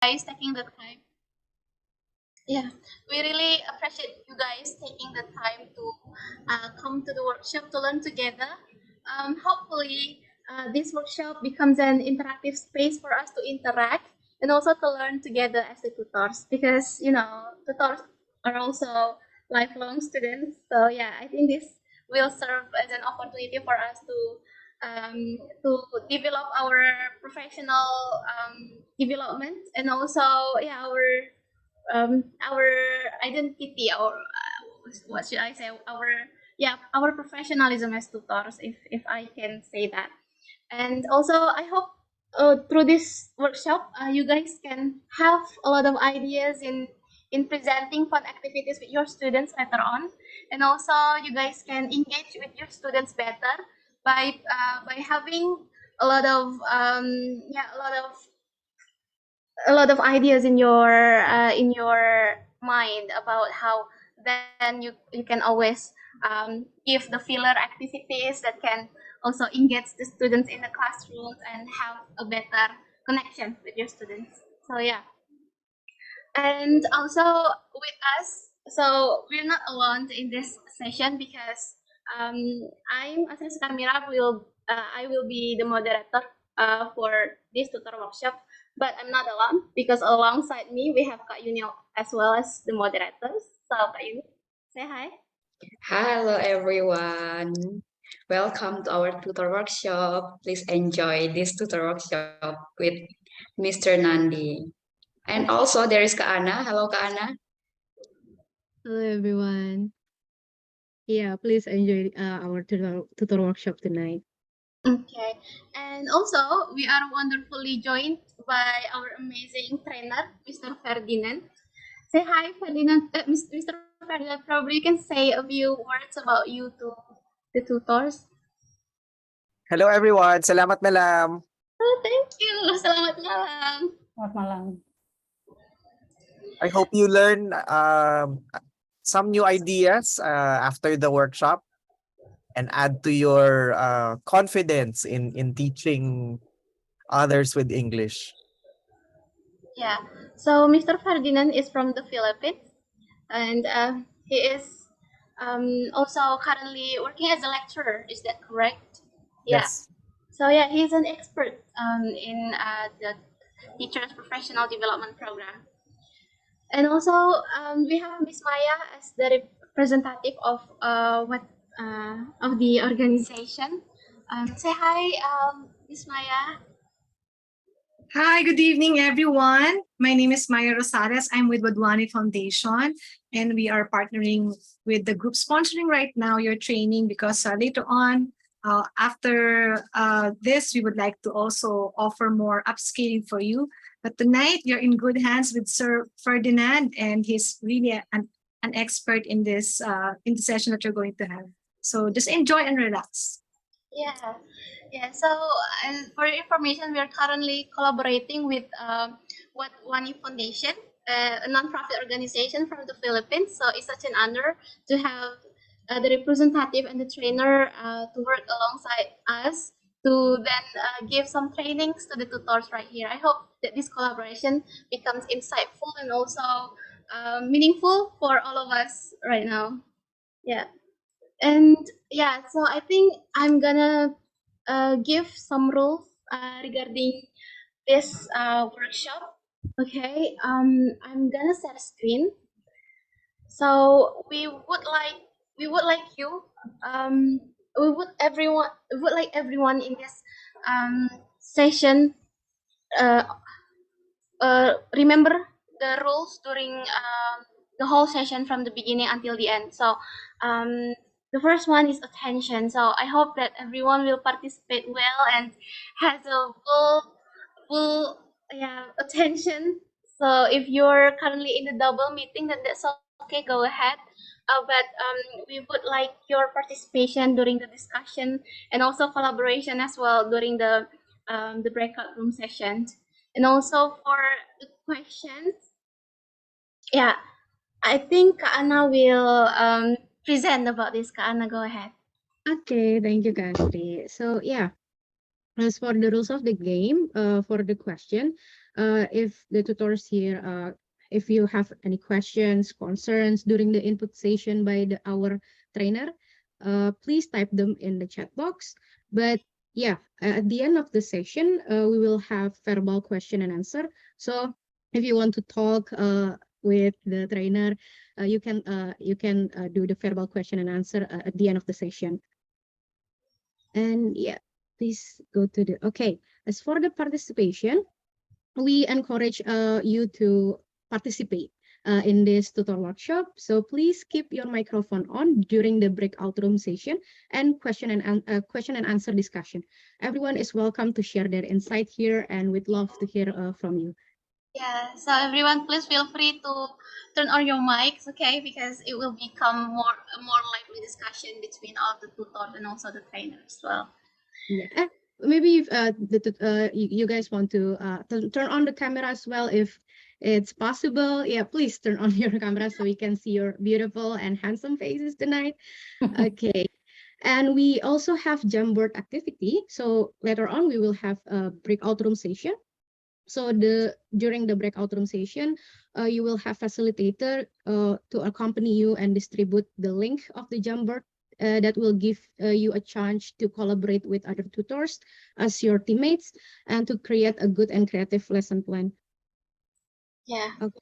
guys taking the time. Yeah, we really appreciate you guys taking the time to come to the workshop to learn together. Hopefully, this workshop becomes an interactive space for us to interact and also to learn together as the tutors, because tutors are also lifelong students. So yeah, I think this will serve as an opportunity for us to develop our professional development, and also yeah our identity, or what should I say, our professionalism as tutors, if I can say that. And also I hope through this workshop you guys can have a lot of ideas in presenting fun activities with your students later on, and also you guys can engage with your students better by having a lot of a lot of ideas in your mind about how then you can always give the filler activities that can also engage the students in the classrooms and have a better connection with your students. So yeah, and also with us, so we're not alone in this session, because um, I'm Asas Kamira, I will be the moderator for this tutor workshop, but I'm not alone, because alongside me we have Kak Yuni as well as the moderators. So Kak Yuni, say hi. Hello everyone. Welcome to our tutor workshop. Please enjoy this tutor workshop with Mr. Nandi. And also there is Kak Ana. Hello Kak Ana. Hello everyone. Yeah, please enjoy our tutor workshop tonight. Okay, and also we are wonderfully joined by our amazing trainer, Mr. Ferdinand. Say hi, Ferdinand. Mr. Ferdinand, probably you can say a few words about you to the tutors. Hello everyone, salamat malam. Oh, thank you. Selamat malam. Selamat malam. I hope you learn some new ideas after the workshop and add to your confidence in teaching others with English. Yeah. So Mr. Ferdinand is from the Philippines, and he is also currently working as a lecturer. Is that correct? Yeah. Yes. So yeah, he's an expert in the teachers professional development program. And also we have Miss Maya as the representative of of the organization. Say hi, Miss Maya. Hi, good evening, everyone. My name is Maya Rosales. I'm with Wadhwani Foundation, and we are partnering with the group sponsoring right now your training, because later on, after this, we would like to also offer more upscaling for you. But tonight, you're in good hands with Sir Ferdinand, and he's really an expert in this in the session that you're going to have. So just enjoy and relax. Yeah, yeah. So for your information, we are currently collaborating with Wadhwani Foundation, a non-profit organization from the Philippines. So it's such an honor to have the representative and the trainer to work alongside us to then give some trainings to the tutors right here. I hope that this collaboration becomes insightful and also meaningful for all of us right now. Yeah. And yeah, so I think I'm gonna give some rules regarding this workshop. Okay, I'm gonna set a screen. So we would like you we would like everyone in this session uh, remember the rules during the whole session from the beginning until the end. So the first one is attention. So I hope that everyone will participate well and has a full attention. So if you're currently in the double meeting, then that's okay. Go ahead. But we would like your participation during the discussion and also collaboration as well during the breakout room sessions. And also for the questions, yeah, I think Kak Ana will present about this. Kak Ana, go ahead. Okay, thank you, Gantri. So yeah, as for the rules of the game, for the question, if the tutors here, if you have any questions, concerns during the input session by our trainer, please type them in the chat box. But yeah, at the end of the session, we will have verbal question and answer. So if you want to talk with the trainer, you can do the verbal question and answer at the end of the session. And yeah, please go to the, okay. As for the participation, we encourage you to participate in this tutor workshop. So please keep your microphone on during the breakout room session and question and answer discussion. Everyone is welcome to share their insight here, and we'd love to hear from you. Yeah, so everyone, please feel free to turn on your mics, okay? Because it will become more lively discussion between all the tutors and also the trainer as well. Yeah, maybe if you guys want to turn on the camera as well, if it's possible. Yeah, please turn on your camera so we can see your beautiful and handsome faces tonight. Okay. And we also have Jamboard activity. So later on, we will have a breakout room session. So during the breakout room session, you will have facilitator to accompany you and distribute the link of the Jamboard that will give you a chance to collaborate with other tutors as your teammates and to create a good and creative lesson plan. Yeah. Okay.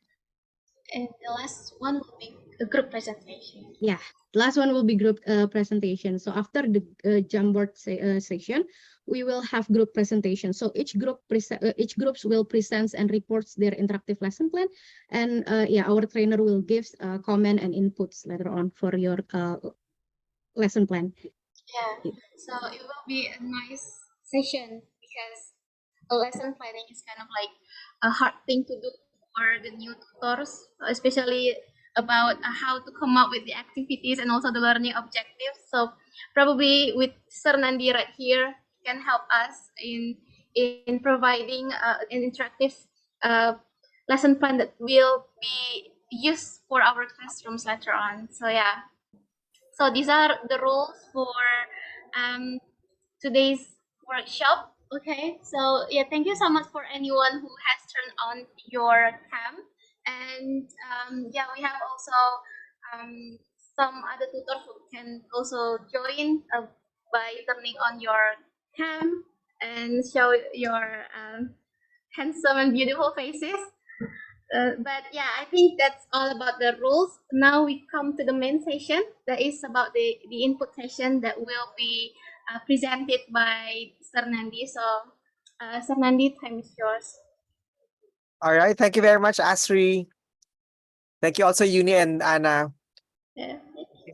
And the last one will be a group presentation. Yeah, last one will be group presentation. So after the Jamboard session, we will have group presentation. So each groups will present and reports their interactive lesson plan, and yeah, our trainer will give comment and inputs later on for your lesson plan. Yeah, so it will be a nice session because a lesson planning is kind of like a hard thing to do for the new tutors, especially about how to come up with the activities and also the learning objectives. So probably with Sir Nandi right here can help us in providing an interactive lesson plan that will be used for our classrooms later on. So yeah, so these are the rules for um, today's workshop. Okay, so yeah, thank you so much for anyone who has turned on your cam. And yeah, we have also some other tutors who can also join by turning on your cam and show your handsome and beautiful faces. But yeah, I think that's all about the rules. Now we come to the main session that is about the input session that will be presented by Sir Nandi. So, Sir Nandi, time is yours. All right. Thank you very much, Asri. Thank you also, Uni and Anna. Yeah.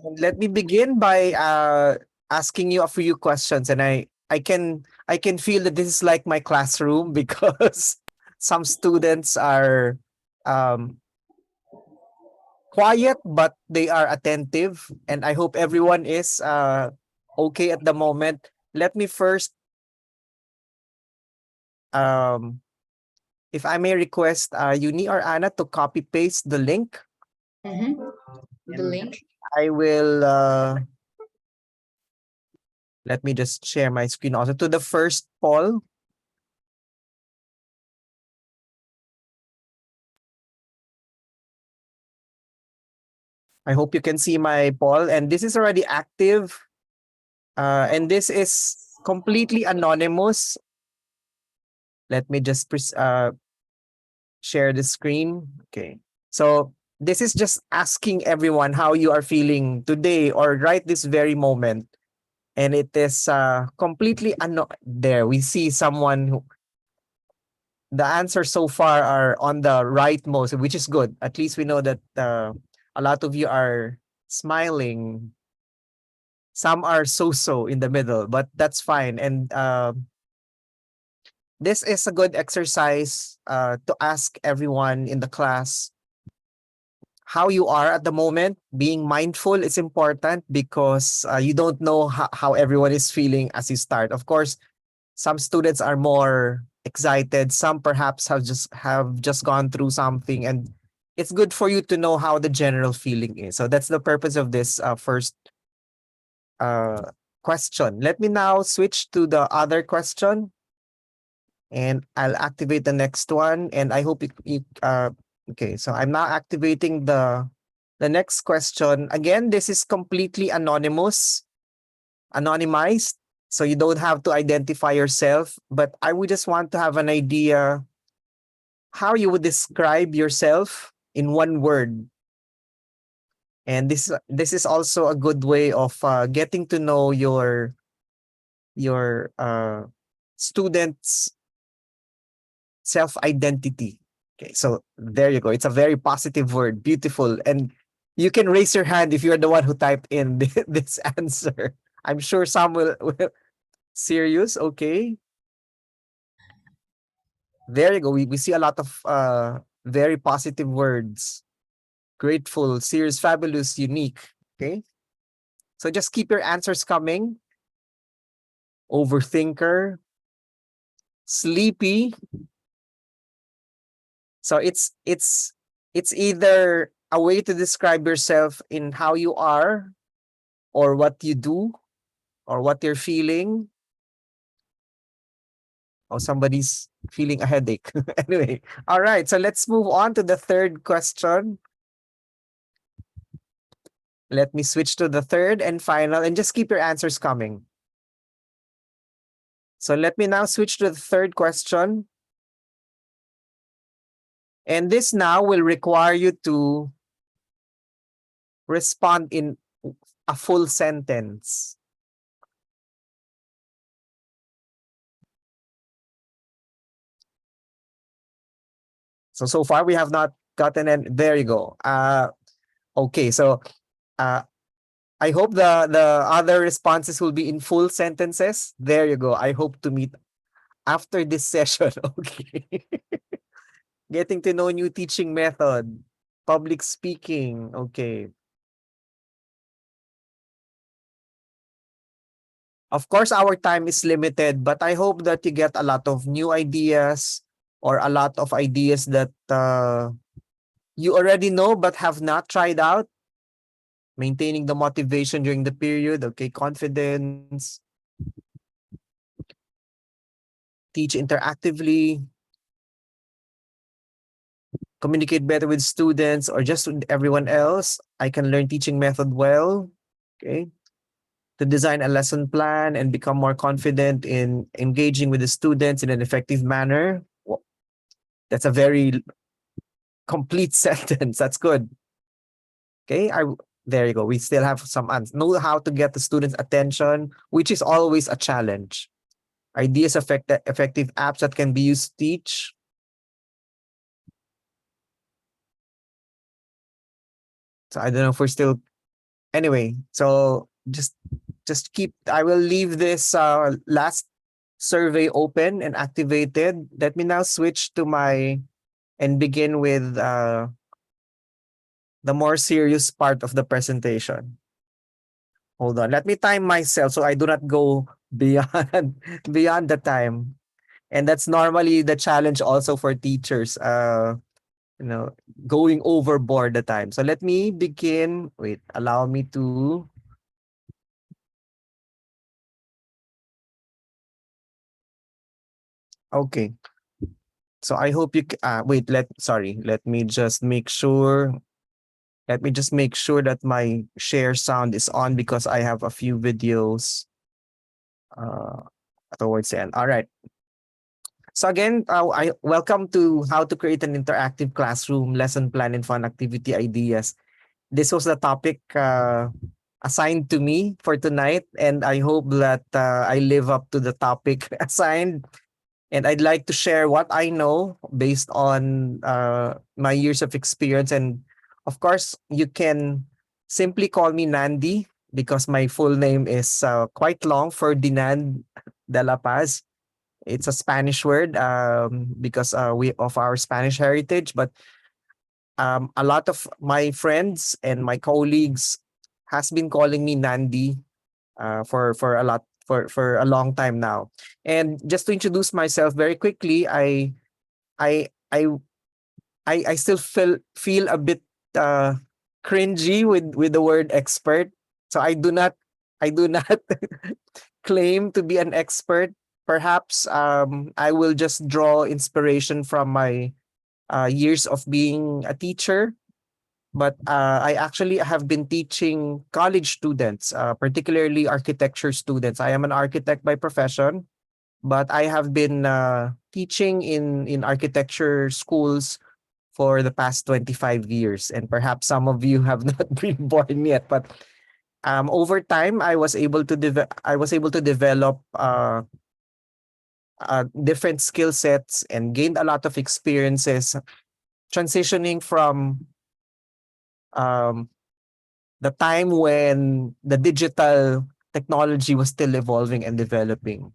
And let me begin by asking you a few questions. And I can feel that this is like my classroom because some students are um, quiet, but they are attentive. And I hope everyone is okay at the moment. Let me first, if I may request Uni or Anna to copy paste the link. The link. I will let me just share my screen also to the first poll. I hope you can see my poll, and this is already active. And this is completely anonymous. Let me just share the screen. Okay. So this is just asking everyone how you are feeling today or right this very moment. And it is completely there. We see someone who the answers so far are on the rightmost, which is good. At least we know that a lot of you are smiling. Some are so-so in the middle, but that's fine. And this is a good exercise to ask everyone in the class how you are at the moment. Being mindful is important because you don't know how everyone is feeling as you start. Of course, some students are more excited. Some perhaps have just gone through something, and it's good for you to know how the general feeling is. So that's the purpose of this first question. Let me now switch to the other question. And I'll activate the next one. And I hope okay, so I'm now activating the next question. Again, this is completely anonymized, so you don't have to identify yourself. But I would just want to have an idea how you would describe yourself in one word. And this is also a good way of getting to know your students' self-identity. Okay, so there you go. It's a very positive word, beautiful. And you can raise your hand if you're the one who typed in this answer. I'm sure some will serious, okay. There you go. We see a lot of very positive words. Grateful, serious, fabulous, unique. Okay. So just keep your answers coming. Overthinker, sleepy. So it's either a way to describe yourself in how you are or what you do or what you're feeling. Or somebody's feeling a headache. Anyway, all right. So let's move on to the third question. Let me switch to the third and final, and just keep your answers coming. So let me now switch to the third question. And this now will require you to respond in a full sentence. So far we have not gotten an, there you go. Okay, so I hope the other responses will be in full sentences. There you go. I hope to meet after this session. Okay. Getting to know new teaching method, public speaking. Okay. Of course, our time is limited, but I hope that you get a lot of new ideas or a lot of ideas that you already know but have not tried out. Maintaining the motivation during the period. Okay, confidence. Teach interactively. Communicate better with students or just with everyone else. I can learn teaching method well. Okay. To design a lesson plan and become more confident in engaging with the students in an effective manner. Well, that's a very complete sentence. That's good. Okay. There you go. We still have some answers. Know how to get the students' attention, which is always a challenge. Ideas effective apps that can be used to teach. So I don't know if we're still anyway. So just keep. I will leave this last survey open and activated. Let me now switch to my and begin with the more serious part of the presentation. Hold on. Let me time myself so I do not go beyond beyond the time. And that's normally the challenge also for teachers. Going overboard the time. So let me begin. Wait, allow me to. Okay. So I hope you wait, let me just make sure. Let me just make sure that my share sound is on because I have a few videos uh towards the end. All right. So again, I welcome to how to create an interactive classroom, lesson plan, and fun activity ideas. This was the topic assigned to me for tonight, and I hope that I live up to the topic assigned. And I'd like to share what I know based on my years of experience. And of course, you can simply call me Nandi because my full name is quite long, Ferdinand de la Paz. It's a Spanish word because we of our Spanish heritage. But a lot of my friends and my colleagues has been calling me Nandi for a lot for a long time now. And just to introduce myself very quickly, I I I still feel a bit cringy with the word expert. So I do not claim to be an expert. perhaps I will just draw inspiration from my years of being a teacher. But I actually have been teaching college students, particularly architecture students. I am an architect by profession, but I have been teaching in architecture schools for the past 25 years. And perhaps some of you have not been born yet, but over time I was able to develop different skill sets and gained a lot of experiences transitioning from um, the time when the digital technology was still evolving and developing.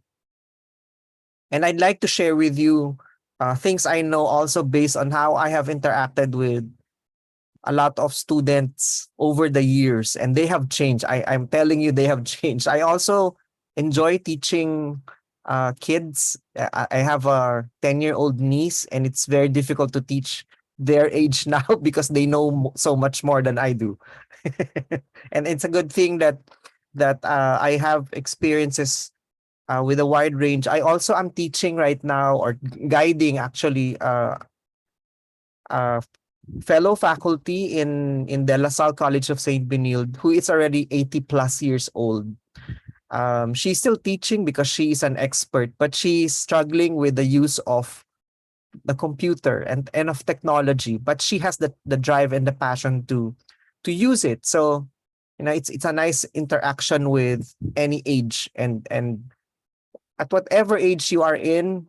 And I'd like to share with you things I know also based on how I have interacted with a lot of students over the years, and they have changed. I'm telling you, they have changed. I also enjoy teaching kids. I have a 10-year-old niece, and it's very difficult to teach their age now because they know so much more than I do. And it's a good thing that I have experiences with a wide range. I also am teaching right now or guiding actually uh, fellow faculty in the La Salle College of St. Benilde who is already 80 plus years old. She's still teaching because she is an expert, but she's struggling with the use of the computer and of technology, but she has the drive and the passion to use it. So, it's a nice interaction with any age, and at whatever age you are in,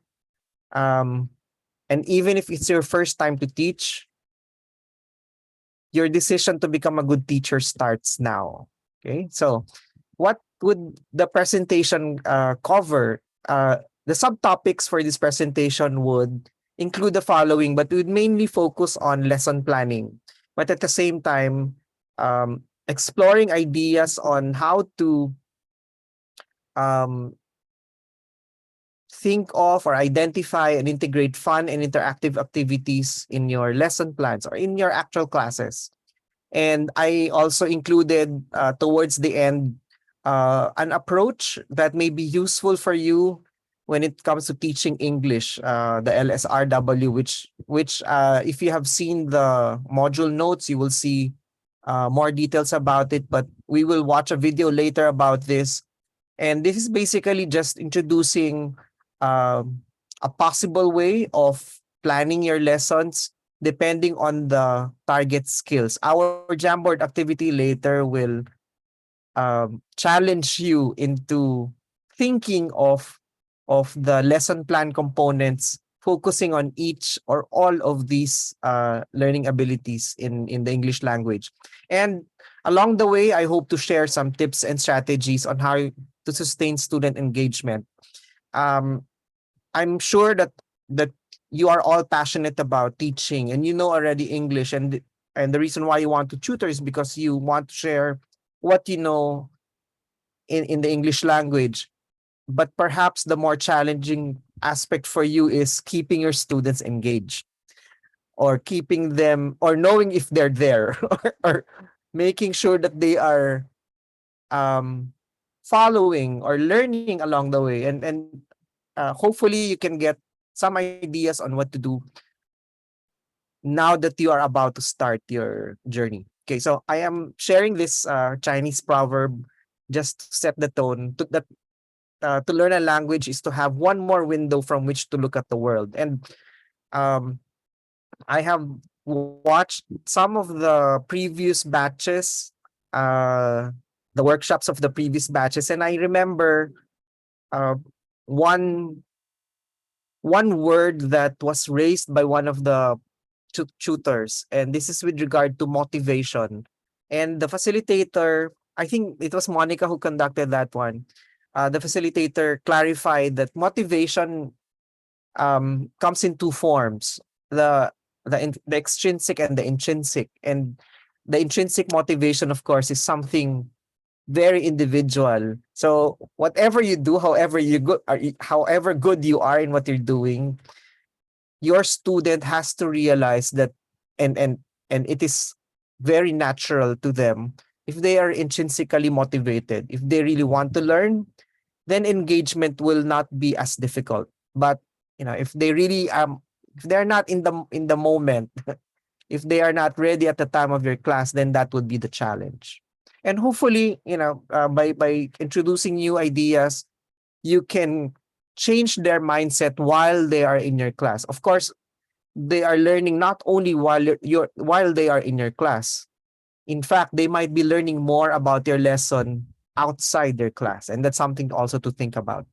um, and even if it's your first time to teach, your decision to become a good teacher starts now. Okay, so what would the presentation cover? The subtopics for this presentation would include the following, but we would mainly focus on lesson planning. But at the same time, exploring ideas on how to um, think of or identify and integrate fun and interactive activities in your lesson plans or in your actual classes. And I also included towards the end an approach that may be useful for you when it comes to teaching English, the LSRW, which if you have seen the module notes, you will see more details about it. But we will watch a video later about this. And this is basically just introducing a possible way of planning your lessons depending on the target skills. Our Jamboard activity later will challenge you into thinking of the lesson plan components, focusing on each or all of these learning abilities in the English language. And along the way, I hope to share some tips and strategies on how to sustain student engagement. Um, I'm sure that you are all passionate about teaching and you know already English, and the reason why you want to tutor is because you want to share what you know in the English language. But perhaps the more challenging aspect for you is keeping your students engaged, or keeping them, or knowing if they're there, or making sure that they are um, following or learning along the way. And hopefully you can get some ideas on what to do now that you are about to start your journey. Okay, so I am sharing this Chinese proverb just to set the tone to learn a language is to have one more window from which to look at the world. And um, I have watched some of the previous batches, uh, the workshops of the previous batches, and I remember uh, one one word that was raised by one of the tutors, and this is with regard to motivation. And the facilitator, I think it was Monica who conducted that one. The facilitator clarified that motivation comes in two forms: the the extrinsic and the intrinsic. And the intrinsic motivation, of course, is something very individual. So whatever you do, however good you are in what you're doing, your student has to realize that, and and and it is very natural to them if they are intrinsically motivated, if they really want to learn, then engagement will not be as difficult. But if they really if they're not in the moment, if they are not ready at the time of your class, then that would be the challenge. And hopefully, by introducing new ideas, you can change their mindset while they are in your class. Of course, they are learning not only while they are in your class. In fact, they might be learning more about your lesson outside their class, and that's something also to think about.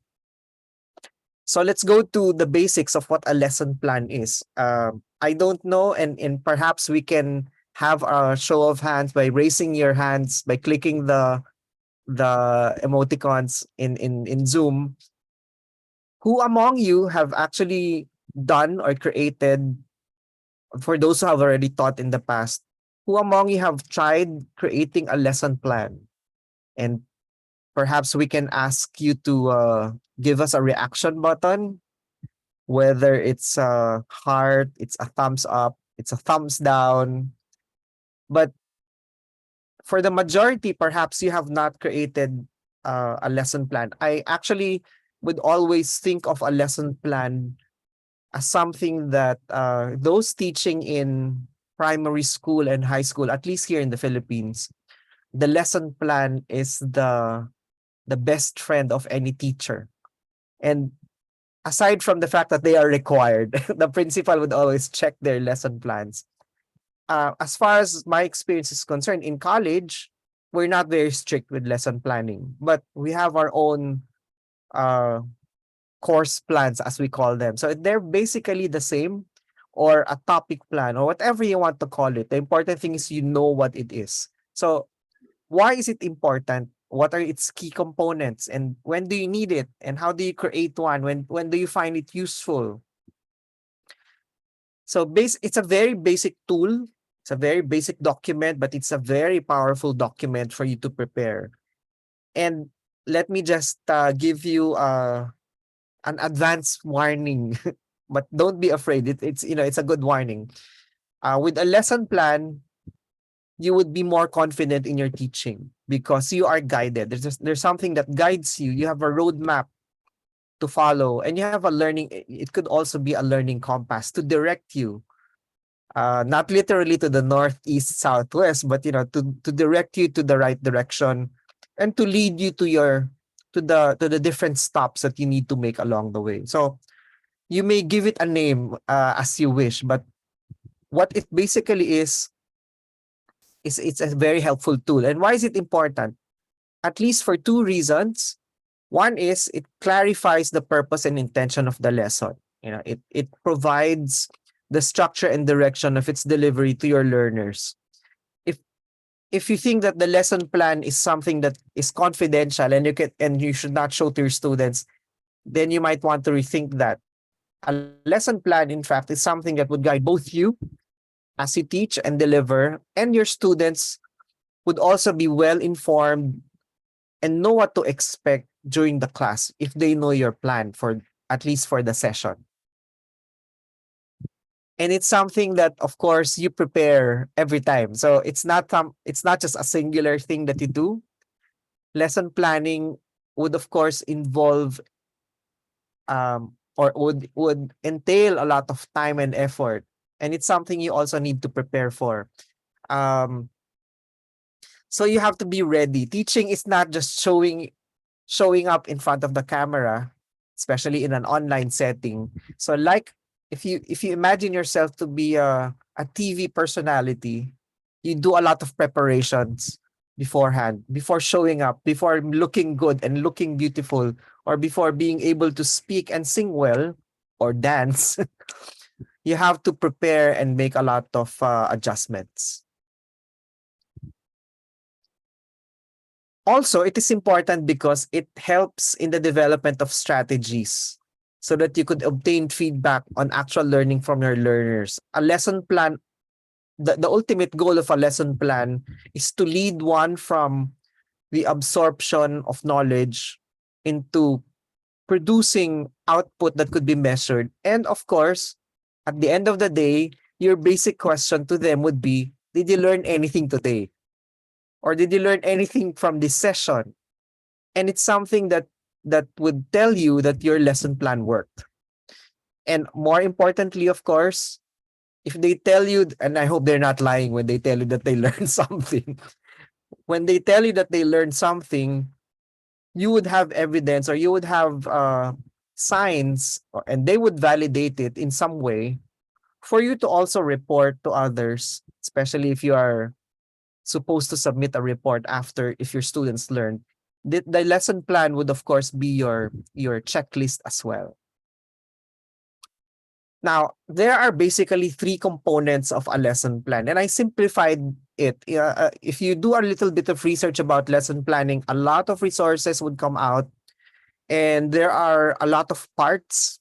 So let's go to the basics of what a lesson plan is. I don't know, and perhaps we can have a show of hands by raising your hands by clicking the emoticons in Zoom. Who among you have actually done or created, for those who have already taught in the past, who among you have tried creating a lesson plan? And perhaps we can ask you to give us a reaction button, whether it's a heart, it's a thumbs up, it's a thumbs down. But for the majority, perhaps you have not created a lesson plan. I actually would always think of a lesson plan as something that those teaching in primary school and high school, at least here in the Philippines, the lesson plan is the best friend of any teacher. And aside from the fact that they are required, the principal would always check their lesson plans. As far as my experience is concerned, in college, we're not very strict with lesson planning, but we have our own uh, course plans, as we call them. So they're basically the same, or a topic plan, or whatever you want to call it. The important thing is you know what it is. So why is it important? What are its key components, and when do you need it, and how do you create one? When do you find it useful? So it's a very basic tool. It's a very basic document, but it's a very powerful document for you to prepare. And let me just give you an advance warning, but don't be afraid. It's a good warning. With a lesson plan, you would be more confident in your teaching because you are guided. There's something that guides you. You have a roadmap to follow, and you have a learning. It could also be a learning compass to direct you, not literally to the north, east, southwest, but to direct you to the right direction, and to lead you to the different stops that you need to make along the way. So you may give it a name as you wish, but what it basically is it's a very helpful tool. And why is it important? At least for two reasons. One is it clarifies the purpose and intention of the lesson. It provides the structure and direction of its delivery to your learners. If you think that the lesson plan is something that is confidential and you should not show to your students, then you might want to rethink that. A lesson plan, in fact, is something that would guide both you as you teach and deliver, and your students would also be well informed and know what to expect during the class if they know your plan, for at least for the session. And it's something that, of course, you prepare every time. So it's not just a singular thing that you do. Lesson planning would, of course, involve or would entail a lot of time and effort, and it's something you also need to prepare for. Um, so you have to be ready. Teaching is not just showing up in front of the camera, especially in an online setting. So like if you imagine yourself to be a TV personality, you do a lot of preparations beforehand, before showing up, before looking good and looking beautiful, or before being able to speak and sing well or dance. You have to prepare and make a lot of adjustments. Also, it is important because it helps in the development of strategies so that you could obtain feedback on actual learning from your learners. A lesson plan, the ultimate goal of a lesson plan is to lead one from the absorption of knowledge into producing output that could be measured. And of course, at the end of the day, your basic question to them would be, did you learn anything today? Or did you learn anything from this session? And it's something that that would tell you that your lesson plan worked. And more importantly, of course, if they tell you, and I hope they're not lying when they tell you that they learned something, when they tell you that they learned something, you would have evidence, or you would have signs, and they would validate it in some way for you to also report to others, especially if you are supposed to submit a report after, if your students learn. The lesson plan would of course be your checklist as well. Now, there are basically three components of a lesson plan, and I simplified it. If you do a little bit of research about lesson planning, a lot of resources would come out, and there are a lot of parts,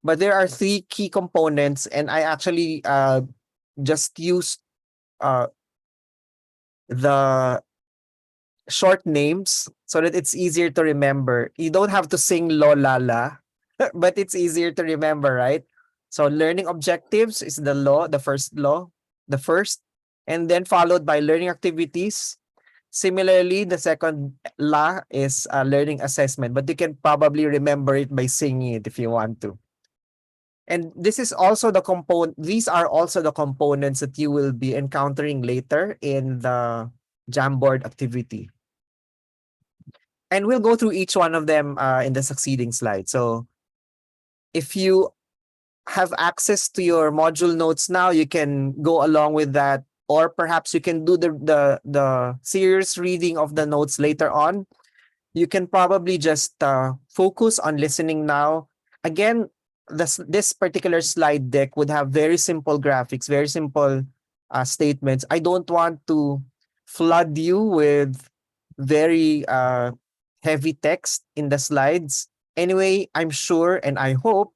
but there are three key components, and I actually just used the short names so that it's easier to remember. You don't have to sing lo la la, but it's easier to remember, right? So learning objectives is the law, the first law, the first, and then followed by learning activities. Similarly, the second law is learning assessment, but you can probably remember it by singing it if you want to. And this is also the component, these are also the components that you will be encountering later in the Jamboard activity. And we'll go through each one of them in the succeeding slide. So if you have access to your module notes now, you can go along with that, or perhaps you can do the serious reading of the notes later on. You can probably just focus on listening now. Again, this particular slide deck would have very simple graphics, very simple statements. I don't want to flood you with very heavy text in the slides. Anyway, I'm sure and I hope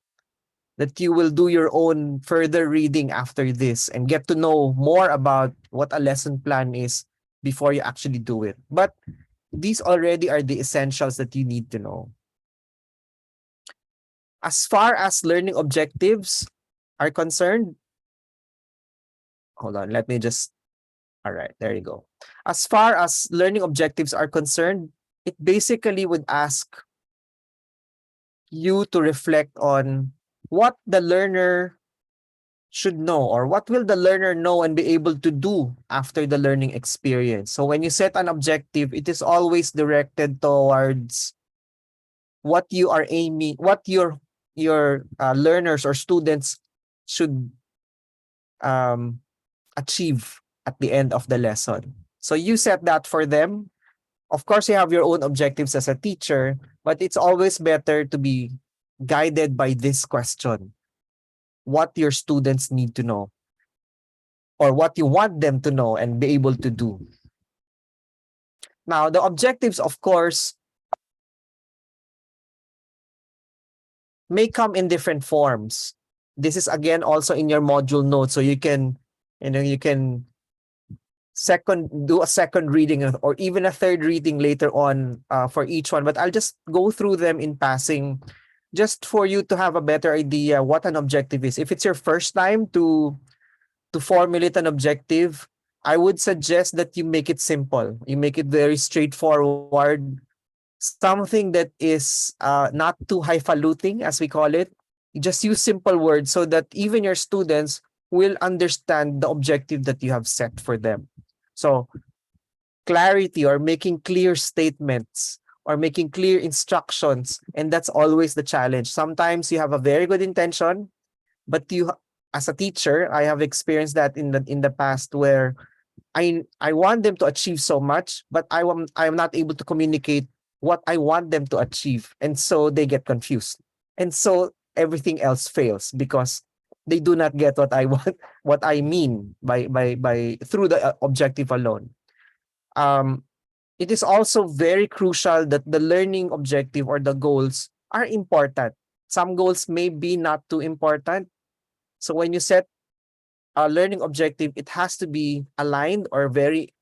that you will do your own further reading after this and get to know more about what a lesson plan is before you actually do it. But these already are the essentials that you need to know. As far as learning objectives are concerned, hold on, let me just, all right, there you go. As far as learning objectives are concerned, it basically would ask you to reflect on what the learner should know, or what will the learner know and be able to do after the learning experience. So when you set an objective, it is always directed towards what you are aiming, what your learners or students should achieve at the end of the lesson. So you set that for them. Of course, you have your own objectives as a teacher, but it's always better to be guided by this question: what your students need to know, or what you want them to know and be able to do. Now, the objectives, of course, may come in different forms. This is again also in your module notes, so you can, you can do a second reading or even a third reading later on for each one. But I'll just go through them in passing, just for you to have a better idea what an objective is. If it's your first time to formulate an objective, I would suggest that you make it simple. You make it very straightforward, something that is not too highfalutin, as we call it. You just use simple words so that even your students will understand the objective that you have set for them. So clarity, or making clear statements, or making clear instructions, and that's always the challenge. Sometimes you have a very good intention, but you, as a teacher, I have experienced that in the past, where I want them to achieve so much, but I'm not able to communicate what I want them to achieve, and so they get confused, and so everything else fails because they do not get what I want, what I mean by through the objective alone. It is also very crucial that the learning objective or the goals are important. Some goals may be not too important. So when you set a learning objective, it has to be aligned or very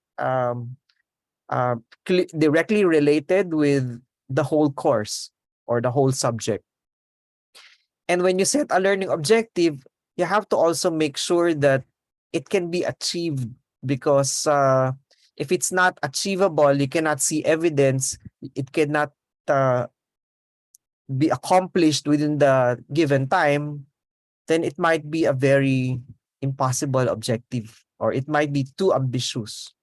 directly related with the whole course or the whole subject. And when you set a learning objective, you have to also make sure that it can be achieved, because if it's not achievable, you cannot see evidence, it cannot be accomplished within the given time, then it might be a very impossible objective, or it might be too ambitious.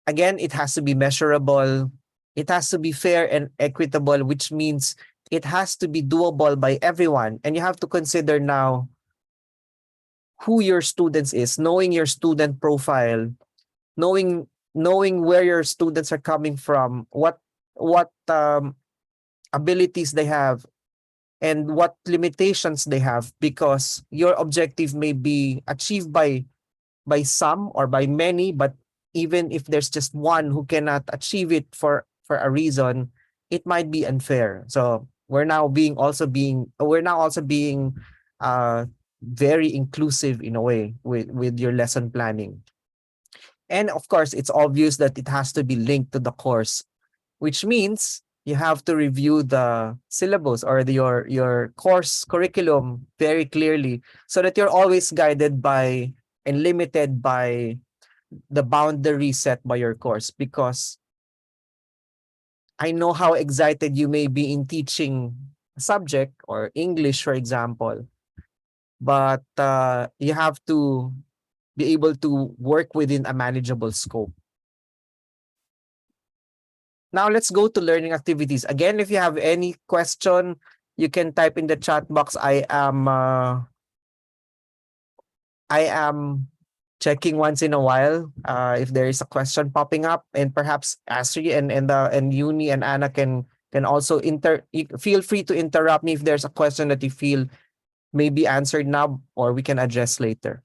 Again, it has to be measurable, it has to be fair and equitable, which means it has to be doable by everyone. And you have to consider now who your students is, knowing your student profile, knowing where your students are coming from, what abilities they have, and what limitations they have, because your objective may be achieved by some or by many, but even if there's just one who cannot achieve it for a reason, it might be unfair. So we're now also being very inclusive in a way with your lesson planning. And of course, it's obvious that it has to be linked to the course, which means you have to review the syllabus or your course curriculum very clearly, so that you're always guided by and limited by the boundary set by your course. Because I know how excited you may be in teaching a subject or English, for example, but you have to be able to work within a manageable scope. Now let's go to learning activities. Again, if you have any question, you can type in the chat box. I am checking once in a while if there is a question popping up, and perhaps Asri and Uni and Anna can also feel free to interrupt me if there's a question that you feel may be answered now or we can address later.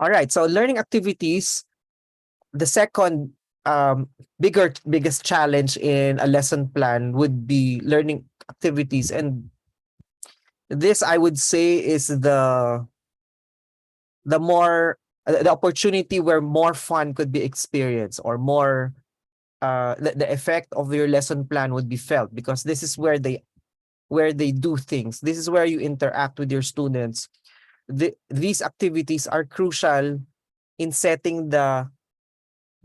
All right, so learning activities, the second biggest challenge in a lesson plan would be learning activities, and this I would say is the opportunity where more fun could be experienced, or more the effect of your lesson plan would be felt, because this is where they do things. This is where you interact with your students. These activities are crucial in setting the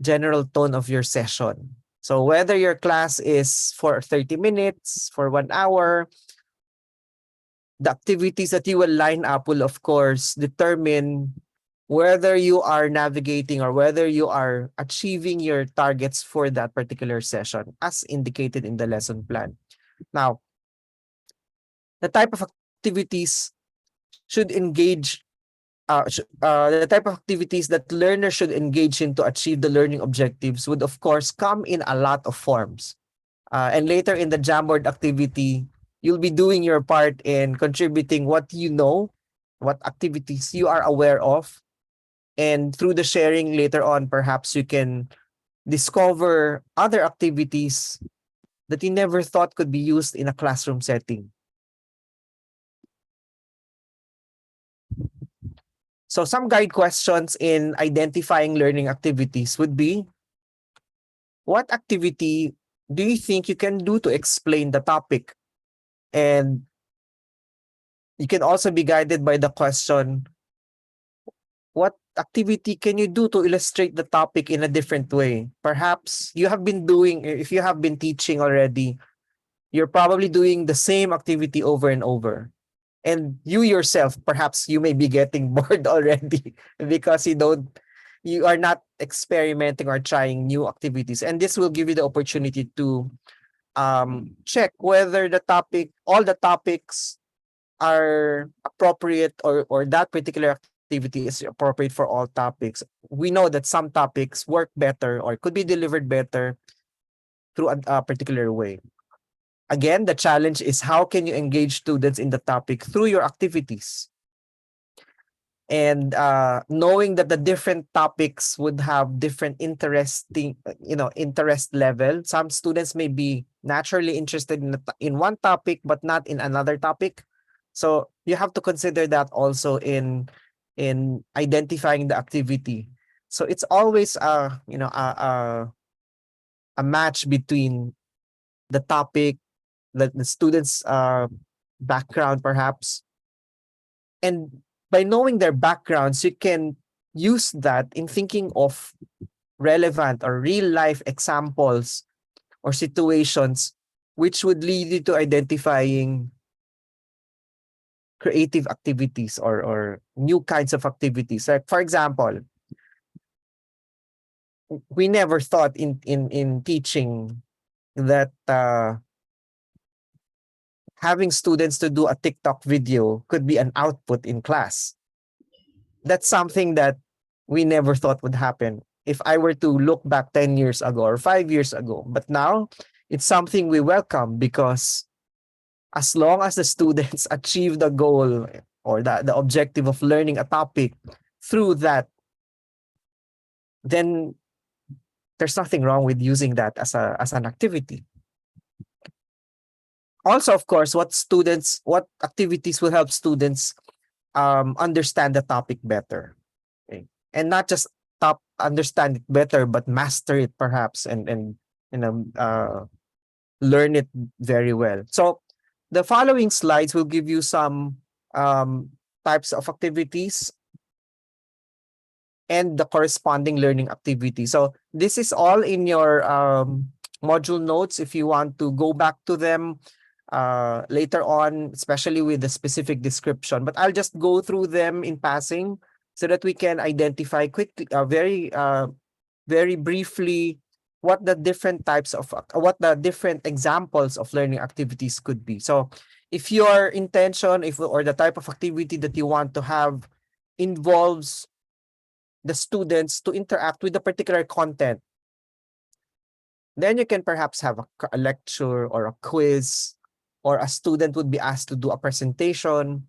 general tone of your session. So whether your class is for 30 minutes, for 1 hour, the activities that you will line up will of course determine whether you are navigating or whether you are achieving your targets for that particular session as indicated in the lesson plan. Now, the type of activities should engage the type of activities that learners should engage in to achieve the learning objectives would of course come in a lot of forms. And later in the Jamboard activity, you'll be doing your part in contributing what you know, what activities you are aware of. And through the sharing later on, perhaps you can discover other activities that you never thought could be used in a classroom setting. So some guide questions in identifying learning activities would be, what activity do you think you can do to explain the topic? And you can also be guided by the question, what activity can you do to illustrate the topic in a different way? Perhaps you have been doing, if you have been teaching already, you're probably doing the same activity over and over. And you yourself, perhaps you may be getting bored already because you are not experimenting or trying new activities. And this will give you the opportunity to check whether all the topics are appropriate, or that particular activity is appropriate for all topics. We know that some topics work better or could be delivered better through a particular way. Again, the challenge is how can you engage students in the topic through your activities? And knowing that the different topics would have different interest level. Some students may be naturally interested in one topic but not in another topic. So you have to consider that also in identifying the activity. So it's always a match between the topic, the students' background perhaps, and by knowing their backgrounds, you can use that in thinking of relevant or real life examples or situations which would lead you to identifying creative activities or new kinds of activities. Like, for example, we never thought in teaching that having students to do a TikTok video could be an output in class. That's something that we never thought would happen if I were to look back 10 years ago or 5 years ago. But now it's something we welcome, because as long as the students achieve the goal or the objective of learning a topic through that, then there's nothing wrong with using that as an activity. Also, of course, what activities will help students understand the topic better, okay? And not just understand it better, but master it perhaps, and learn it very well. So the following slides will give you some types of activities and the corresponding learning activity. So this is all in your module notes if you want to go back to them later on, especially with the specific description. But I'll just go through them in passing so that we can identify quickly, very briefly, what the different examples of learning activities could be. So if your intention, or the type of activity that you want to have involves the students to interact with the particular content, then you can perhaps have a lecture or a quiz, or a student would be asked to do a presentation.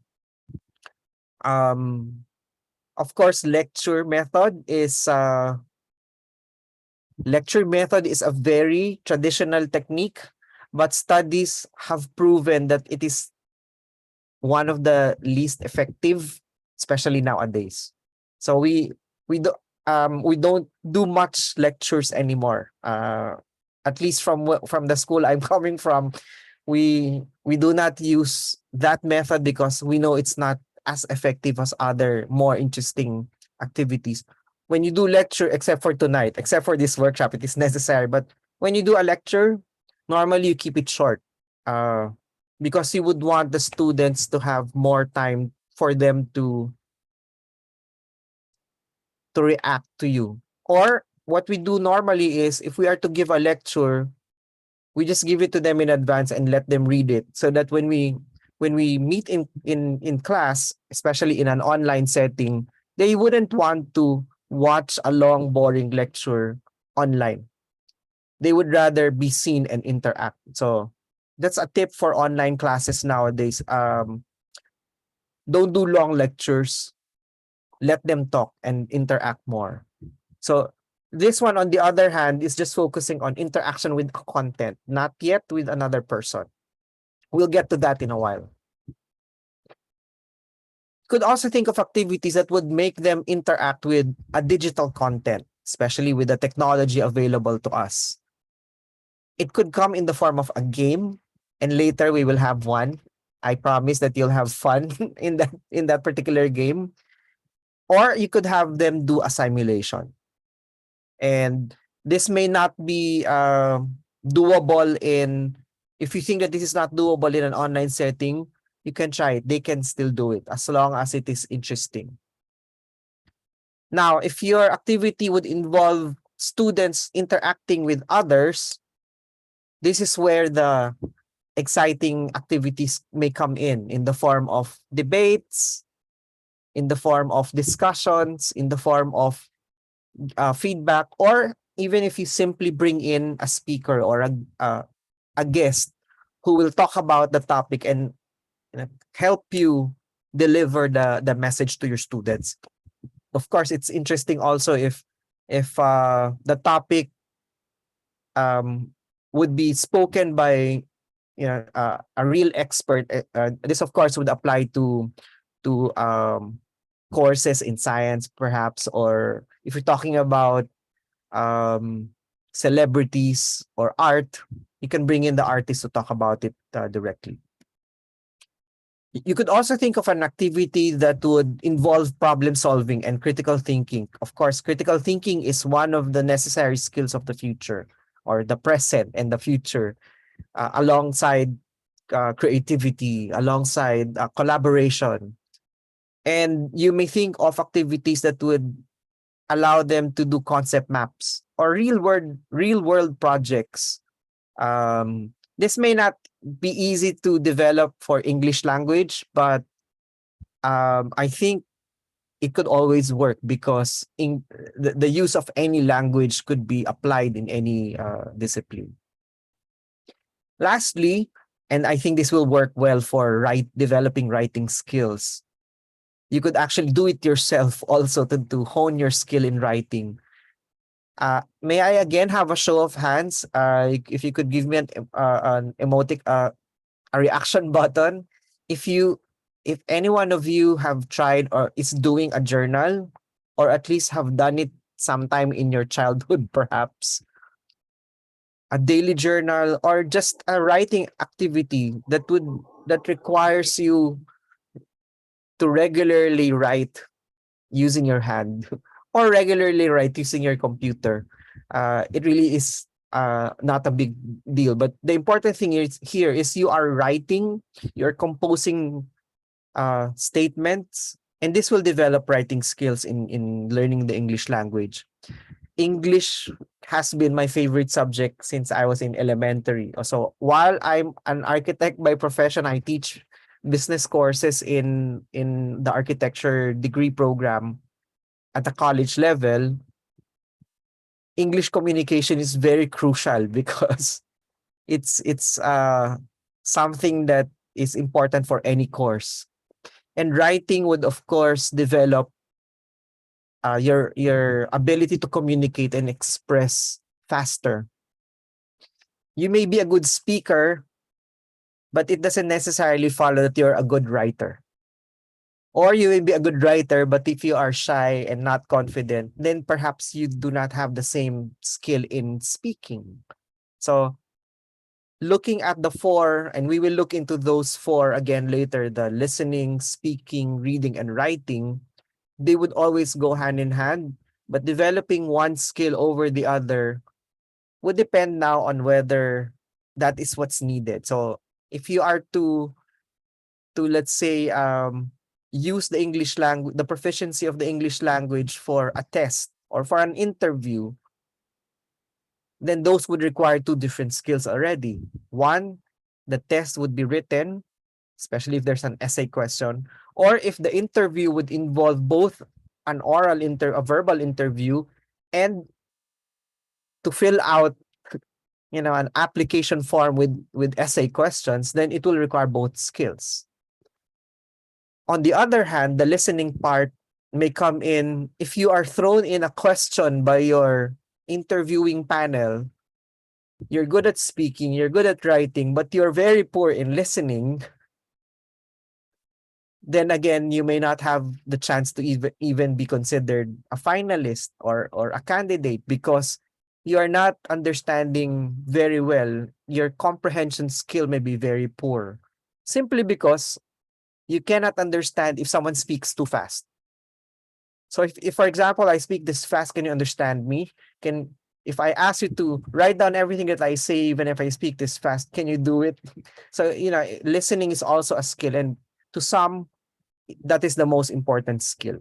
Of course, lecture method is a very traditional technique, but studies have proven that it is one of the least effective, especially nowadays. So we don't do much lectures anymore. At least from the school I'm coming from, we do not use that method because we know it's not as effective as other more interesting activities. When you do lecture, except for tonight, except for this workshop, it is necessary. But when you do a lecture, normally you keep it short, because you would want the students to have more time for them to react to you. Or what we do normally is, if we are to give a lecture, we just give it to them in advance and let them read it, so that when we meet in class, especially in an online setting, they wouldn't want to watch a long, boring lecture online. They would rather be seen and interact. So that's a tip for online classes nowadays. Don't do long lectures. Let them talk and interact more. So this one, on the other hand, is just focusing on interaction with content, not yet with another person. We'll get to that in a while. Could also think of activities that would make them interact with a digital content, especially with the technology available to us. It could come in the form of a game, and later we will have one. I promise that you'll have fun in that particular game. Or you could have them do a simulation. And this may not be doable if you think that this is not doable in an online setting, you can try it. They can still do it as long as it is interesting. Now, if your activity would involve students interacting with others, this is where the exciting activities may come in the form of debates, in the form of discussions, in the form of feedback, or even if you simply bring in a speaker or a guest who will talk about the topic and help you deliver the message to your students. Of course, it's interesting also if the topic would be spoken by a real expert. This of course would apply to courses in science, perhaps, or if you're talking about celebrities or art, you can bring in the artist to talk about it directly. You could also think of an activity that would involve problem solving and critical thinking. Of course, critical thinking is one of the necessary skills of the future, or the present and the future. alongside creativity, alongside collaboration. And you may think of activities that would allow them to do concept maps or real world projects. This may not be easy to develop for English language, but I think it could always work because the use of any language could be applied in any discipline. Lastly, and I think this will work well for developing writing skills, you could actually do it yourself also to hone your skill in writing. May I again have a show of hands? If you could give me an emotic, a reaction button. If any one of you have tried or is doing a journal, or at least have done it sometime in your childhood, perhaps a daily journal or just a writing activity that requires you to regularly write using your hand or regularly write using your computer. It really is not a big deal. But the important thing here is you are writing, you're composing statements, and this will develop writing skills in learning the English language. English has been my favorite subject since I was in elementary. So while I'm an architect by profession, I teach business courses in the architecture degree program at the college level. English communication is very crucial because it's something that is important for any course. And writing would of course develop your ability to communicate and express faster. You may be a good speaker, but it doesn't necessarily follow that you're a good writer. Or you may be a good writer, but if you are shy and not confident, then perhaps you do not have the same skill in speaking. So looking at the four, and we will look into those four again later, the listening, speaking, reading, and writing, they would always go hand in hand. But developing one skill over the other would depend now on whether that is what's needed. So if you are to let's say use the English language, the proficiency of the English language for a test or for an interview, then those would require two different skills already. One, the test would be written, especially if there's an essay question, or if the interview would involve both an a verbal interview, and to fill out an application form with essay questions, then it will require both skills. On the other hand, the listening part may come in if you are thrown in a question by your interviewing panel. You're good at speaking, you're good at writing, but you're very poor in listening. Then again, you may not have the chance to even be considered a finalist or a candidate because you are not understanding very well. Your comprehension skill may be very poor simply because you cannot understand if someone speaks too fast. So if for example, I speak this fast, can you understand me? If I ask you to write down everything that I say, even if I speak this fast, can you do it? So, listening is also a skill. And to some, that is the most important skill.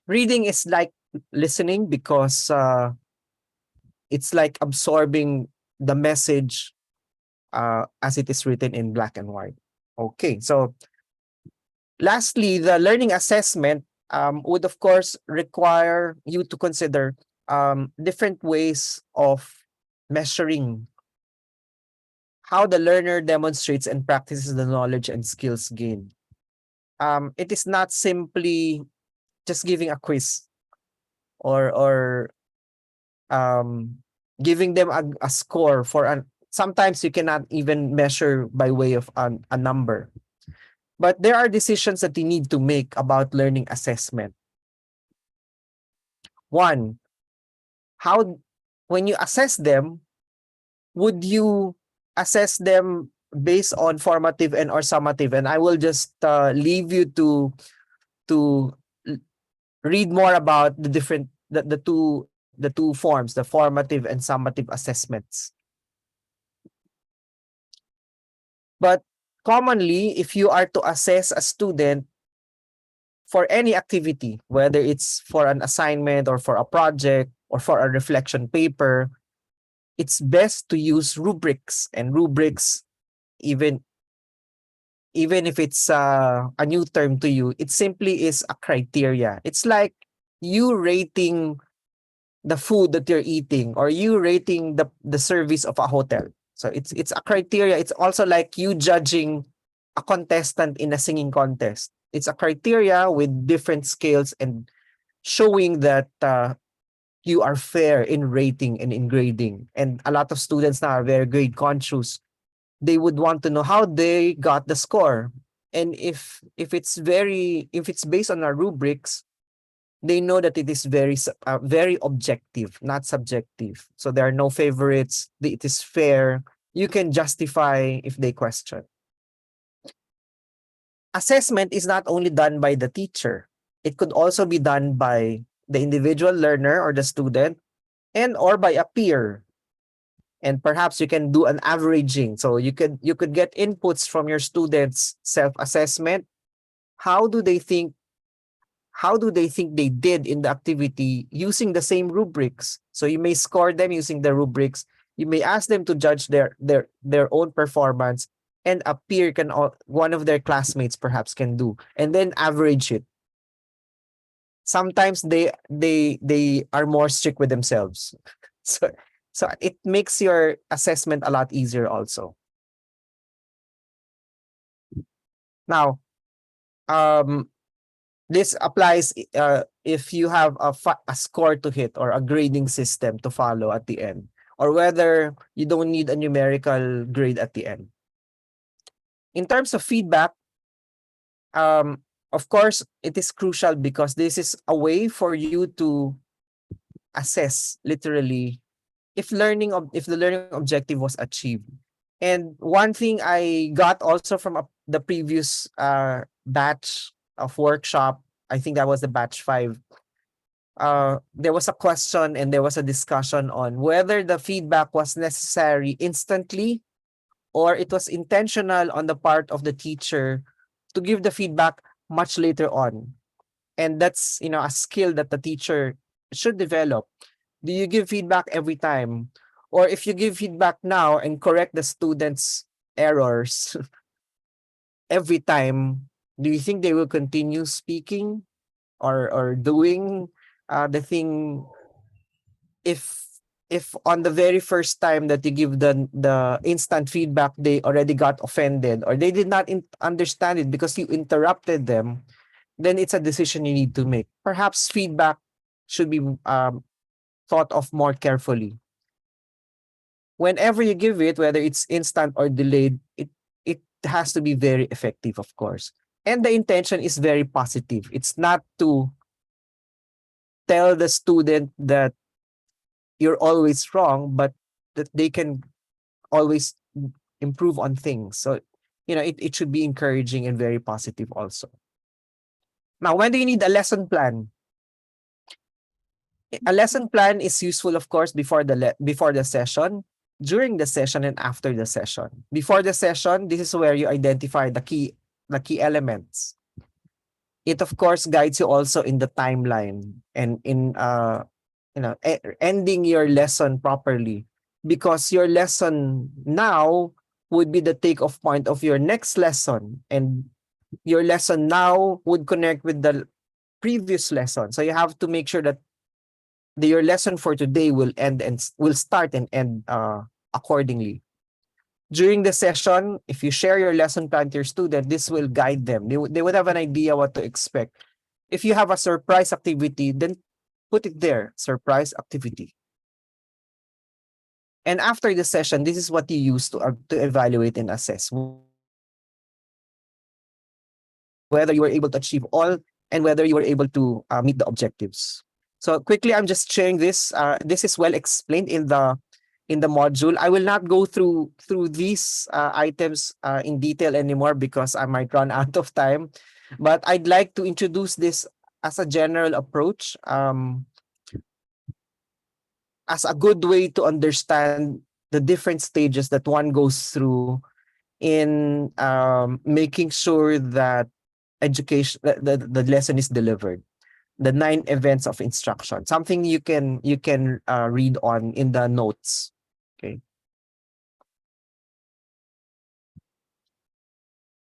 Reading is like listening because it's like absorbing the message as it is written in black and white. Okay, so lastly, the learning assessment would of course require you to consider different ways of measuring how the learner demonstrates and practices the knowledge and skills gained. It is not simply just giving a quiz or giving them a score for an. Sometimes you cannot even measure by way of a number. But there are decisions that you need to make about learning assessment. One, when you assess them, would you assess them based on formative and or summative? And I will just leave you to read more about the two forms, the formative and summative assessments. But commonly, if you are to assess a student for any activity, whether it's for an assignment or for a project or for a reflection paper, it's best to use rubrics. And rubrics, even if it's a new term to you, it simply is a criteria. It's like you rating the food that you're eating, or you rating the service of a hotel. So it's a criteria. It's also like you judging a contestant in a singing contest. It's a criteria with different scales and showing that you are fair in rating and in grading. And a lot of students now are very grade conscious. They would want to know how they got the score. And if it's based on our rubrics, they know that it is very objective, not subjective. So there are no favorites. It is fair. You can justify if they question. Assessment is not only done by the teacher. It could also be done by the individual learner or the student, and or by a peer. And perhaps you can do an averaging. So you could get inputs from your students' self-assessment. How do they think they did in the activity using the same rubrics? So you may score them using the rubrics. You may ask them to judge their own performance, and a peer one of their classmates perhaps can do, and then average it. Sometimes they are more strict with themselves. So it makes your assessment a lot easier also. Now, this applies if you have a score to hit or a grading system to follow at the end, or whether you don't need a numerical grade at the end. In terms of feedback, of course, it is crucial because this is a way for you to assess literally if the learning objective was achieved. And one thing I got also from the previous batch of workshop, I think that was the batch 5. There was a question and there was a discussion on whether the feedback was necessary instantly or it was intentional on the part of the teacher to give the feedback much later on. And that's, a skill that the teacher should develop. Do you give feedback every time? Or if you give feedback now and correct the students' errors every time, do you think they will continue speaking or doing the thing? If on the very first time that you give the instant feedback, they already got offended or they did not understand it because you interrupted them, then it's a decision you need to make. Perhaps feedback should be thought of more carefully. Whenever you give it, whether it's instant or delayed, it has to be very effective, of course. And the intention is very positive. It's not to tell the student that you're always wrong, but that they can always improve on things. So, it should be encouraging and very positive also. Now, when do you need a lesson plan? A lesson plan is useful, of course, before the session, during the session, and after the session. Before the session, this is where you identify the key elements. It, of course, guides you also in the timeline and in ending your lesson properly, because your lesson now would be the take-off point of your next lesson, and your lesson now would connect with the previous lesson. So you have to make sure that your lesson for today will start and end accordingly. During the session, if you share your lesson plan to your student, this will guide them. They would have an idea what to expect. If you have a surprise activity, then put it there, surprise activity. And after the session, this is what you use to evaluate and assess whether you were able to achieve all and whether you were able to meet the objectives. So quickly, I'm just sharing this. This is well explained in the module. I will not go through these items in detail anymore because I might run out of time. But I'd like to introduce this as a general approach, as a good way to understand the different stages that one goes through in making sure that education the lesson is delivered. The 9 events of instruction, something you can read on in the notes. Okay.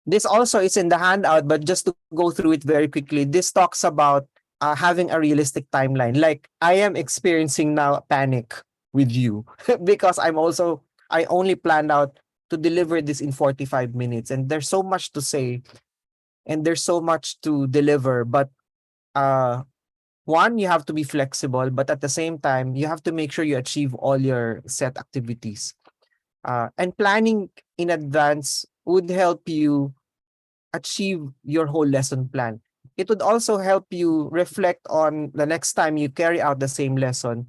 This also is in the handout, but just to go through it very quickly, this talks about having a realistic timeline. Like, I am experiencing now panic with you because I only planned out to deliver this in 45 minutes, and there's so much to say and there's so much to deliver. But one, you have to be flexible, but at the same time, you have to make sure you achieve all your set activities. And planning in advance would help you achieve your whole lesson plan. It would also help you reflect on the next time you carry out the same lesson.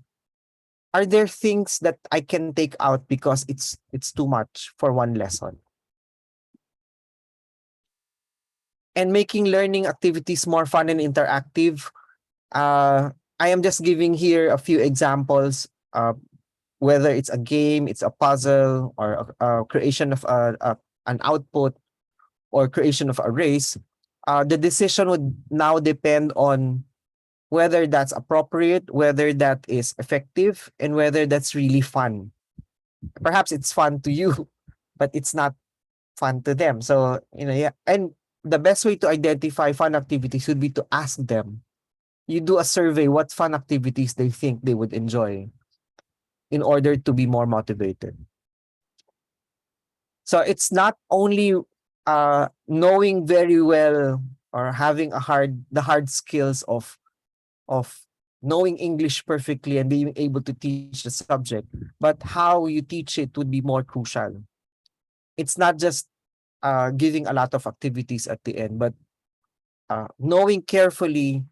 Are there things that I can take out because it's too much for one lesson? And making learning activities more fun and interactive. I am just giving here a few examples, whether it's a game, it's a puzzle, or a creation of an output, or creation of a race. The decision would now depend on whether that's appropriate, whether that is effective, and whether that's really fun. Perhaps it's fun to you, but it's not fun to them. So, yeah. And the best way to identify fun activities would be to ask them. You do a survey what fun activities they think they would enjoy in order to be more motivated. So it's not only knowing very well or having the hard skills of knowing English perfectly and being able to teach the subject, but how you teach it would be more crucial. It's not just giving a lot of activities at the end, but knowing carefully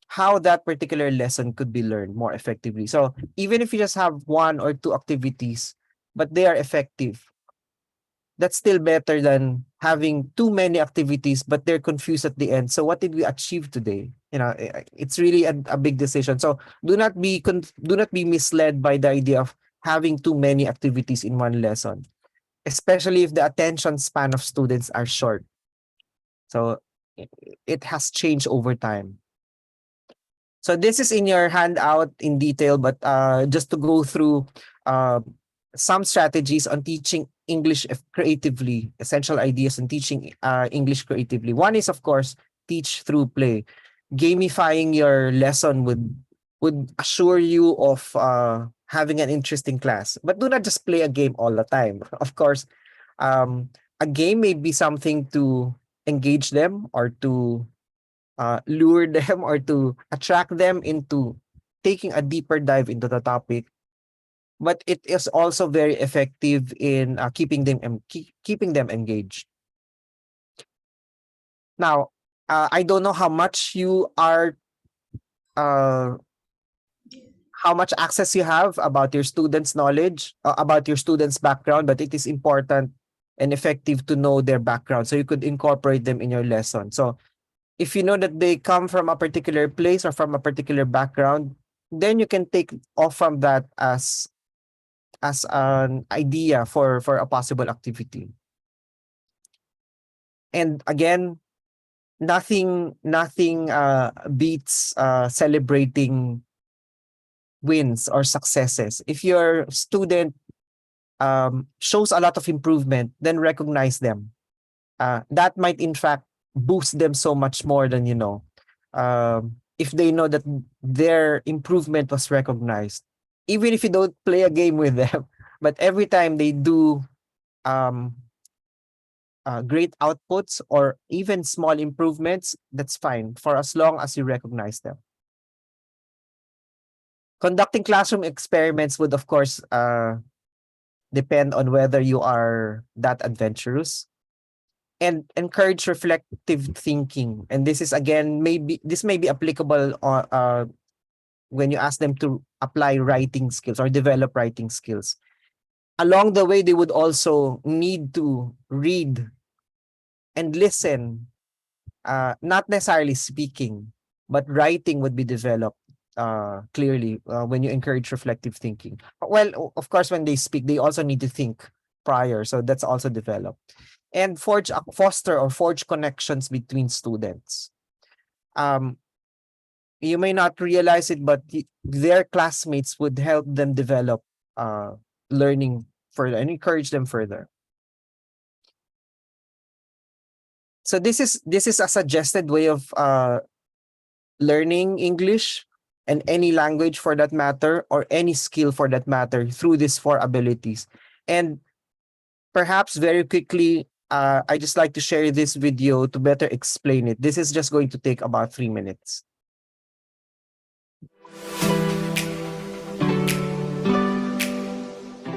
how that particular lesson could be learned more effectively. So even if you just have 1 or 2 activities, but they are effective, that's still better than having too many activities, but they're confused at the end. So what did we achieve today? It's really a big decision. So do not be misled by the idea of having too many activities in one lesson, especially if the attention span of students are short. So it has changed over time. So this is in your handout in detail, but just to go through some strategies on teaching English creatively, essential ideas on teaching English creatively. One is, of course, teach through play. Gamifying your lesson would assure you of having an interesting class. But do not just play a game all the time. Of course, a game may be something to engage them or to lure them or to attract them into taking a deeper dive into the topic. But it is also very effective in keeping them engaged. Now, I don't know how much you are, how much access you have about your students' knowledge, about your students' background, but it is important and effective to know their background so you could incorporate them in your lesson. So if you know that they come from a particular place or from a particular background, then you can take off from that as an idea for a possible activity. And again, nothing beats celebrating wins or successes. If your student shows a lot of improvement, then recognize them. That might in fact boost them so much more than if they know that their improvement was recognized. Even if you don't play a game with them, but every time they do great outputs or even small improvements, that's fine for as long as you recognize them. Conducting classroom experiments would, of course, depend on whether you are that adventurous. And encourage reflective thinking. And this is, again, this may be applicable when you ask them to apply writing skills or develop writing skills. Along the way, they would also need to read and listen, not necessarily speaking, but writing would be developed clearly when you encourage reflective thinking. Well, of course, when they speak, they also need to think prior. So that's also developed. And foster or forge connections between students. You may not realize it, but their classmates would help them develop learning further and encourage them further. So this is a suggested way of learning English and any language for that matter, or any skill for that matter, through these four abilities. And perhaps very quickly, I just like to share this video to better explain it. This is just going to take about 3 minutes.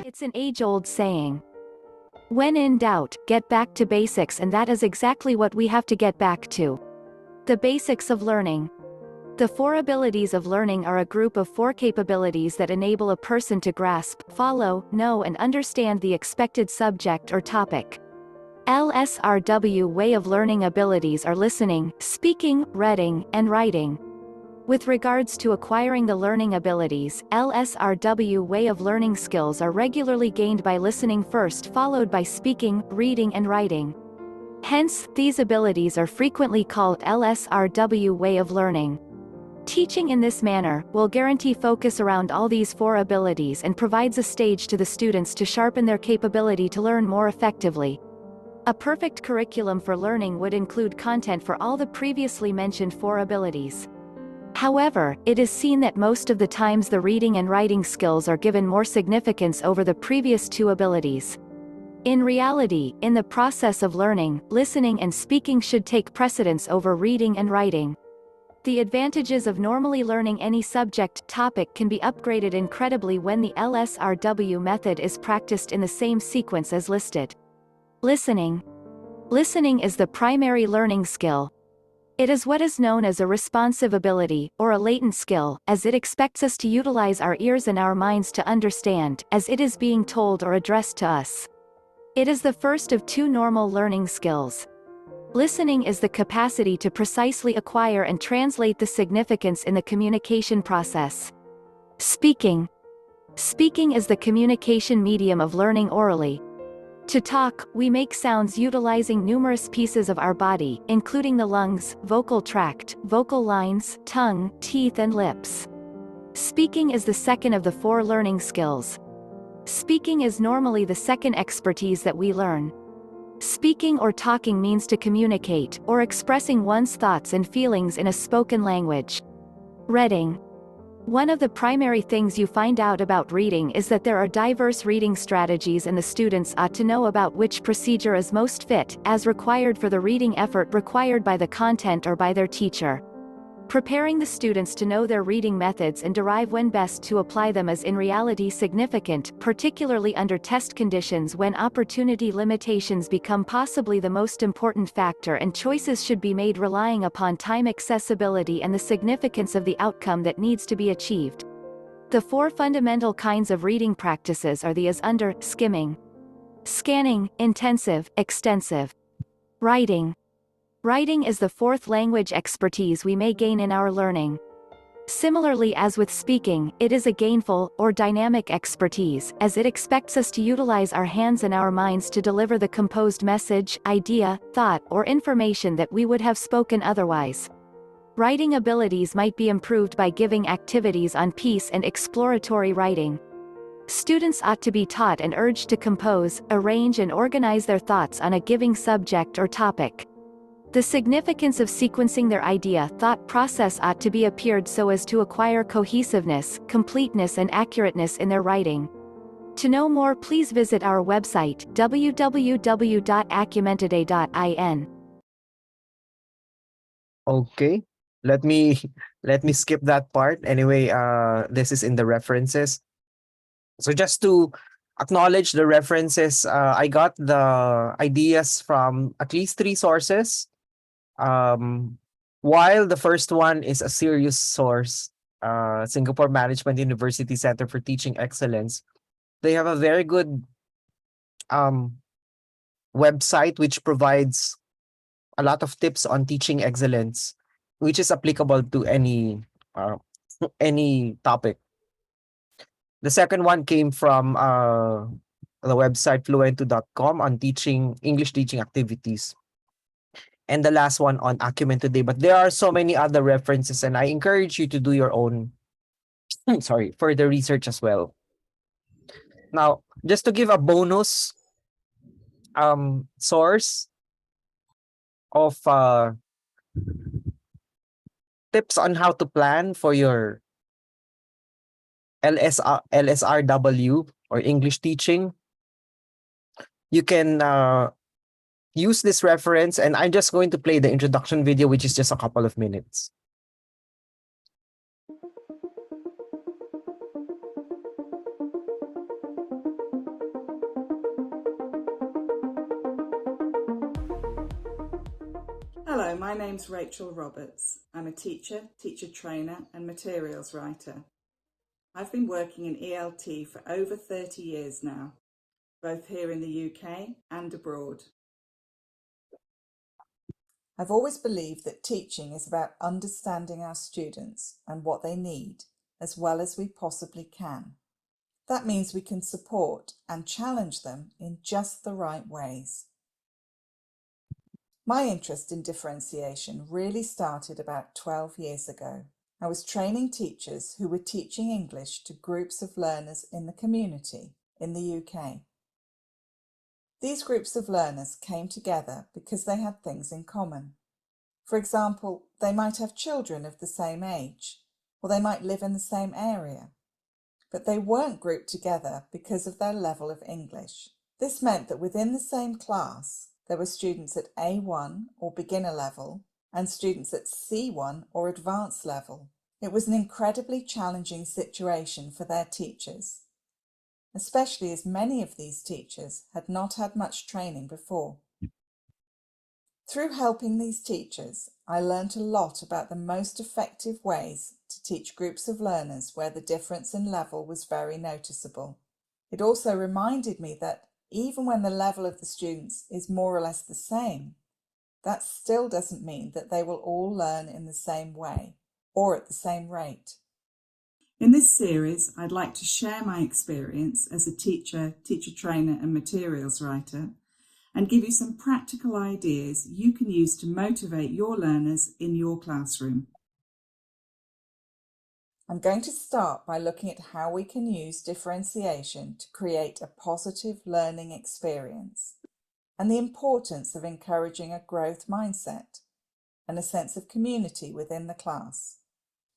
It's an age-old saying. When in doubt, get back to basics, and that is exactly what we have to get back to. The basics of learning. The four abilities of learning are a group of four capabilities that enable a person to grasp, follow, know and understand the expected subject or topic. LSRW way of learning abilities are listening, speaking, reading, and writing. With regards to acquiring the learning abilities, LSRW way of learning skills are regularly gained by listening first, followed by speaking, reading and writing. Hence, these abilities are frequently called LSRW way of learning. Teaching in this manner will guarantee focus around all these four abilities and provides a stage to the students to sharpen their capability to learn more effectively. A perfect curriculum for learning would include content for all the previously mentioned four abilities. However, it is seen that most of the times the reading and writing skills are given more significance over the previous two abilities. In reality, in the process of learning, listening and speaking should take precedence over reading and writing. The advantages of normally learning any subject topic can be upgraded incredibly when the LSRW method is practiced in the same sequence as listed. Listening. Listening is the primary learning skill. It is what is known as a responsive ability, or a latent skill, as it expects us to utilize our ears and our minds to understand, as it is being told or addressed to us. It is the first of two normal learning skills. Listening is the capacity to precisely acquire and translate the significance in the communication process. Speaking. Speaking is the communication medium of learning orally. To talk, we make sounds utilizing numerous pieces of our body, including the lungs, vocal tract, vocal lines, tongue, teeth and lips. Speaking is the second of the four learning skills. Speaking is normally the second expertise that we learn. Speaking or talking means to communicate, or expressing one's thoughts and feelings in a spoken language. Reading. One of the primary things you find out about reading is that there are diverse reading strategies, and the students ought to know about which procedure is most fit, as required for the reading effort required by the content or by their teacher. Preparing the students to know their reading methods and derive when best to apply them is in reality significant, particularly under test conditions when opportunity limitations become possibly the most important factor, and choices should be made relying upon time accessibility and the significance of the outcome that needs to be achieved. The four fundamental kinds of reading practices are the as under: skimming, scanning, intensive, extensive. Writing. Writing is the fourth language expertise we may gain in our learning. Similarly as with speaking, it is a gainful, or dynamic expertise, as it expects us to utilize our hands and our minds to deliver the composed message, idea, thought, or information that we would have spoken otherwise. Writing abilities might be improved by giving activities on piece and exploratory writing. Students ought to be taught and urged to compose, arrange and organize their thoughts on a given subject or topic. The significance of sequencing their thought process ought to be appeared so as to acquire cohesiveness, completeness and accurateness in their writing. To know more, please visit our website, www.acumentiday.in. Okay. Let me let me skip that part. Anyway, this is in the references. So just to acknowledge the references, I got the ideas from at least 3 sources. While the first one is a serious source, Singapore Management University Center for Teaching Excellence, they have a very good website which provides a lot of tips on teaching excellence, which is applicable to any topic. The second one came from the website fluentu.com on teaching English teaching activities. And the last one on Acumen Today. But there are so many other references, and I encourage you to do your own further research as well. Now, just to give a bonus source of tips on how to plan for your LSRW or English teaching, you can use this reference, and I'm just going to play the introduction video, which is just a couple of minutes. Hello, my name's Rachel Roberts. I'm a teacher, teacher trainer and materials writer. I've been working in ELT for over 30 years now, both here in the UK and abroad. I've always believed that teaching is about understanding our students and what they need as well as we possibly can. That means we can support and challenge them in just the right ways. My interest in differentiation really started about 12 years ago. I was training teachers who were teaching English to groups of learners in the community in the UK. These groups of learners came together because they had things in common. For example, they might have children of the same age, or they might live in the same area, but they weren't grouped together because of their level of English. This meant that within the same class, there were students at A1 or beginner level and students at C1 or advanced level. It was an incredibly challenging situation for their teachers, especially as many of these teachers had not had much training before. Through helping these teachers, I learned a lot about the most effective ways to teach groups of learners where the difference in level was very noticeable. It also reminded me that even when the level of the students is more or less the same, that still doesn't mean that they will all learn in the same way or at the same rate. In this series, I'd like to share my experience as a teacher, teacher trainer and materials writer, and give you some practical ideas you can use to motivate your learners in your classroom. I'm going to start by looking at how we can use differentiation to create a positive learning experience and the importance of encouraging a growth mindset and a sense of community within the class.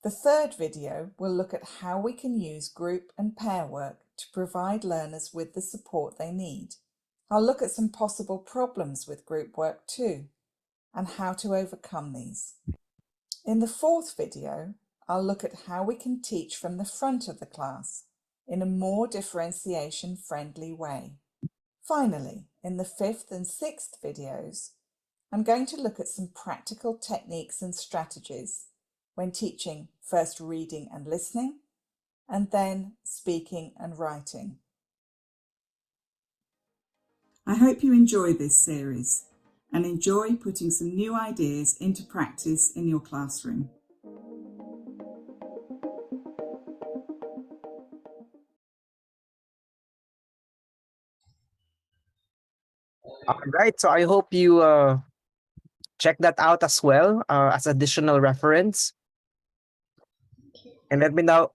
The third video will look at how we can use group and pair work to provide learners with the support they need. I'll look at some possible problems with group work too, and how to overcome these. In the fourth video, I'll look at how we can teach from the front of the class in a more differentiation-friendly way. Finally, in the fifth and sixth videos, I'm going to look at some practical techniques and strategies when teaching first reading and listening, and then speaking and writing. I hope you enjoy this series and enjoy putting some new ideas into practice in your classroom. All right, so I hope you check that out as well as additional reference. And let me now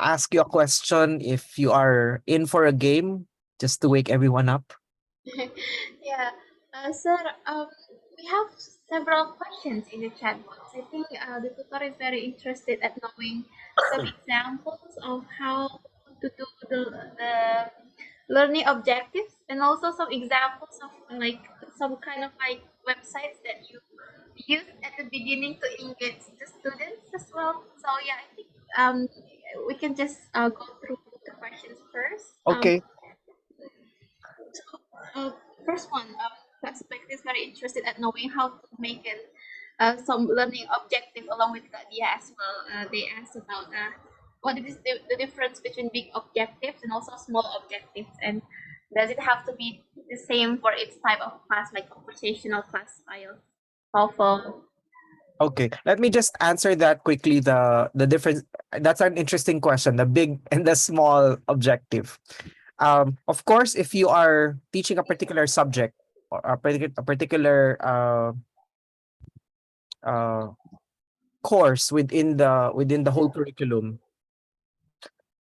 ask you a question if you are in for a game, just to wake everyone up. Yeah, sir, we have several questions in the chat box. I think the tutor is very interested at knowing some examples of how to do the learning objectives and also some examples of like some kind of like websites that you use at the beginning to engage the students as well. So yeah, I think we can just go through the questions first. Okay. First one, Prospect is very interested at knowing how to make it some learning objective along with the idea as well. They asked about what is the difference between big objectives and also small objectives, and does it have to be the same for each type of class, like conversational class style, TOEFL? Okay, let me just answer that quickly. The difference, that's an interesting question, the big and the small objective. Of course, if you are teaching a particular subject or a particular uh, course within the whole curriculum,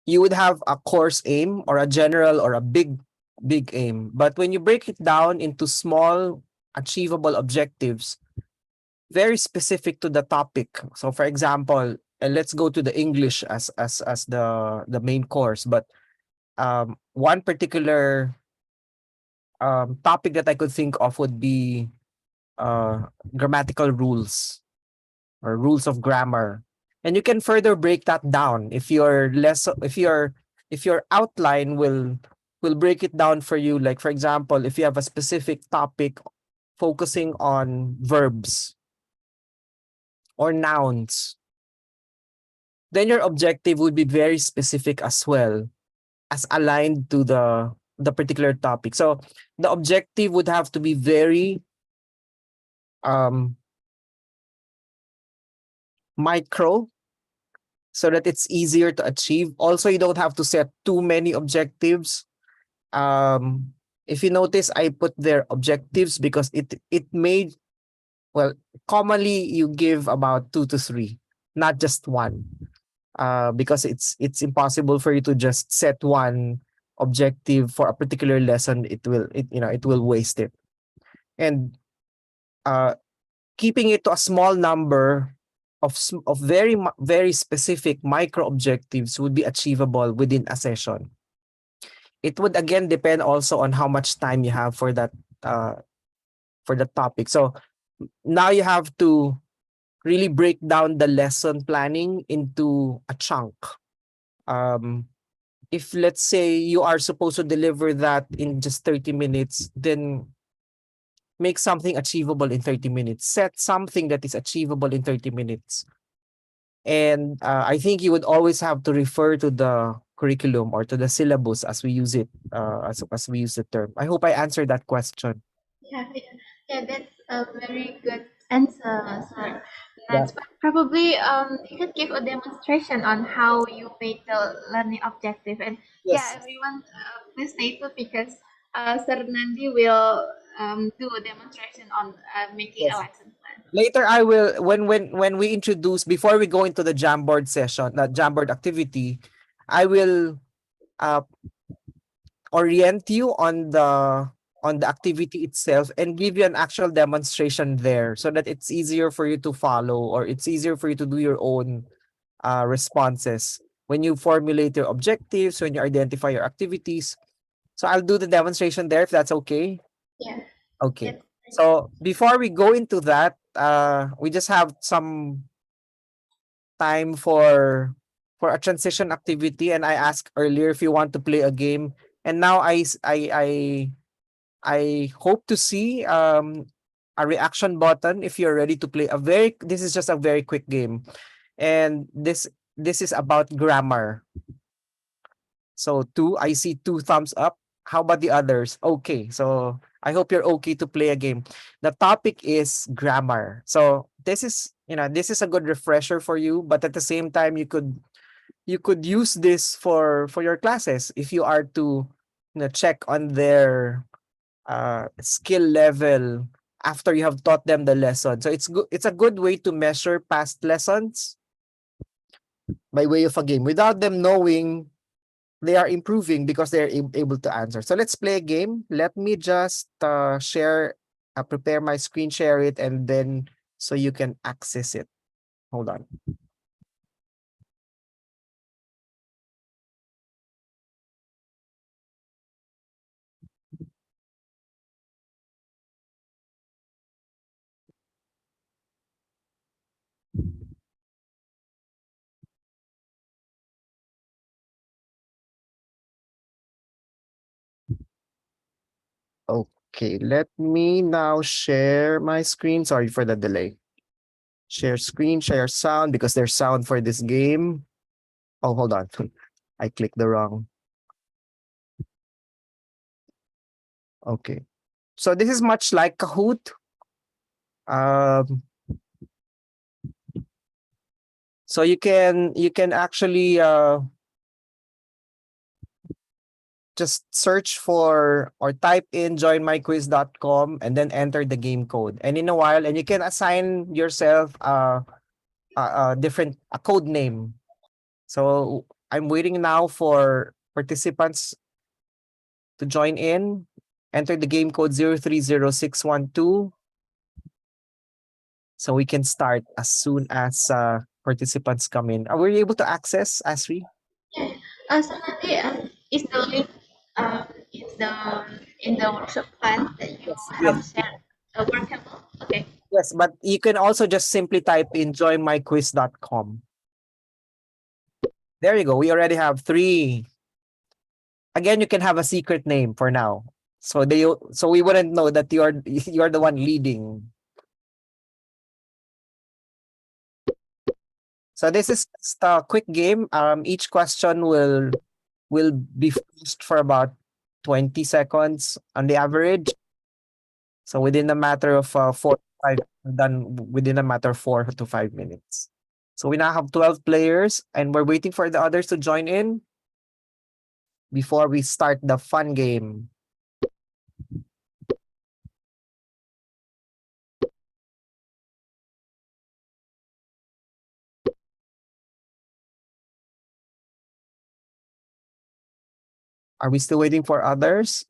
you would have a course aim or a general or a big aim. But when you break it down into small achievable objectives, very specific to the topic. So for example, let's go to the English as the main course, but one particular topic that I could think of would be grammatical rules or rules of grammar. And you can further break that down if your outline will break it down for you. Like for example, if you have a specific topic focusing on verbs or nouns, then your objective would be very specific as well as aligned to the particular topic. So the objective would have to be very um micro so that it's easier to achieve. Also, you don't have to set too many objectives. If you notice, I put their objectives because it made, well, commonly you give about 2 to 3, not just one. Because it's impossible for you to just set one objective for a particular lesson. It will waste it. And keeping it to a small number of very specific micro objectives would be achievable within a session. It would again depend also on how much time you have for that topic. So now you have to really break down the lesson planning into a chunk. If let's say you are supposed to deliver that in just 30 minutes, then make something achievable in 30 minutes. Set something that is achievable in 30 minutes. And I think you would always have to refer to the curriculum or to the syllabus as we use it, as we use the term. I hope I answered that question. Yeah, that's a very good answer, sir. Yeah. That's probably you could give a demonstration on how you make the learning objective. And yeah, Yes. everyone, please stay put because Sir Nandi will do a demonstration on making a Yes. lesson plan. Later, I will when we introduce before we go into the Jamboard session, the Jamboard activity, I will uh, orient you on the activity itself and give you an actual demonstration there so that it's easier for you to follow or it's easier for you to do your own responses when you formulate your objectives, when you identify your activities. So I'll do the demonstration there if that's okay. Yeah. Okay. Yes. So before we go into that, we just have some time for a transition activity, and I asked earlier if you want to play a game, and now I hope to see a reaction button if you're ready to play this is just a very quick game, and this is about grammar. So I see 2 thumbs up. How about the others? Okay. So I hope you're okay to play a game. The topic is grammar. So this is a good refresher for you, but at the same time you could use this for your classes if you are to check on their skill level after you have taught them the lesson. So it's a good way to measure past lessons by way of a game without them knowing they are improving because they're able to answer. So let's play a game. Let me just prepare my screen, share it, and then so you can access it. Hold on. Okay, let me now share my screen. Sorry for the delay. Share screen, share sound because there's sound for this game. Oh, hold on. I clicked the wrong. Okay. So this is much like Kahoot. So you can actually just search for or type in joinmyquiz.com and then enter the game code. And in a while, and you can assign yourself a code name. So I'm waiting now for participants to join in. Enter the game code 030612. So we can start as soon as participants come in. Are we able to access, Asri? So Nandi, is the link in the workshop plan that you have Yes. shared workable? Okay. Yes, but you can also just simply type in joinmyquiz.com. There you go. We already have 3. Again, you can have a secret name for now. So we wouldn't know that you're the one leading. So this is just a quick game. Each question will be focused for about 20 seconds on the average. So within a matter of 4 to 5, done within a matter of 4 to 5 minutes. So we now have 12 players and we're waiting for the others to join in before we start the fun game. Are we still waiting for others?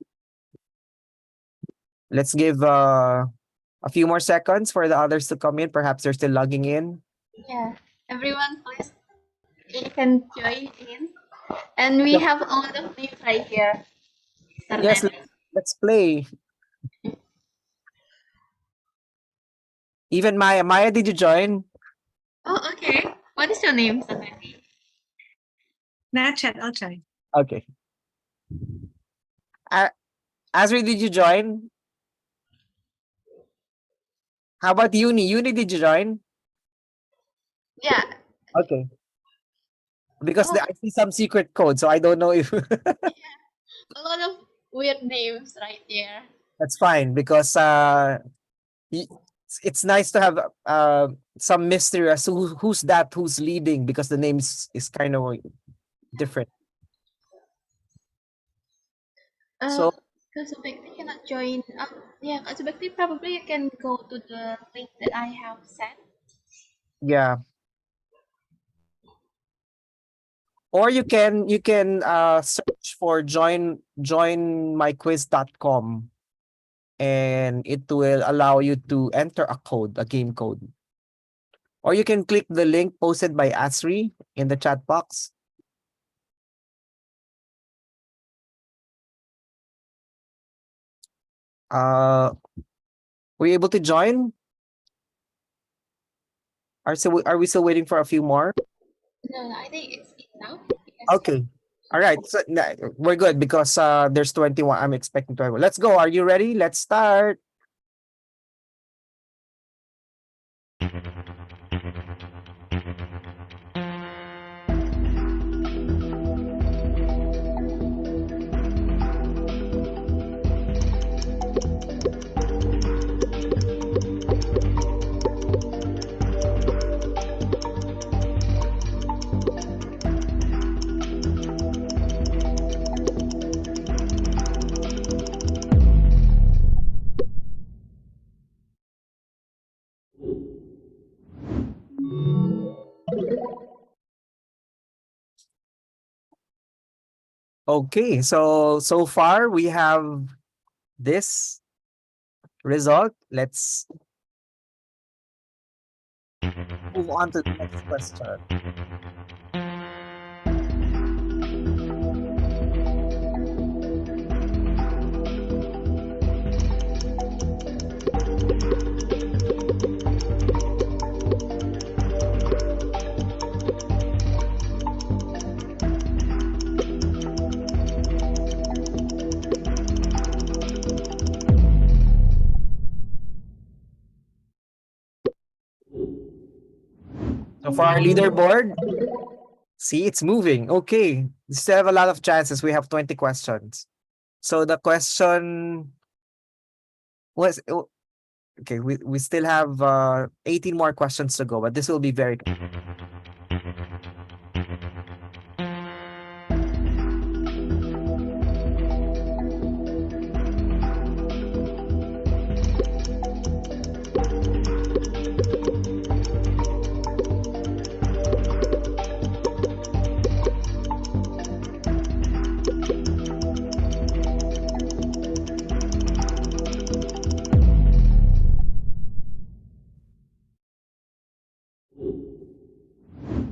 Let's give a few more seconds for the others to come in. Perhaps they're still logging in. Yeah. Everyone, please, you can join in. And we have all the names right here. Yes, let's play. Even Maya. Maya, did you join? Oh, okay. What is your name, Nandi? Not chat, I'll try. Okay. Asri, did you join? How about Uni? Uni, did you join? Yeah. Okay. Because I see some secret code, so I don't know if A lot of weird names right there. that's fine because it's nice to have some mystery as to who's leading because the name is kind of different. So Kak Subekti cannot join. Yeah, Kak Subekti, probably you can go to the link that I have sent. yeah. Or you can search for joinmyquiz.com and it will allow you to enter a game code. Or you can click the link posted by Asri in the chat box. Were you able to join? Are we still waiting for a few more? No, I think it's enough. Okay. All right. So we're good because there's 21. I'm expecting 21. Let's go. Are you ready? Let's start. Okay, so far we have this result. Let's move on to the next question. So for our leaderboard, see, it's moving. Okay, we still have a lot of chances. We have 20 questions. So the question was, okay, we still have 18 more questions to go, but this will be very...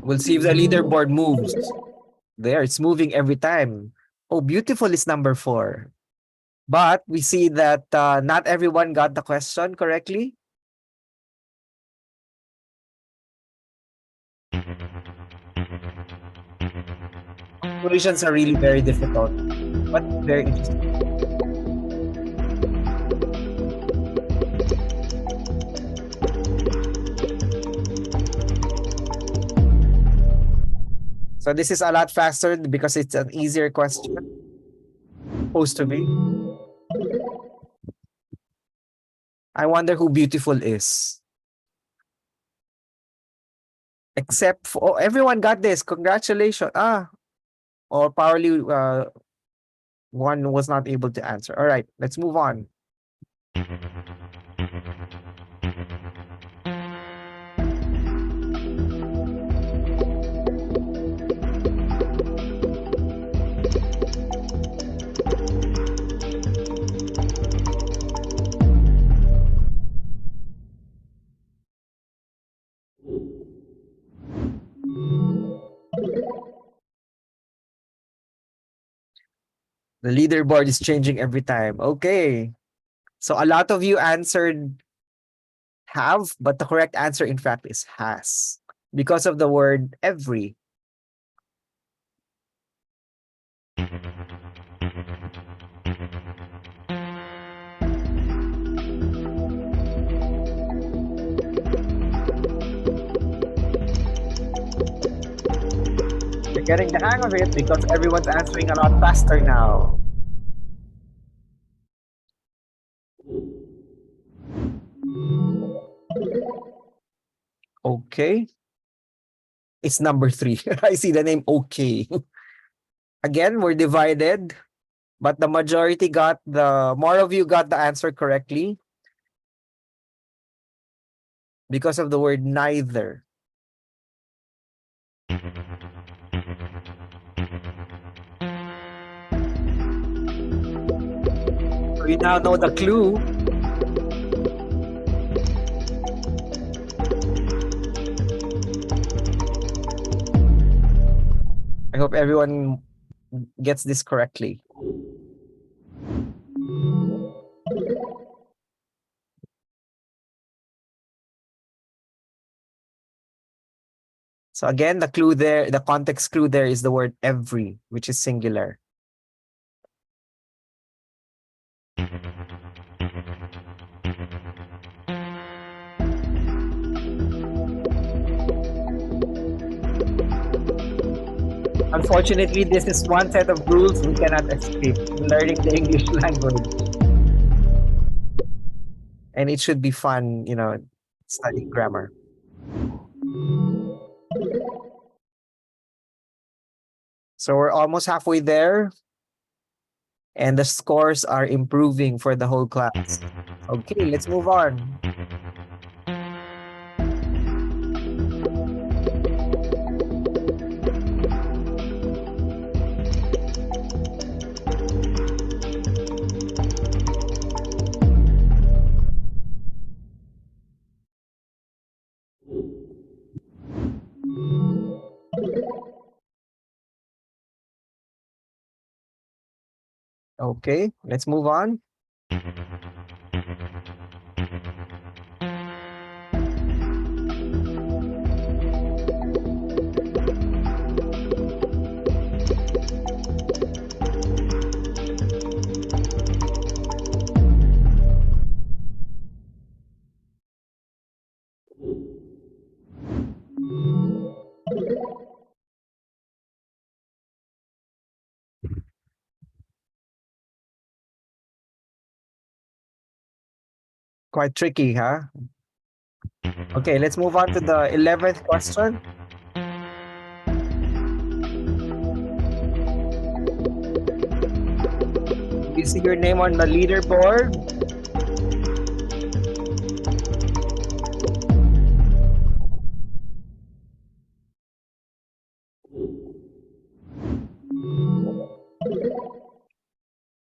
We'll see if the leaderboard moves. There, it's moving every time. Oh, beautiful is number 4. But we see that not everyone got the question correctly. Punctuations are really very difficult, but very interesting. So this is a lot faster because it's an easier question. Supposed to be. I wonder who beautiful is. Except for, oh, everyone got this. Congratulations. Or probably one was not able to answer. All right, let's move on. The leaderboard is changing every time. Okay. So a lot of you answered have, but the correct answer in fact is has because of the word every. You're getting the hang of it because everyone's answering a lot faster now. Okay. It's number 3. I see the name okay. Again, we're divided, but the majority got more of you got the answer correctly because of the word neither. So you now know the clue. I hope everyone gets this correctly. So again, the clue there, the context clue there is the word every, which is singular. Unfortunately, this is one set of rules we cannot escape: learning the English language. And it should be fun, studying grammar. So we're almost halfway there. And the scores are improving for the whole class. Okay, let's move on. Okay, let's move on. Quite tricky, huh? Okay, let's move on to the 11th question. You see your name on the leaderboard?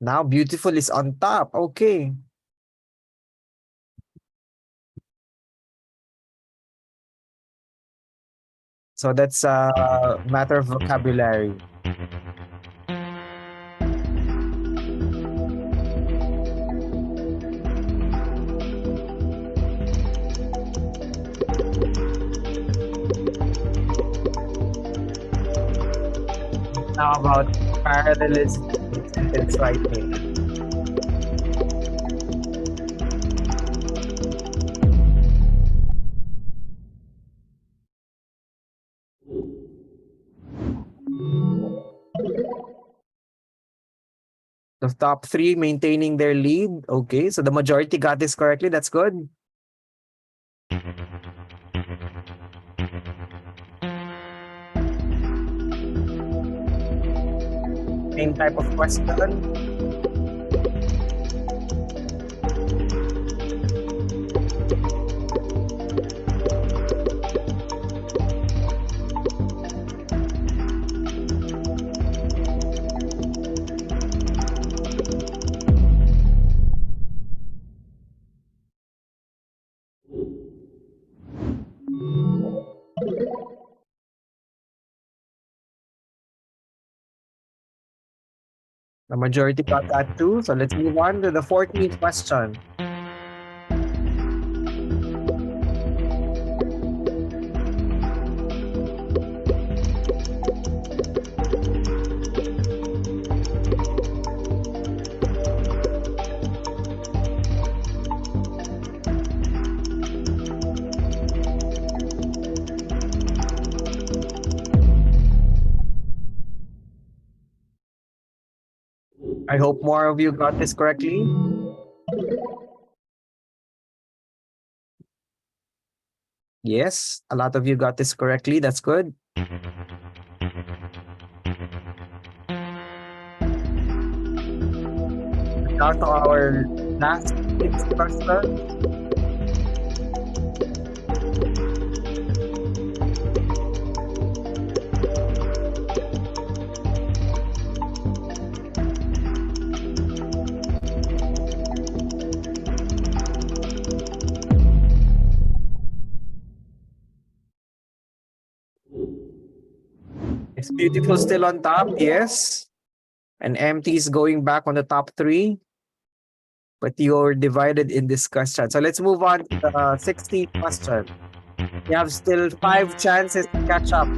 Now beautiful is on top. Okay. So that's a matter of vocabulary. Now about parallelism in sentence writing. The top three maintaining their lead. Okay, so the majority got this correctly. That's good. Same type of question. The majority got that too. So let's move on to the 14th question. I hope more of you got this correctly. Yes, a lot of you got this correctly. That's good. Now to our last 6 question. Is beautiful still on top? Yes. And empty is going back on the top three. But you're divided in this question. So let's move on to the 16th question. You have still 5 chances to catch up.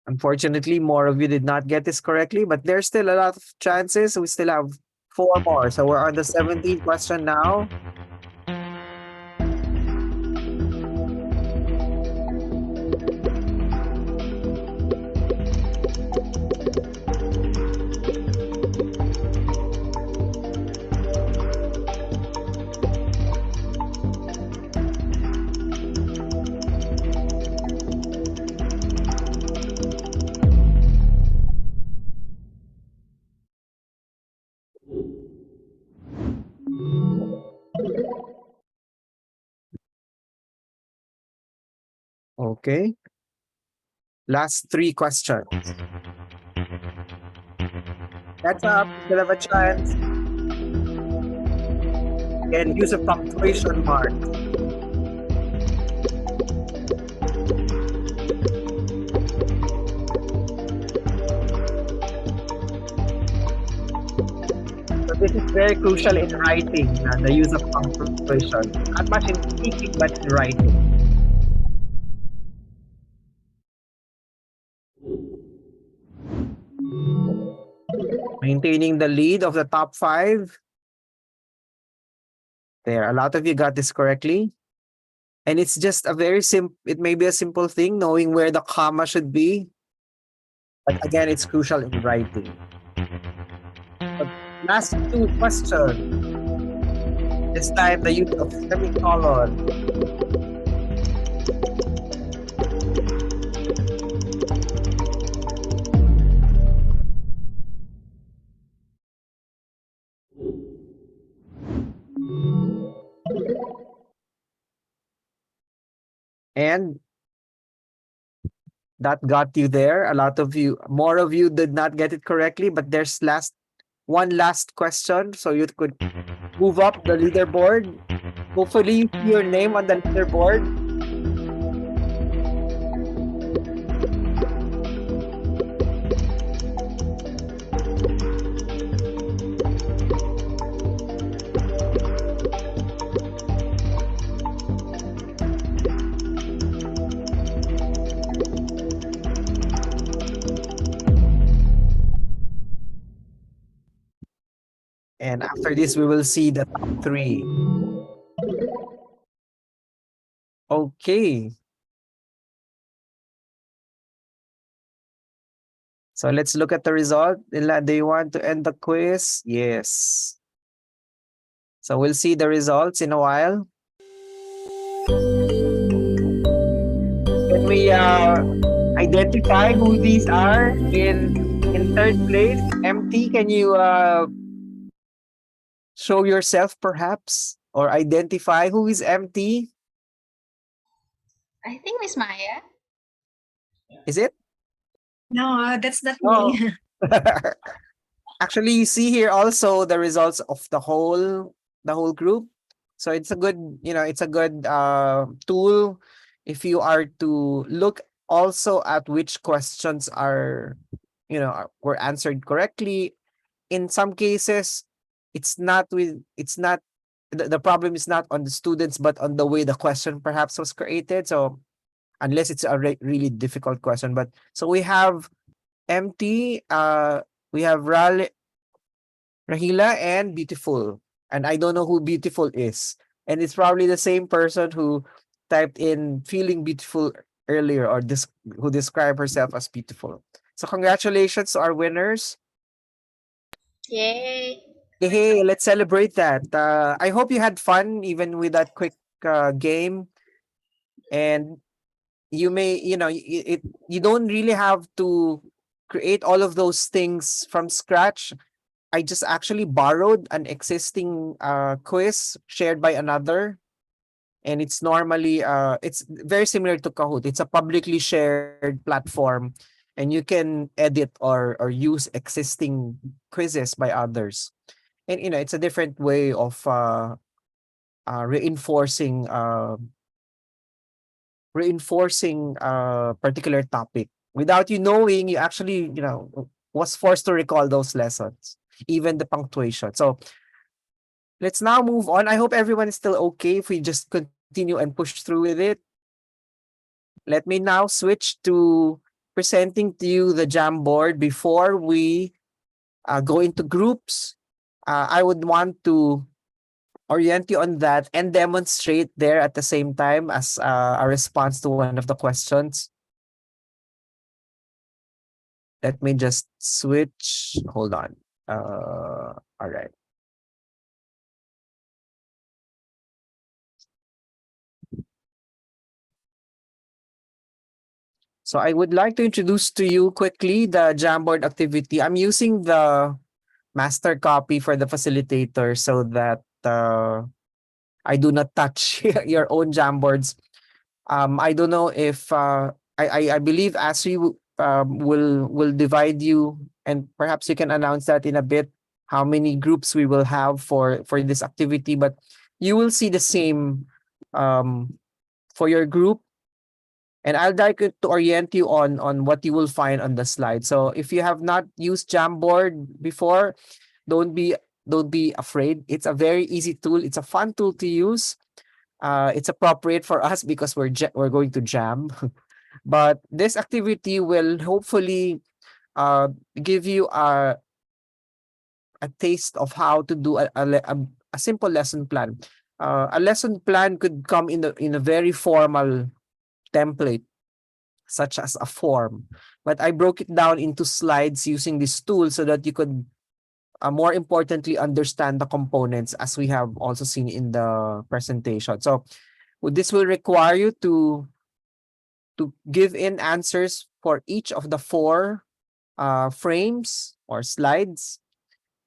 Unfortunately, more of you did not get this correctly, but there's still a lot of chances. We still have 4 more. So we're on the 17th question now. Okay. Last 3 questions. That's up. Still have a chance. And use a punctuation mark. So this is very crucial in writing, the use of punctuation. Not much in speaking, but in writing. Maintaining the lead of the top 5. There, a lot of you got this correctly. And it's just a very simple, it may be a simple thing, knowing where the comma should be. But again, it's crucial in writing. But last 2 questions. This time, the use of semicolon. And that got you there. A lot of you, more of you did not get it correctly, but there's one last question, so you could move up the leaderboard. Hopefully, you see your name on the leaderboard. And after this, we will see the top 3. Okay. So let's look at the result. Do you want to end the quiz? Yes. So we'll see the results in a while. Can we identify who these are in third place? MT, can you show yourself perhaps or identify who is MT? I think Miss Maya. Is it? No, that's not Oh. me. Actually, you see here also the results of the whole group. So it's a good, it's a good tool if you are to look also at which questions are, were answered correctly. In some cases, the problem is not on the students, but on the way the question perhaps was created. So unless it's a really difficult question, but so we have MT, we have Rahila and Beautiful. And I don't know who Beautiful is. And it's probably the same person who typed in feeling beautiful earlier or who described herself as beautiful. So congratulations to our winners. Yay. Hey, let's celebrate that. I hope you had fun even with that quick game. And you may, you don't really have to create all of those things from scratch. I just actually borrowed an existing quiz shared by another, and it's normally it's very similar to Kahoot. It's a publicly shared platform, and you can edit or use existing quizzes by others. And it's a different way of reinforcing a particular topic. Without you knowing, you actually was forced to recall those lessons, even the punctuation. So let's now move on. I hope everyone is still okay if we just continue and push through with it. Let me now switch to presenting to you the Jamboard. Before we go into groups, I would want to orient you on that and demonstrate there at the same time as a response to one of the questions. Let me just switch. Hold on. All right. So I would like to introduce to you quickly the Jamboard activity. I'm using the master copy for the facilitator so that I do not touch your own Jamboards. I don't know if I believe Asri will divide you, and perhaps you can announce that in a bit how many groups we will have for this activity. But you will see the same for your group. And I'd like to orient you on what you will find on the slide. So if you have not used Jamboard before, don't be afraid. It's a very easy tool. It's a fun tool to use. It's appropriate for us because we're going to jam. But this activity will hopefully give you a taste of how to do a simple lesson plan. A lesson plan could come in a very formal template, such as a form. But I broke it down into slides using this tool so that you could more importantly understand the components, as we have also seen in the presentation. So this will require you to give in answers for each of the 4 frames or slides.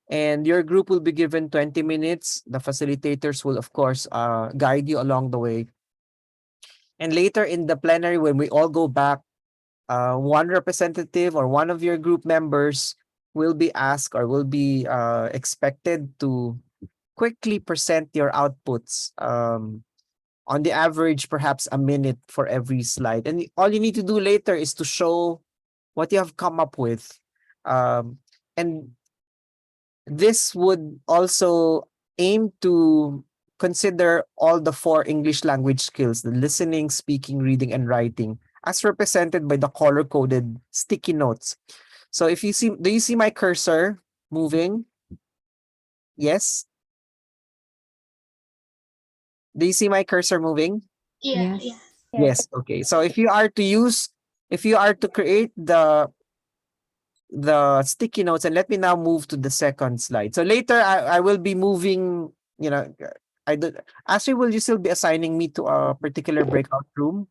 And your group will be given 20 minutes. The facilitators will, of course, guide you along the way. And later in the plenary, when we all go back, one representative or one of your group members will be asked or will be expected to quickly present your outputs. On the average, perhaps a minute for every slide. And all you need to do later is to show what you have come up with. And this would also aim to consider all the 4 English language skills, the listening, speaking, reading, and writing, as represented by the color-coded sticky notes. So if you see, do you see my cursor moving? Yes? Do you see my cursor moving? Yeah, Yes. yeah. Yes. Okay. So if you are to create the sticky notes, and let me now move to the second slide. So later I will be moving, I do Ashley, will you still be assigning me to a particular breakout room?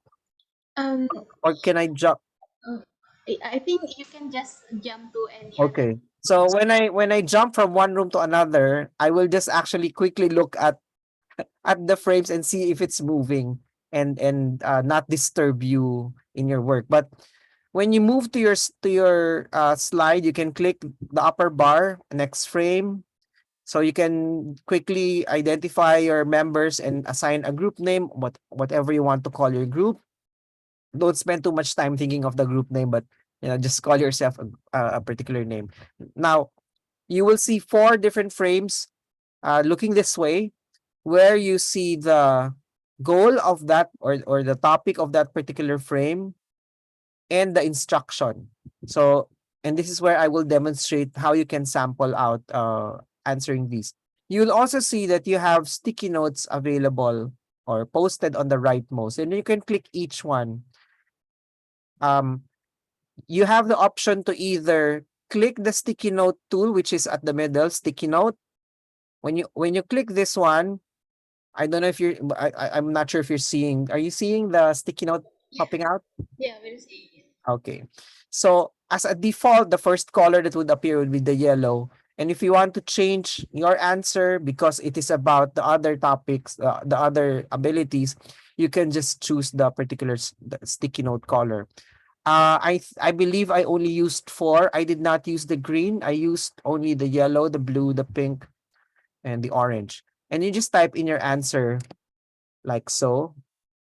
Um, Or can I jump? I think you can just jump to any other. Okay. So when I jump from one room to another, I will just actually quickly look at the frames and see if it's moving, and not disturb you in your work. But when you move to your slide, you can click the upper bar, next frame, so you can quickly identify your members and assign a group name, whatever you want to call your group. Don't spend too much time thinking of the group name, but just call yourself a particular name. Now you will see 4 different frames looking this way, where you see the goal of that, or the topic of that particular frame, and the instruction. So, and this is where I will demonstrate how you can sample out answering these. You'll also see that you have sticky notes available or posted on the rightmost, and you can click each one. Um, you have the option to either click the sticky note tool, which is at the middle, sticky note. When you click this one, I don't know if you're, I'm not sure if you're seeing, are you seeing the sticky note popping out? Yeah, we'll see. Okay. So as a default, the first color that would appear would be the yellow. And if you want to change your answer because it is about the other topics, the other abilities, you can just choose the particular the sticky note color. I believe I only used 4. I did not use the green. I used only the yellow, the blue, the pink, and the orange. And you just type in your answer like so.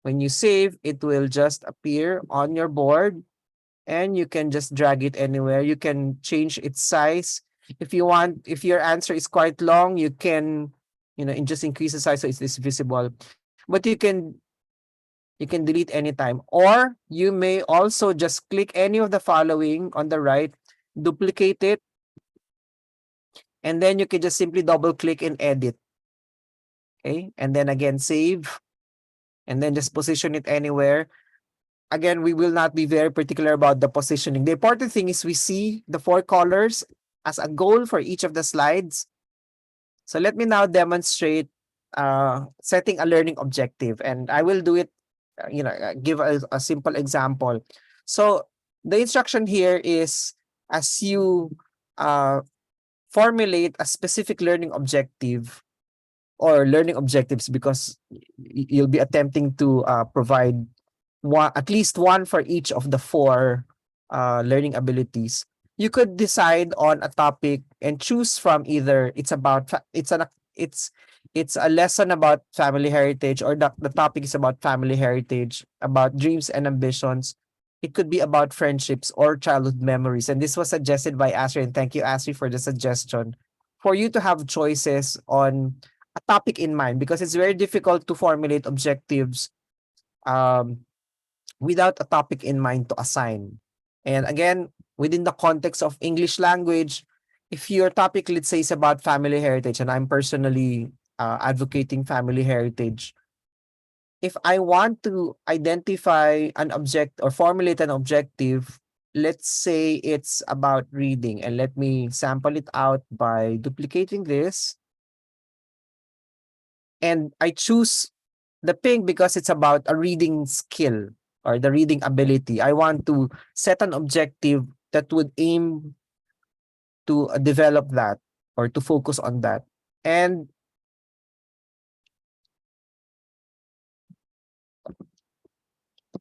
When you save, it will just appear on your board, and you can just drag it anywhere. You can change its size. If you want, if your answer is quite long, you can, just increase the size so it's visible. But you can delete anytime. Or you may also just click any of the following on the right, duplicate it, and then you can just simply double click and edit. Okay. And then again, save, and then just position it anywhere. Again, we will not be very particular about the positioning. The important thing is we see the 4 colors as a goal for each of the slides. So let me now demonstrate setting a learning objective, and I will do it, give a simple example. So the instruction here is, as you formulate a specific learning objective or learning objectives, because you'll be attempting to provide at least one for each of the 4 learning abilities. You could decide on a topic and choose from either it's a lesson about family heritage, or the topic is about family heritage, about dreams and ambitions. It could be about friendships or childhood memories. And this was suggested by Asri, and thank you, Asri, for the suggestion. For you to have choices on a topic in mind, because it's very difficult to formulate objectives um, without a topic in mind to assign. And again, within the context of English language, if your topic, let's say, is about family heritage, and I'm personally advocating family heritage, if I want to identify an object or formulate an objective, let's say it's about reading, and let me sample it out by duplicating this. And I choose the pink because it's about a reading skill or the reading ability. I want to set an objective that would aim to develop that or to focus on that. And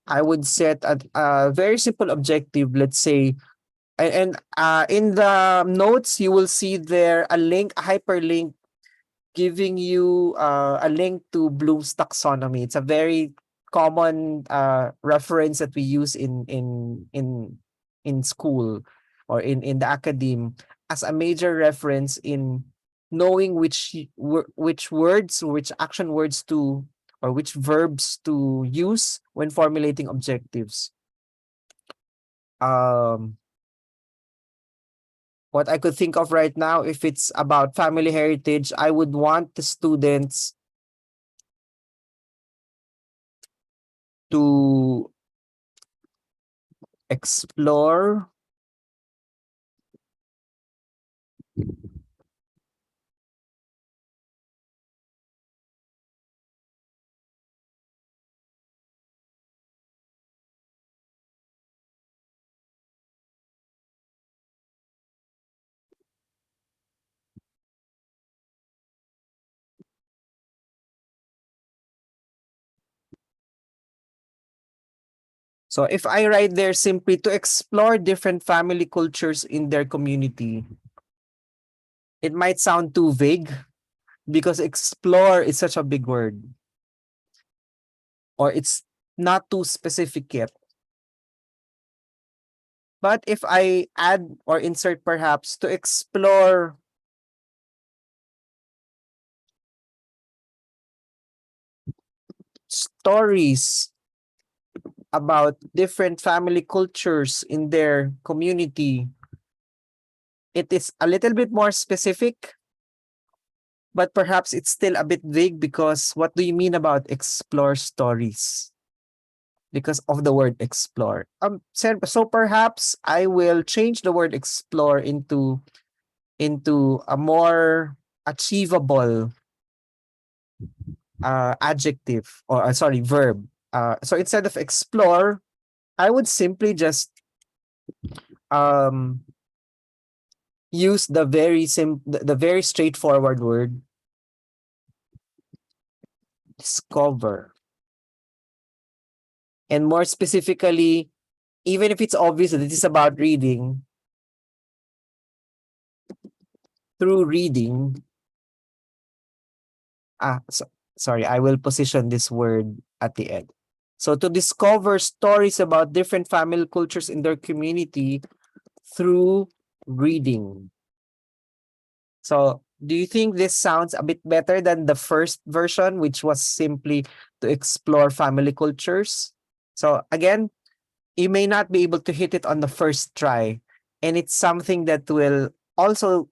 I would set a very simple objective. Let's say, in the notes you will see there a link, a hyperlink giving you a link to Bloom's taxonomy. It's a very common reference that we use in school or in the academe as a major reference in knowing which words, which action words to, or which verbs to use when formulating objectives. What I could think of right now, if it's about family heritage, I would want the students to explore So if I write there simply to explore different family cultures in their community, it might sound too vague because explore is such a big word, or it's not too specific yet. But if I add or insert perhaps to explore stories about different family cultures in their community, it is a little bit more specific, but perhaps it's still a bit vague because what do you mean about explore stories? Because of the word explore. So perhaps I will change the word explore into a more achievable adjective, or sorry, verb. So instead of explore, I would simply just um use the very straightforward word discover. And more specifically, even if it's obvious that it is about reading, through reading, sorry, I will position this word at the end. So to discover stories about different family cultures in their community through reading. So do you think this sounds a bit better than the first version, which was simply to explore family cultures? So again, you may not be able to hit it on the first try. And it's something that will also,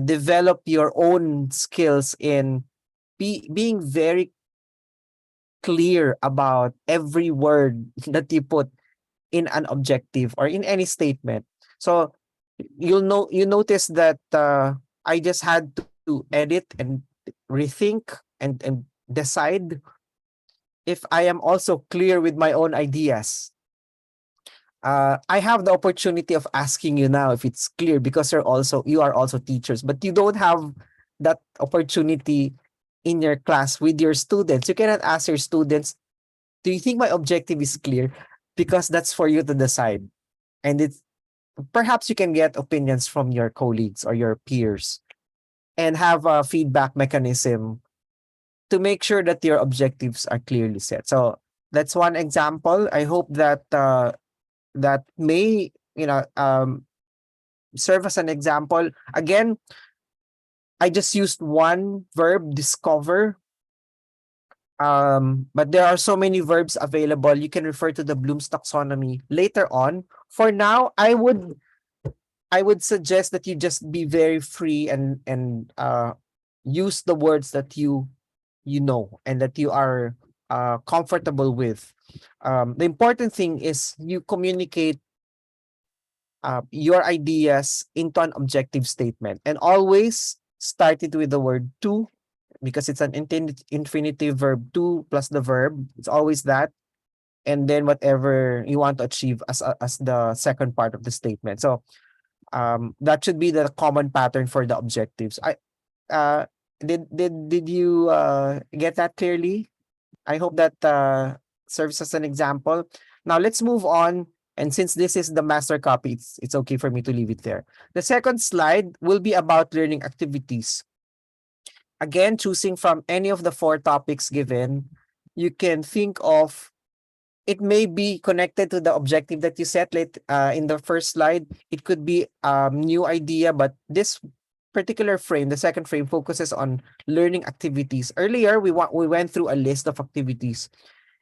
develop your own skills in being very clear about every word that you put in an objective or in any statement. So you notice that I just had to edit and rethink and decide if I am also clear with my own ideas. I have the opportunity of asking you now if it's clear because you are also teachers, but you don't have that opportunity in your class with your students. You cannot ask your students, do you think my objective is clear? Because that's for you to decide. And it's perhaps you can get opinions from your colleagues or your peers and have a feedback mechanism to make sure that your objectives are clearly set. So that's one example. I hope that that may serve as an example. Again, I just used one verb, discover. But there are so many verbs available. You can refer to the Bloom's taxonomy later on. For now, I would suggest that you just be very free and use the words that you know and that you are comfortable with. The important thing is you communicate your ideas into an objective statement, and always start it with the word to, because it's an infinitive verb, to plus the verb. It's always that, and then whatever you want to achieve as the second part of the statement. So that should be the common pattern for the objectives. Uh did you get that clearly? I hope that serves as an example. Now let's move on. And since this is the master copy, it's okay for me to leave it there. The second slide will be about learning activities. Again, choosing from any of the 4 topics given, you can think of, it may be connected to the objective that you set in the first slide. It could be a new idea, but this particular frame, the second frame, focuses on learning activities. Earlier, we went through a list of activities.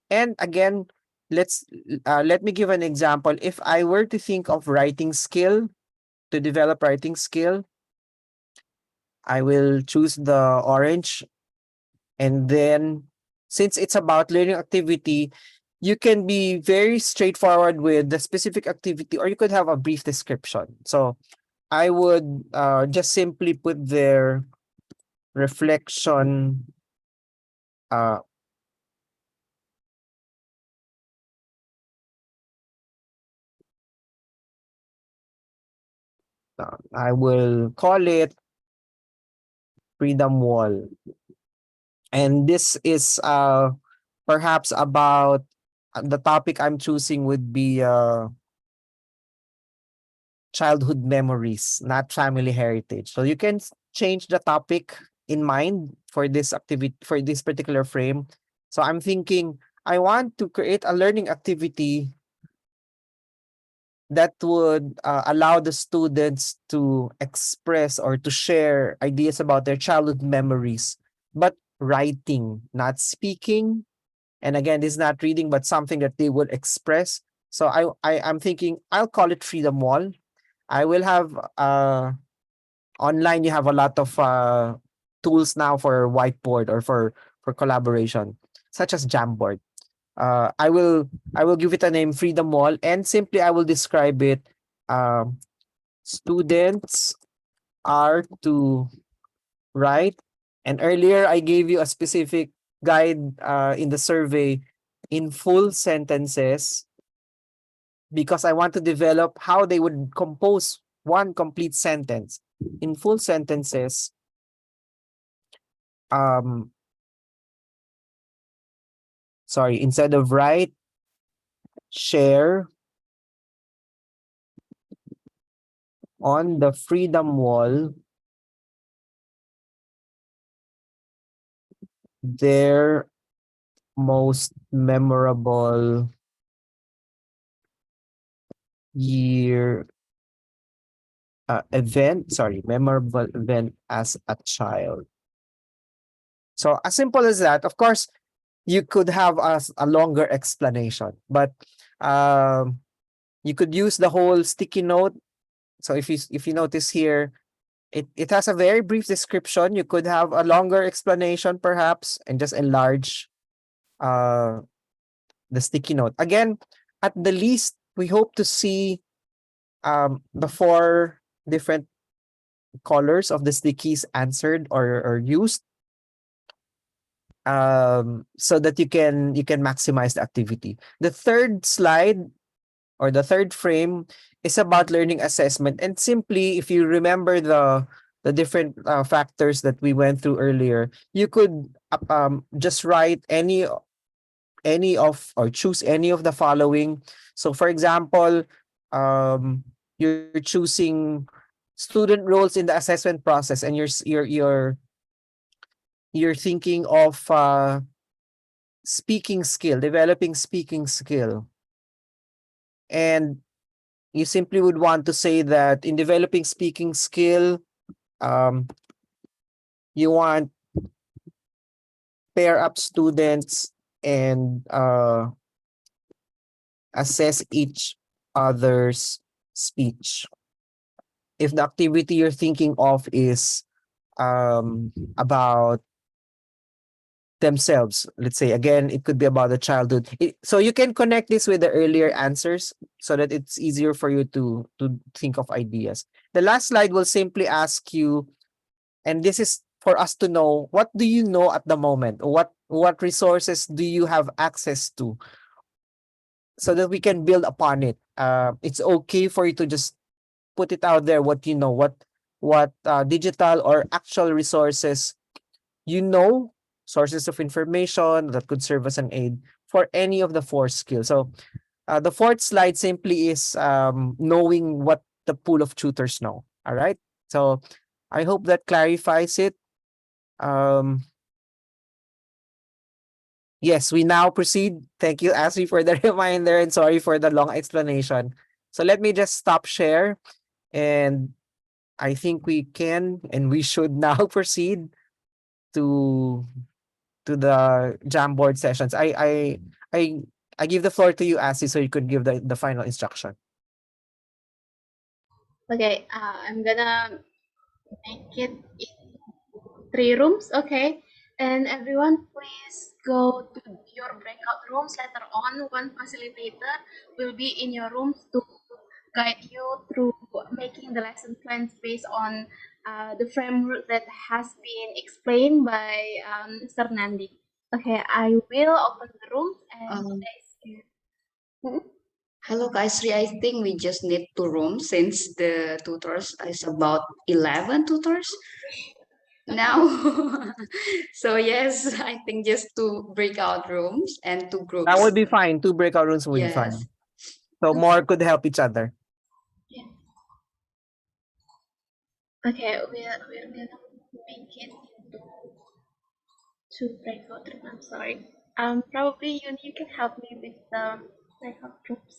And again, let me give an example. If I were to think of writing skill, to develop writing skill, I will choose the orange. And then, since it's about learning activity, you can be very straightforward with the specific activity, or you could have a brief description. So I would just simply put their reflection. I will call it Freedom Wall. And this is perhaps about the topic I'm choosing would be childhood memories, not family heritage. So you can change the topic in mind for this activity, for this particular frame. So I'm thinking I want to create a learning activity that would allow the students to express or to share ideas about their childhood memories, but writing, not speaking. And again, this is not reading, but something that they would express. So I'm thinking I'll call it Freedom Wall. I will have online. You have a lot of tools now for whiteboard or for collaboration, such as Jamboard. I will give it a name, Freedom Wall, and simply I will describe it. Students are to write, and earlier I gave you a specific guide in the survey in full sentences, because I want to develop how they would compose one complete sentence in full sentences. Sorry, instead of write, share on the Freedom Wall their most memorable year memorable event as a child. So as simple as that. Of course, you could have a longer explanation, but you could use the whole sticky note. So if you notice here, it has a very brief description. You could have a longer explanation perhaps, and just enlarge the sticky note. Again, at the least, we hope to see the 4 different colors of the stickies answered or used, so that you can maximize the activity. The third slide, or the third frame, is about learning assessment. And simply, if you remember the different factors that we went through earlier, you could just write any of, or choose any of the following. So for example, you're choosing student roles in the assessment process, and you're thinking of speaking skill, developing speaking skill. And you simply would want to say that in developing speaking skill, you want pair up students and assess each other's speech. If the activity you're thinking of is about themselves, let's say, again, it could be about the childhood. So you can connect this with the earlier answers so that it's easier for you to think of ideas. The last slide will simply ask you, and this is for us to know, what do you know at the moment? What resources do you have access to, so that we can build upon it. It's okay for you to just put it out there, what you know, what digital or actual resources you know, sources of information that could serve as an aid for any of the 4 skills. So The fourth slide simply is knowing what the pool of tutors know. All right. So I hope that clarifies it. Yes, we now proceed. Thank you, Ashley, for the reminder, and sorry for the long explanation. So let me just stop share, and I think we can and we should now proceed to the Jamboard sessions. I I give the floor to you, Ashley, so you could give the final instruction. Okay, I'm gonna make it in 3 rooms, okay? And everyone, please go to your breakout rooms later on. One facilitator will be in your rooms to guide you through making the lesson plans based on the framework that has been explained by Mr. Nandi. Okay, I will open the rooms and Um, Hmm? Hello, Kaisri. I think we just need 2 rooms since the tutors is about 11 tutors now. So yes, I think just 2 breakout rooms and 2 groups. That would be fine. 2 breakout rooms would be Yes. fine. So more could help each other. Yeah. Okay, we're gonna make it into 2 breakout rooms. I'm sorry. Probably you can help me with the breakout rooms.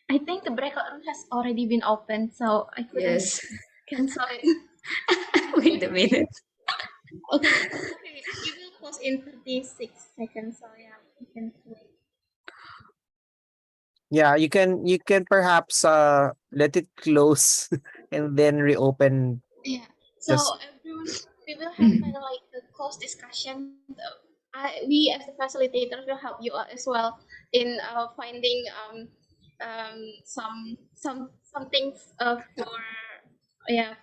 I think the breakout room has already been opened, so I couldn't Yes. cancel it. Wait a minute. Okay, we will pause in 36 seconds. So yeah, you can wait. Yeah, you can perhaps let it close and then reopen. Yeah. Just So everyone, we will have kind of like a close discussion. We as the facilitators will help you as well in finding some things for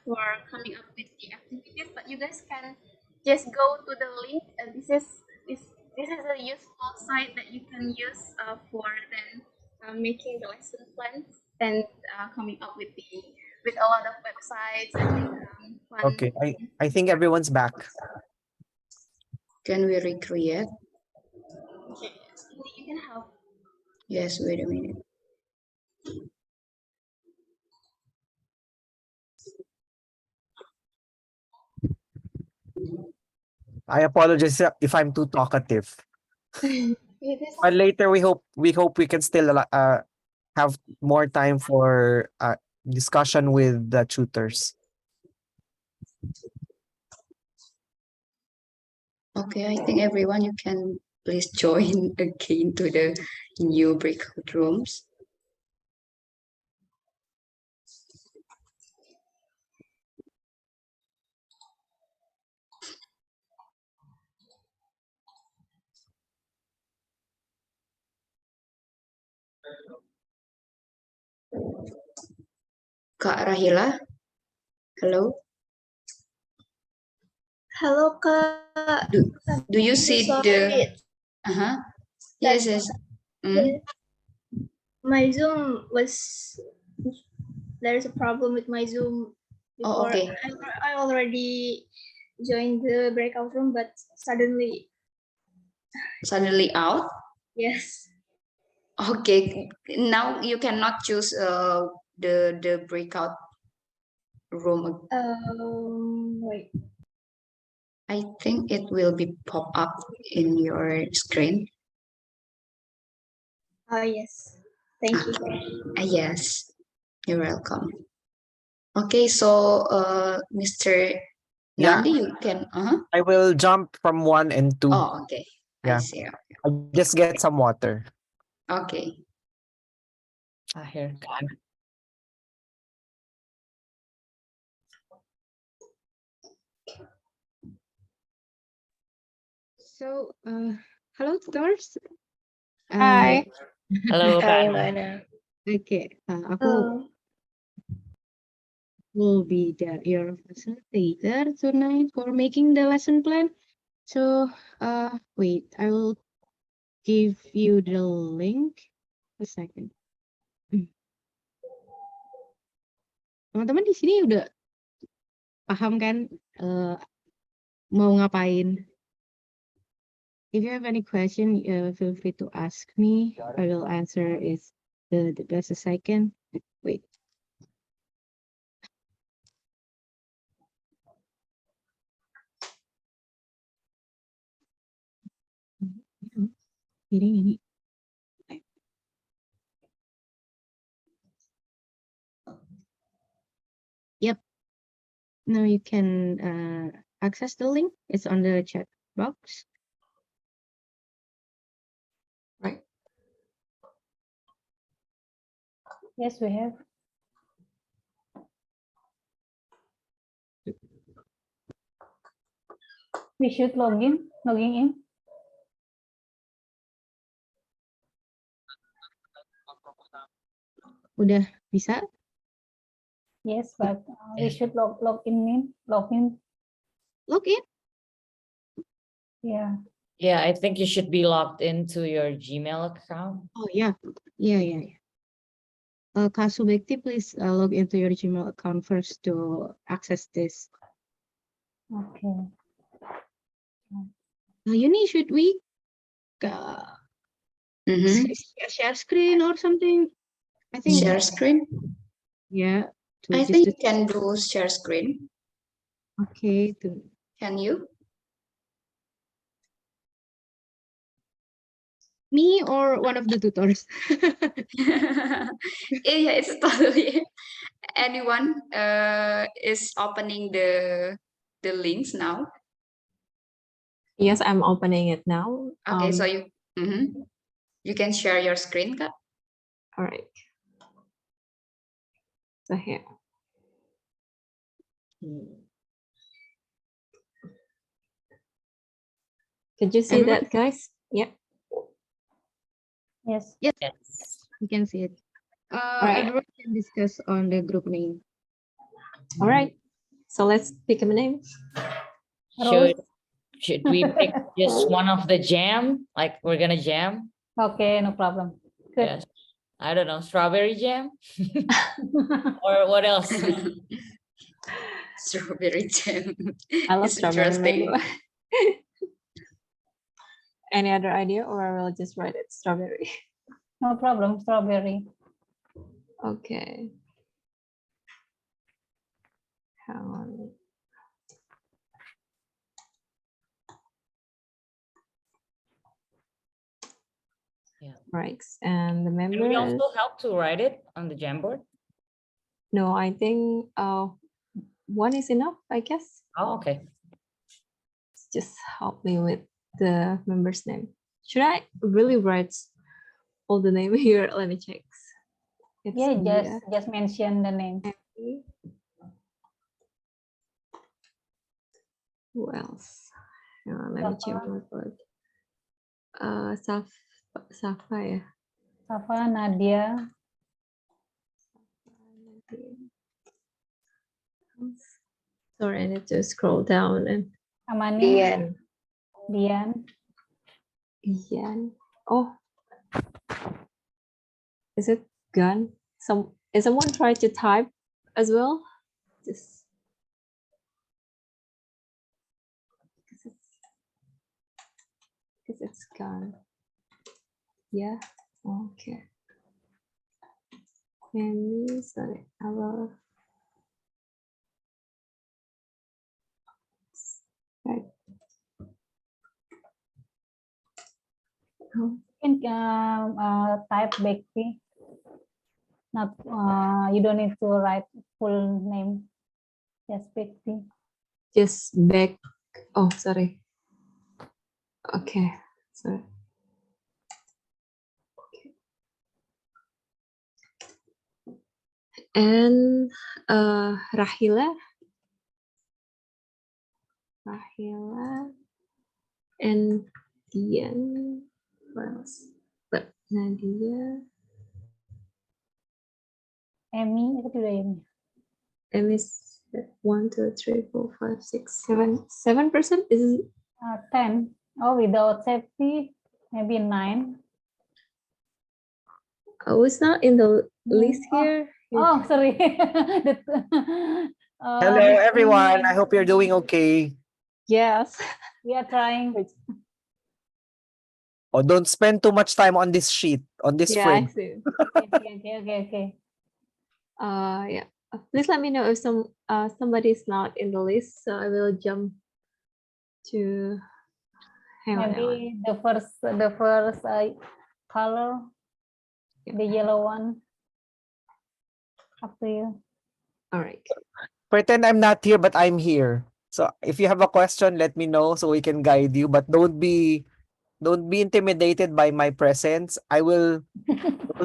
for coming up with the activities. But you guys can just go to the link. This is a useful site that you can use for then making the lesson plans and coming up with a lot of websites and okay. fun. I think everyone's back. Can we recreate? Okay, you can help. Yes, wait a minute. I apologize if I'm too talkative. It is But later we hope we can still have more time for discussion with the tutors. Okay, I think everyone, you can please join again to the new breakout rooms. Kak Rahila, hello. Hello, Kak. Do you see the? Uh-huh. Yes, yes. Mm. My Zoom was there's a problem with my Zoom Oh, before. okay. I already joined the breakout room, but suddenly, Suddenly out. yes. Okay. Now you cannot choose the breakout room. Wait. I think it will be pop up in your screen. Oh yes. Thank you. Yes, you're welcome. Okay, so Mr. Yeah, Nandi, you can. I will jump from 1 and 2. Oh, okay. I Yeah. see. I just get some water. Okay. Here. So, hello, tutors. Hi. Halo Kak Ana. Gimana? Okay, aku will be your facilitator tonight for making the lesson plan. So, wait, I will give you the link. A second. Teman-teman di sini udah paham kan mau ngapain? If you have any question, feel free to ask me. I will answer it the best as I can. Wait. Ini. Yep. Now you can access the link. It's on the chat box. Right. Yes, we have. We should logging in. Udah bisa? Yes, but we should log in. Log in? Yeah. Yeah, I think you should be logged into your Gmail account. Oh yeah. Yeah. Kak Subekti, please log into your Gmail account first to access this. Okay. Yuni, should we share screen or something? I think Share screen. yeah. I think you can do share screen. Okay. Can you? Me or one of the tutors? Yeah, it's totally anyone is opening the links now. Yes, I'm opening it now. Okay, so you can share your screen, Kak. All right. So here. Could you see that, guys? Yeah. Yes. Yes. You can see it. right. Everyone can discuss on the group name. All right. So let's pick a name. Should we pick just one of the jam? Like we're gonna jam? Okay, no problem. Good. Yes. I don't know, strawberry jam? Or what else? Strawberry jam. I love It's strawberry. By the interesting. way. Any other idea, or I will just write it strawberry? No problem, strawberry. Okay. Hang on. Yeah. Right. And the member. Can we also help to write it on the Jamboard? No, I think one is enough, I guess. Oh, okay. Just help me with the member's name. Should I really write all the name here? Let me check. It's Yeah, just mention the name. Who else? Let me check my word. Safa, yeah. Safa, Nadia. Sorry, I need to scroll down and Amani. Dian. Ian. Oh, is it Gun? Is someone trying to type as well? Just because it's Gun. Yeah. Okay. Maybe sorry. I will. Right. You can type Becky. Not you don't need to write full name. Just Becky. Just back. Oh, sorry. Okay. Sorry. Okay. And Rahila. And Dian. What else? But Nadia. Amy, itu juga Amy. Emmy's 1, 2, 3, 4, 5, 6, 7. 7% is 10. Oh, without safety, maybe 9. Oh, it's not in the list here. Oh, sorry. Hello, everyone. I hope you're doing okay. Yes. We are trying. Oh, don't spend too much time on this sheet, on this Yeah, I frame. see. Okay. Yeah. Please let me know if somebody is not in the list, so I will jump to. Hang on. Maybe the first color, the yellow one. Up to you. All right. Pretend I'm not here, but I'm here. So if you have a question, let me know so we can guide you. But don't be intimidated by my presence. I will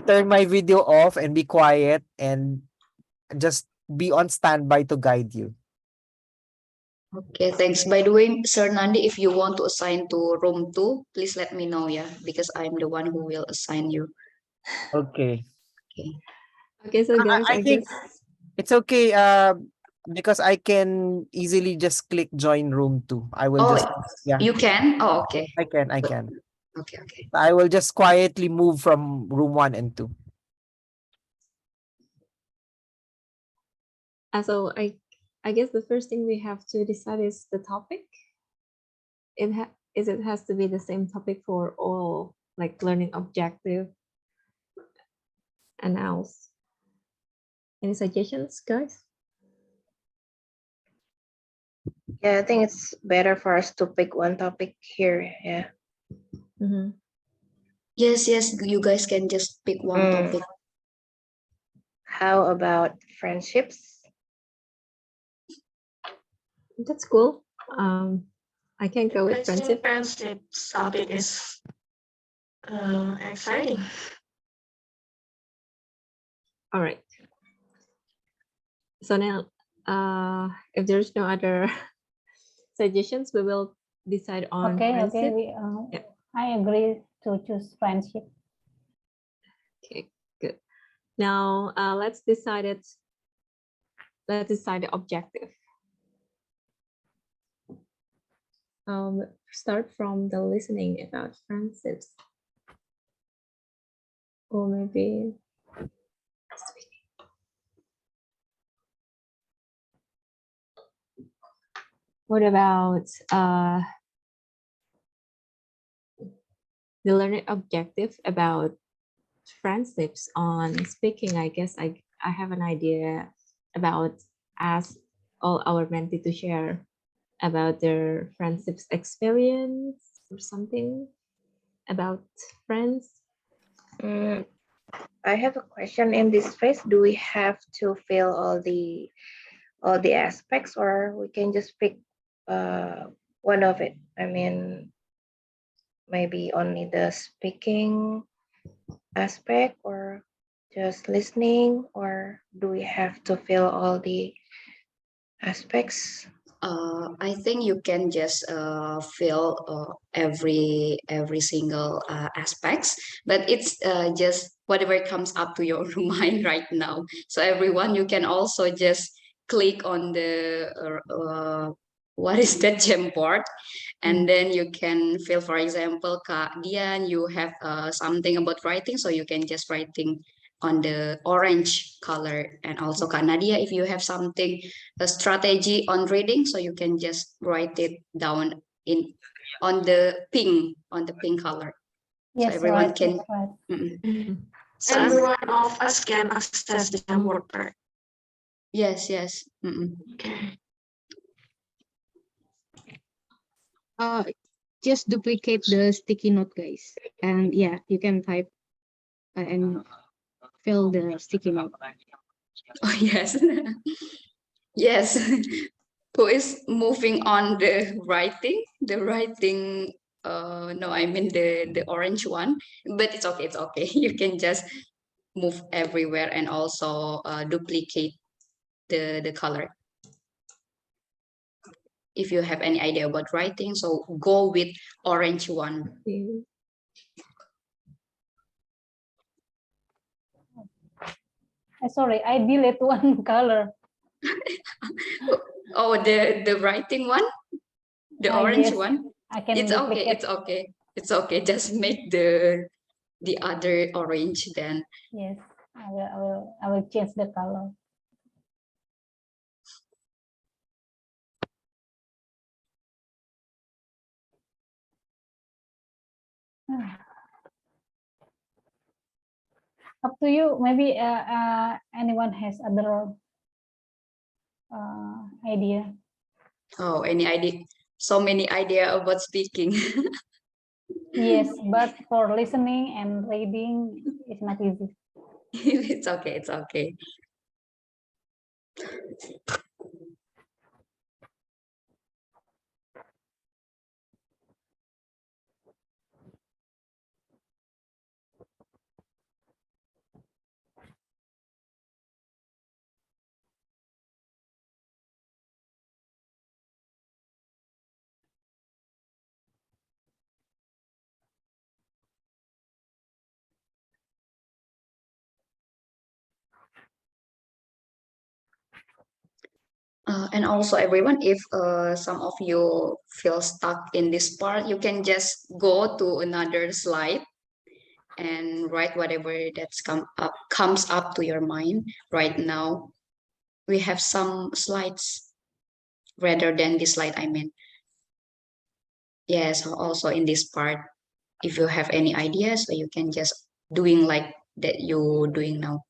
turn my video off and be quiet and just be on standby to guide you. Okay, thanks. By the way, Sir Nandi, if you want to assign to room 2, please let me know, yeah, because I'm the one who will assign you. Okay. Okay. Okay, so guys, I think it's okay. Because I can easily just click join room 2. I will Oh, just you can? Oh, okay. I can. Okay. I will just quietly move from room 1 and 2. So I guess the first thing we have to decide is the topic. It has to be the same topic for all, like learning objective and else. Any suggestions, guys? Yeah, I think it's better for us to pick one topic here. Yeah. Yes, you guys can just pick one topic. How about friendships? That's cool. I can go with friendship. Friendships topic is exciting. All right. So now, if there's no other suggestions, we will decide on friendship. Okay. I agree to choose friendship. Okay, good. Now let's decide it. Let's decide the objective. Start from the listening about friendships, or maybe what about the learning objective about friendships on speaking? I guess I have an idea about ask all our mentee to share about their friendships experience or something about friends. I have a question in this phase. Do we have to fill all the aspects, or we can just pick one of it? I mean, maybe only the speaking aspect, or just listening, or do we have to fill all the aspects? I think you can just fill every single aspects, but it's just whatever comes up to your mind right now. So everyone, you can also just click on the what is that Jamboard, and then you can fill. For example, Kak Dian, you have something about writing, so you can just writing on the orange color, and also Kak Nadia, if you have something a strategy on reading, so you can just write it down on the pink color. Yes, so everyone right, can right. So every one of us can access the Jamboard, right? Yes. Okay. Just duplicate the sticky note, guys, and yeah, you can type and fill the sticky note. Oh yes. Yes. Who is moving on the writing no, I mean the orange one, but it's okay. You can just move everywhere and also duplicate the color. If you have any idea about writing, so go with orange one. Sorry, I delete one color. Oh, the writing one, the orange yes, one. I can It's duplicate. okay. It's okay. Just make the other orange then. Yes, I will change the color. Up to you. Maybe anyone has other idea. Oh, any idea? So many idea about speaking. Yes, but for listening and reading, it's not easy. It's okay. It's okay. And also everyone, if some of you feel stuck in this part, you can just go to another slide and write whatever that's comes up to your mind right now. We have some slides rather than this slide, I mean. Yes, also in this part, if you have any ideas, so you can just doing like that you doing now.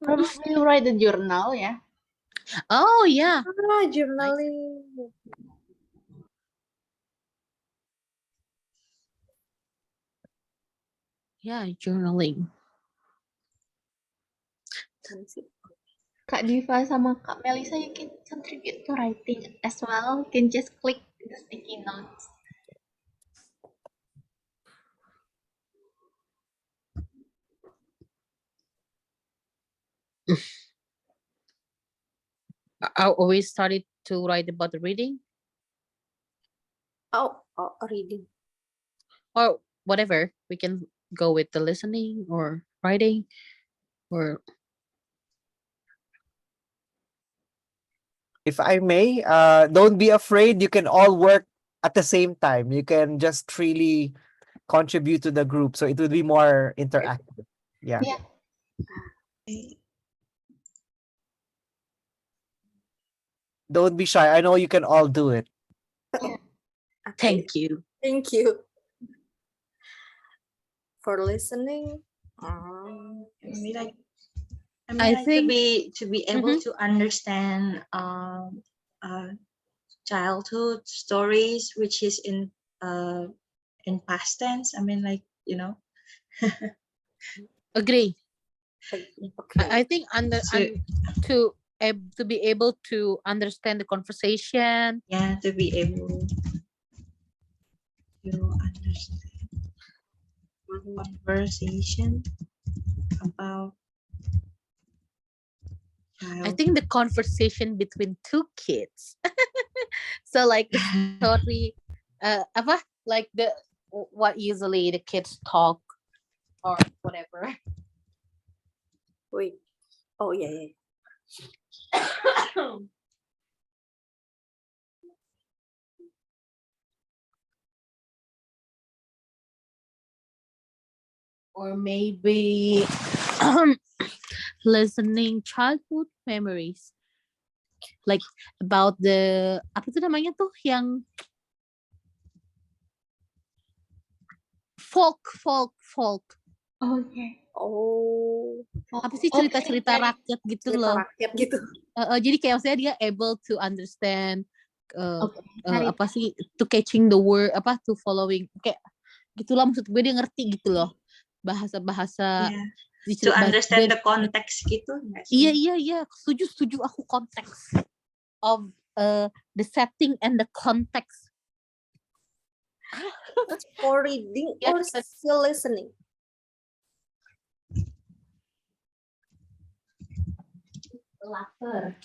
Probably write a journal, yeah. Oh yeah. Journaling. Yeah, journaling. Kak Diva sama Kak Melisa, you can contribute to writing as well. You can just click the sticky notes. I always started to write about the reading Oh, reading. or whatever. We can go with the listening or writing or If I may, don't be afraid. You can all work at the same time. You can just really contribute to the group, so it will be more interactive. Yeah. Yeah. Don't be shy. I know you can all do it. Thank you. Thank you for listening. Like, I like think to be able to understand childhood stories, which is in past tense. I mean, like, agree. I think So- to be able to understand the conversation. Yeah, to be able to understand conversation about I think the conversation between two kids. So like the story, apa, like what usually the kids talk or whatever. Wait. Oh yeah. Or maybe listening childhood memories, like about the apa tuh namanya tuh yang folk. Oh, okay. Oh. Apa sih cerita-cerita rakyat gitu Cerita loh. rakyat gitu. Jadi kayak maksudnya dia able to understand Hari- apa sih, to catching the word, apa, to following, kayak gitulah, maksud gue dia ngerti gitu loh bahasa-bahasa. Yeah. To understand the context gitu nggak sih? Iya, setuju aku, konteks of the setting and the context. That's for reading Yeah. or still listening? Later.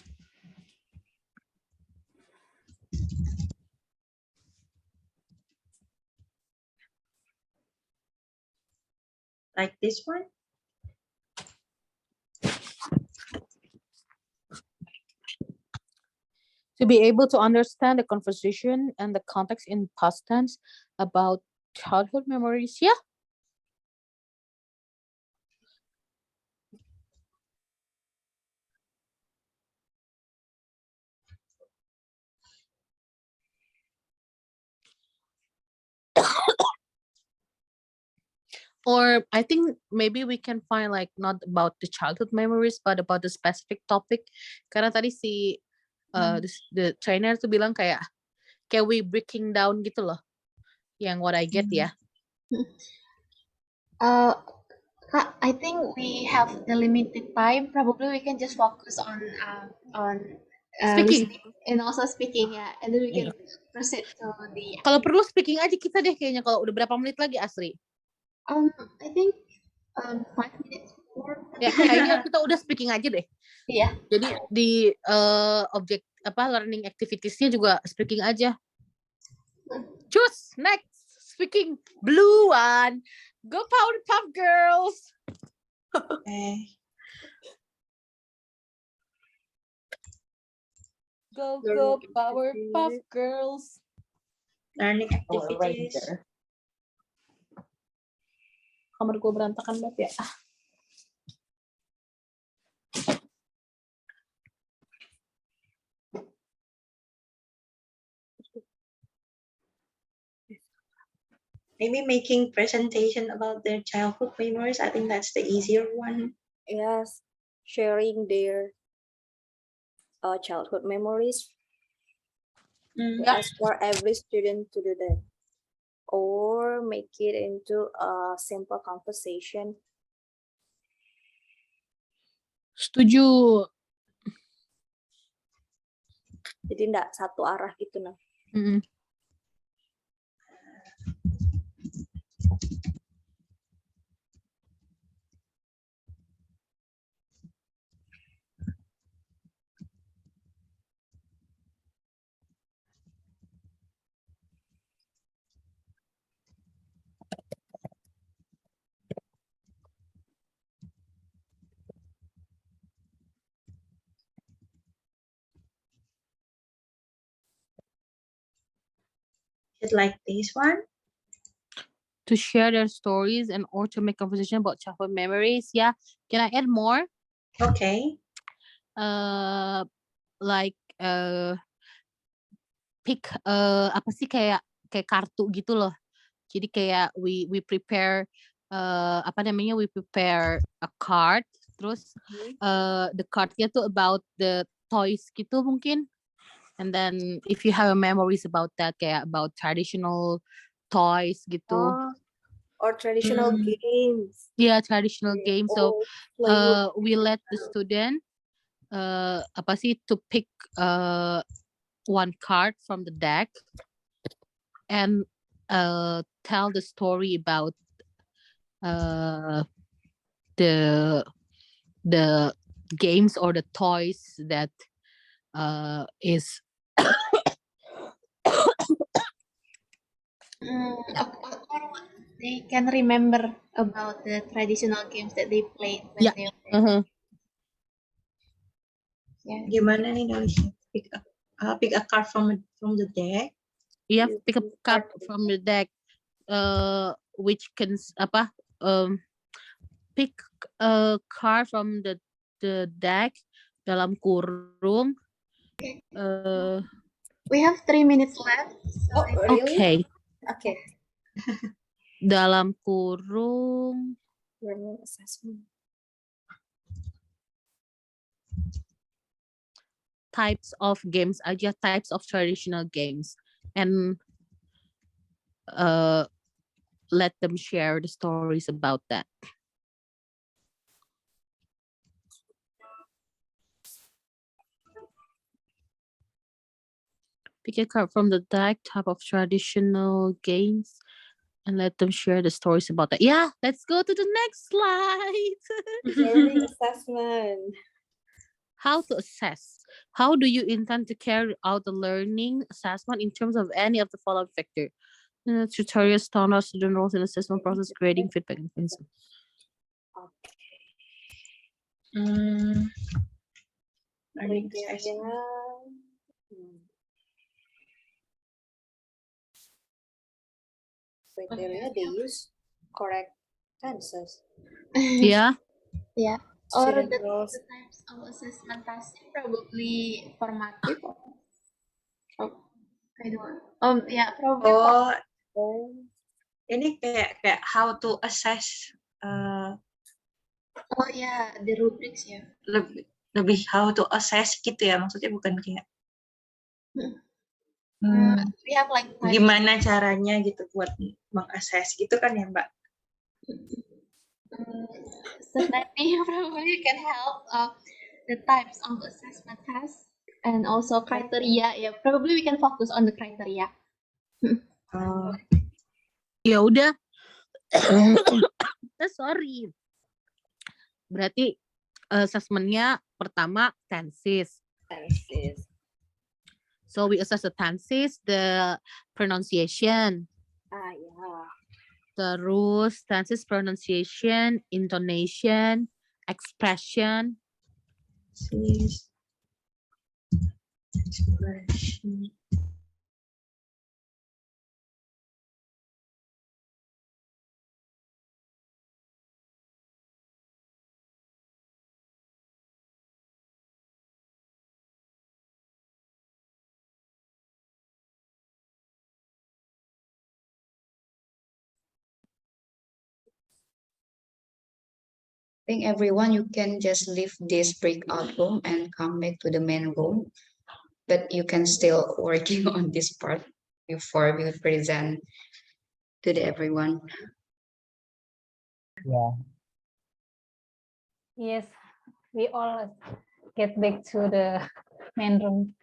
Like this one? To be able to understand the conversation and the context in past tense about childhood memories. Yeah. Or I think maybe we can find like not about the childhood memories but about the specific topic. Karena tadi si the trainer tuh bilang kayak we breaking down gitu loh. Yang what I get ya. Kak, I think we have the limited time. Probably we can just focus on Speaking. listening and also speaking, yeah, and then we can proceed to the. Kalau perlu speaking aja kita deh kayaknya, kalau udah berapa menit lagi, Asri? I think 5 minutes more. Ya kayaknya kita udah speaking aja deh. Iya. Jadi di objek apa learning activitiesnya juga speaking aja. Choose next speaking blue one. Go Powerpuff Girls. Okay. Go Learning Powerpuff Girls. Learning activities. Kamar gue berantakan banget ya. Maybe making presentation about their childhood memories. I think that's the easier one. Yes, sharing their childhood memories. We ask for every student to do that, or make it into a simple conversation. Setuju. Jadi enggak satu arah gitu nah. Just like this one. To share their stories and or to make conversation about childhood memories. Yeah. Can I add more? Okay. Like pick apa sih kayak kartu gitu loh. Jadi kayak we prepare apa namanya, we prepare a card, terus the cardnya tuh about the toys gitu mungkin. And then if you have memories about that, kayak about traditional toys gitu. or traditional games. Yeah, traditional game. So Or plywood. we let the student apa sih to pick one card from the deck and tell the story about the the games or the toys that is Or what they can remember about the traditional games that they played when yeah. they were yeah. Gimana nih nulisnya? Pick a card from the deck. You have to pick a card from the deck which can apa pick a card from the deck dalam kurung we have 3 minutes left. So Really? Okay. Okay. Dalam kurung Learning assessment. types of games aja, types of traditional games, and let them share the stories about that. Pick a card from the deck, type of traditional games, and let them share the stories about that. Yeah, let's go to the next slide. Learning assessment. How to assess? How do you intend to carry out the learning assessment in terms of any of the following factors? Tutorial, standard, student roles and assessment process, grading, feedback, and so. Learning assessment. Criteria they use correct answers. Yeah. Yeah. Or Student the roles. types of assessment testing probably formative. I don't. Yeah, probably. Ini kayak how to assess. Oh yeah, the rubrics ya. Lebih how to assess gitu ya, maksudnya bukan kayak. We have like Gimana caranya gitu buat mengakses gitu kan ya Mbak? So maybe probably can help the types of assessment tests and also criteria. Yeah, probably we can focus on the criteria. Ya udah. Sorry. Berarti assessmentnya pertama tenses. So we assess the tenses, the pronunciation. Yeah. Terus tenses, pronunciation, intonation, expression. Expression. I think everyone, you can just leave this breakout room and come back to the main room, but you can still working on this part before we present to everyone. Yeah. Yes, we all get back to the main room.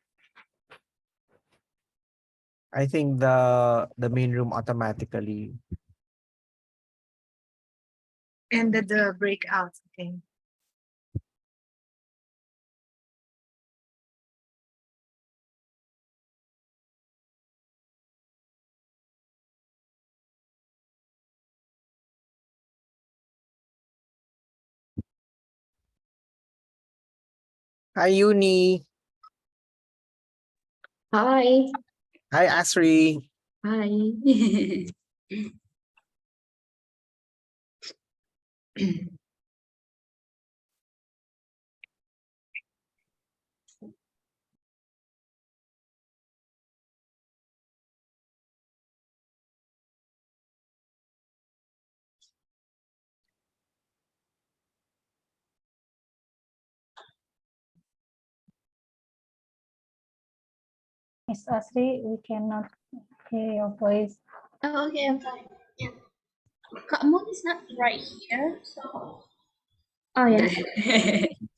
I think the main room automatically Ended the breakout. Okay. Hi, Uni. Hi. Hi, Asri. Hi. Miss Asri, we cannot hear your voice. Oh, okay, I'm fine. Yeah. Kak Moon is not right here, so. Oh yeah.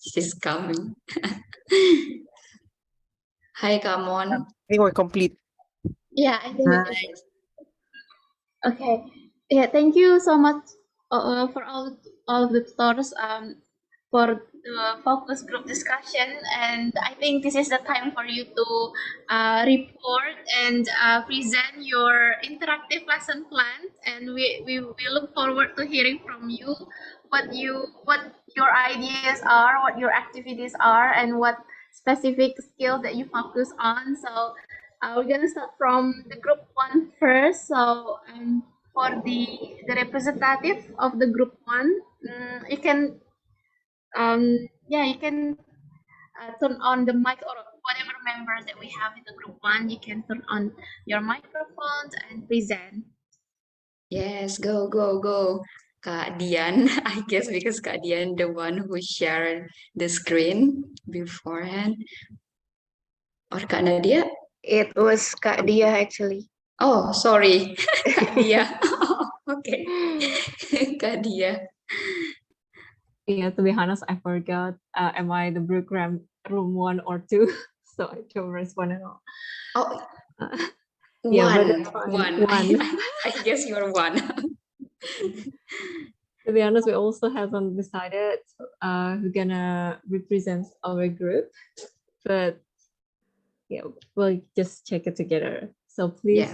She's coming. Hi, Kamon. I think we're complete. Yeah, I think it is. Okay. Yeah, thank you so much for all of the tutors for the focus group discussion, and I think this is the time for you to report and present your interactive lesson plan, and we look forward to hearing from you what your ideas are, what your activities are, and what specific skills that you focus on. So we're gonna start from the group one first. So for the representative of the group one, you can you can turn on the mic, or whatever members that we have in the group one. You can turn on your microphones and present. Yes, go, go, go. Kak Dian, I guess because Kak Dian the one who shared the screen beforehand. Or Kak Nadia? It was Kak Dia actually. Oh, sorry. Kak Dia. Okay. Kak Dia. Yeah, to be honest, I forgot. Am I the program room 1 or 2? So I don't respond at all. Oh, Yeah, but one. that's fine. One. I guess you're one. To be honest, we also haven't decided who's gonna represent our group, but yeah, we'll just check it together. So please,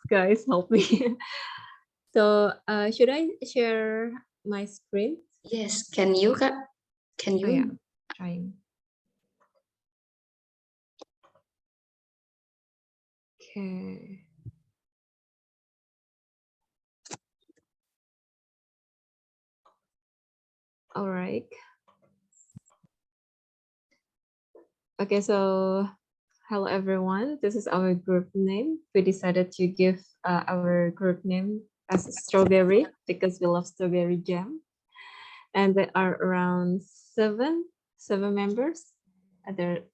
guys, help me. So should I share my screen? Yes, can you, Kak? Can you? Oh, yeah, trying. Okay. All right. Okay, so hello everyone. This is our group name. We decided to give our group name as Strawberry because we love strawberry jam. And there are around seven members. There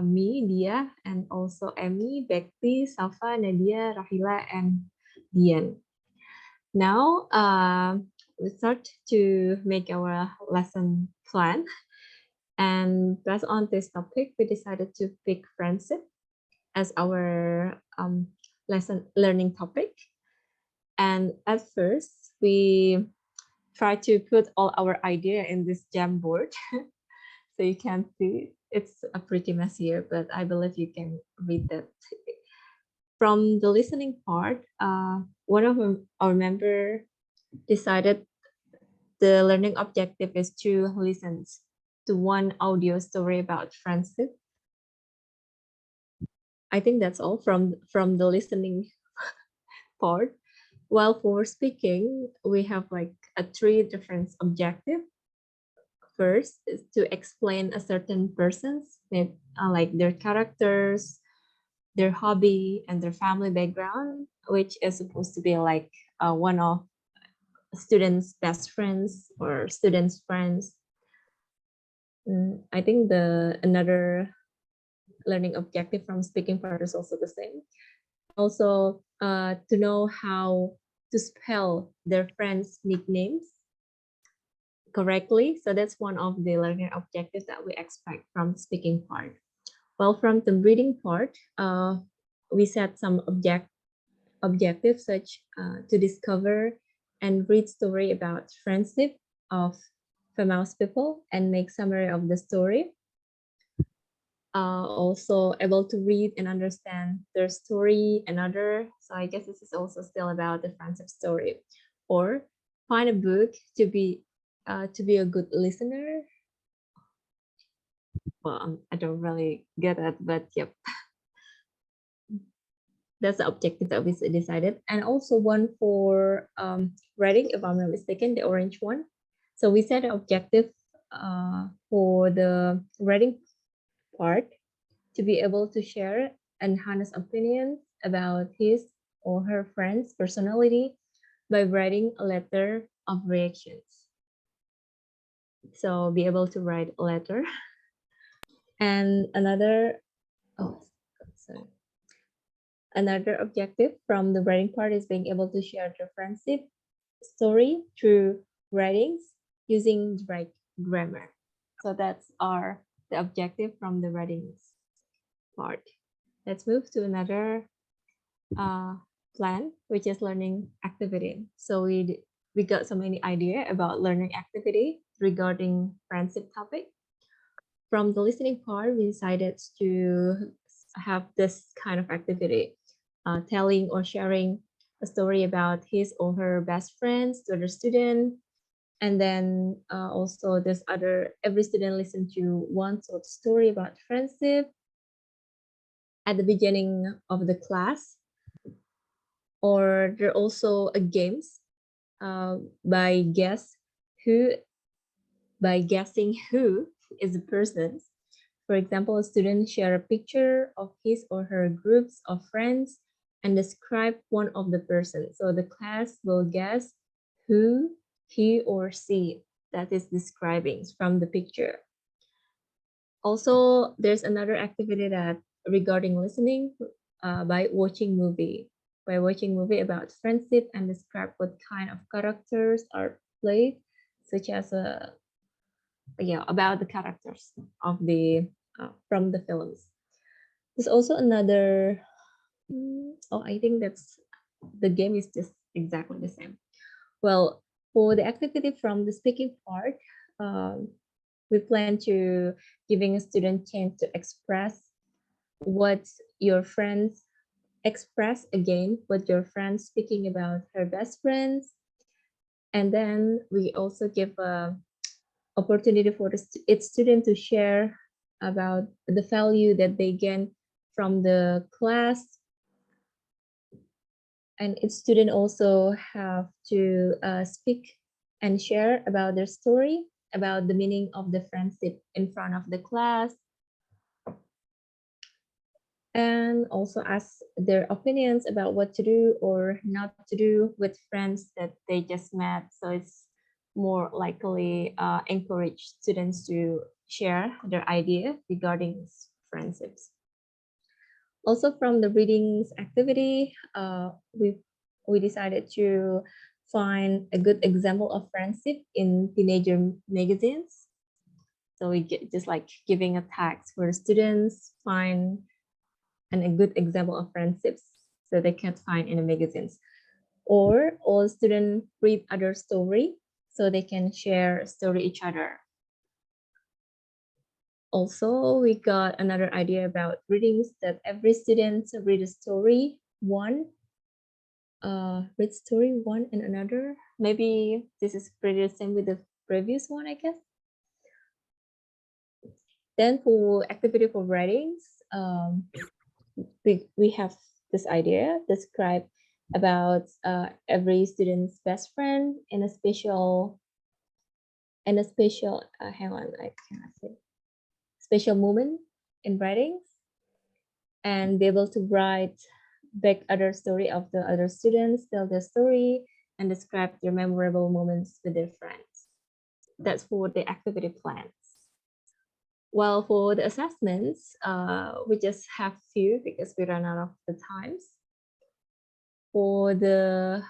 me, Dia, and also Emmy, Bekti, Safa, Nadia, Rahila, and Dian. Now we start to make our lesson plan. And based on this topic, we decided to pick friendship as our lesson learning topic. And at first, we try to put all our idea in this Jamboard. So you can see it's a pretty mess here, but I believe you can read that. From the listening part, one of our member decided the learning objective is to listen to one audio story about friendship. I think that's all from the listening part. While for speaking, we have like a 3 different objective. First is to explain a certain person's like their characters, their hobby, and their family background, which is supposed to be like one of students' best friends or students' friends. I think another learning objective from speaking part is also the same. Also, to know how to spell their friends' nicknames correctly. So that's one of the learning objectives that we expect from speaking part. Well, from the reading part, we set some objectives such to discover and read story about friendship of famous people and make summary of the story. Also able to read and understand their story and other. So I guess this is also still about the friendship story. Or find a book to be a good listener. Well, I don't really get it, but yep. That's the objective that we decided. And also one for writing, if I'm not mistaken, the orange one. So we set an objective for the writing part to be able to share and honest opinions about his or her friend's personality by writing a letter of reactions. So be able to write a letter. And another objective from the writing part is being able to share their friendship story through writings using the right grammar. So that's the objective from the writings part. Let's move to another plan, which is learning activity. So we got so many idea about learning activity regarding friendship topic. From the listening part, we decided to have this kind of activity, telling or sharing a story about his or her best friends to other student. And then also there's every student listen to one sort of story about friendship at the beginning of the class. Or there are also a games by guessing who is the person. For example, a student share a picture of his or her groups of friends and describe one of the person. So the class will guess who he or she that is describing from the picture. Also, there's another activity that regarding listening by watching movie. By watching movie about friendship and describe what kind of characters are played, such as about the characters of the from the films. There's also another. I think the game is just exactly the same. Well, for the activity from the speaking part, we plan to giving a student chance to express what your friends express again what your friend speaking about her best friends, and then we also give a opportunity for its student to share about the value that they gain from the class, and its student also have to speak and share about their story about the meaning of the friendship in front of the class, and also ask their opinions about what to do or not to do with friends that they just met. So it's more likely encourage students to share their idea regarding friendships. Also from the readings activity, we decided to find a good example of friendship in teenager magazines. So we get just like giving a task for students, find and a good example of friendships that they can't find in the magazines. Or all students read other story so they can share story each other. Also, we got another idea about readings that every student read a story one, read story one and another. Maybe this is pretty the same with the previous one, I guess. Then for activity for writings, we have this idea, describe about every student's best friend in a special, hang on, I cannot say, special moment in writings, and be able to write back other story of the other students, tell their story, and describe their memorable moments with their friends. That's for the activity plans. While for the assessments, we just have few because we run out of the times. For the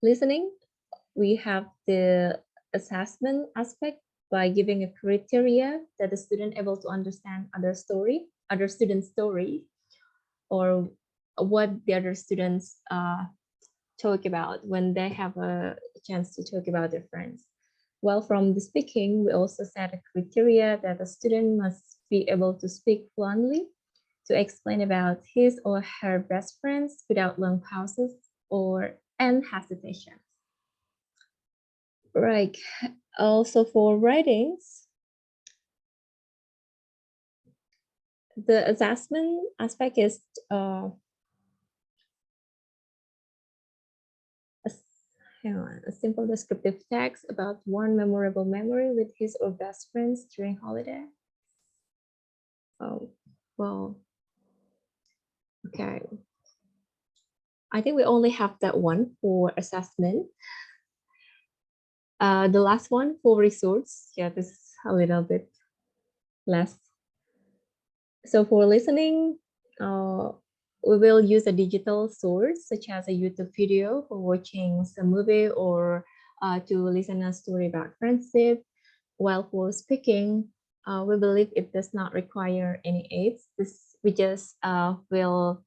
listening, we have the assessment aspect by giving a criteria that the student able to understand other student's story, or what the other students talk about when they have a chance to talk about their friends. While from the speaking, we also set a criteria that the student must be able to speak fluently to explain about his or her best friends without long pauses and hesitation. Right. Also for writings, the assessment aspect is a simple descriptive text about one memorable memory with his or best friends during holiday. Oh, well, okay. I think we only have that one for assessment. The last one for resource, yeah, this is a little bit less. So for listening, we will use a digital source such as a YouTube video for watching some movie or to listen a story about friendship. While for speaking, we believe it does not require any aids. We just will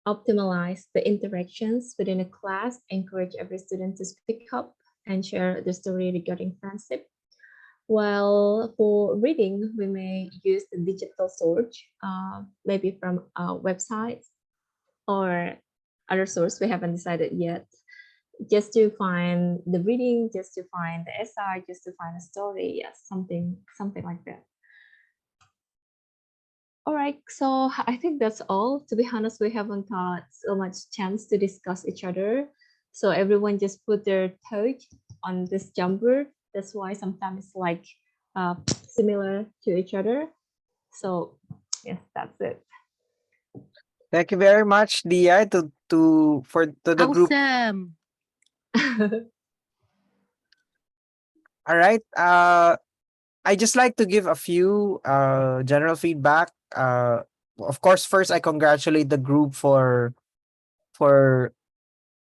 optimize the interactions within a class, encourage every student to speak up and share the story regarding friendship. While for reading, we may use the digital source, maybe from websites or other source we haven't decided yet, just to find the reading, just to find the essay, just to find a story, yes, something like that. All right, so I think that's all. To be honest, we haven't got so much chance to discuss each other. So everyone just put their touch on this Jamboard. That's why sometimes it's like similar to each other. So yes, that's it. Thank you very much, Dia, to the group. Awesome. All right. I just like to give a few general feedback. Of course, first I congratulate the group for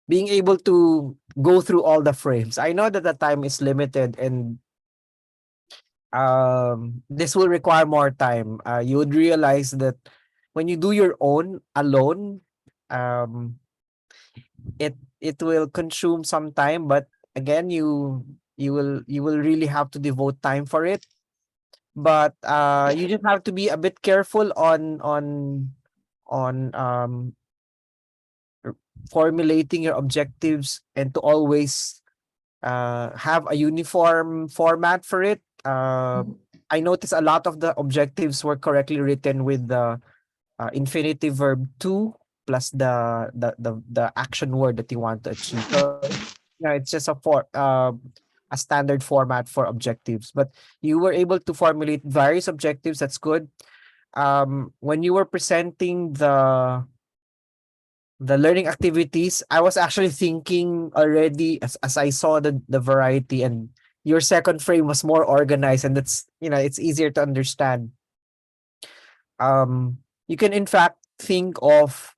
being able to go through all the frames. I know that the time is limited and this will require more time. You would realize that when you do your own alone, um it will consume some time, but again you will really have to devote time for it. But you just have to be a bit careful on formulating your objectives and to always have a uniform format for it. I noticed a lot of the objectives were correctly written with the infinitive verb to plus the action word that you want to achieve. So yeah, it's just a standard format for objectives. But you were able to formulate various objectives. That's good. When you were presenting the learning activities, I was actually thinking already as I saw the variety, and your second frame was more organized, and that's, it's easier to understand. You can in fact think of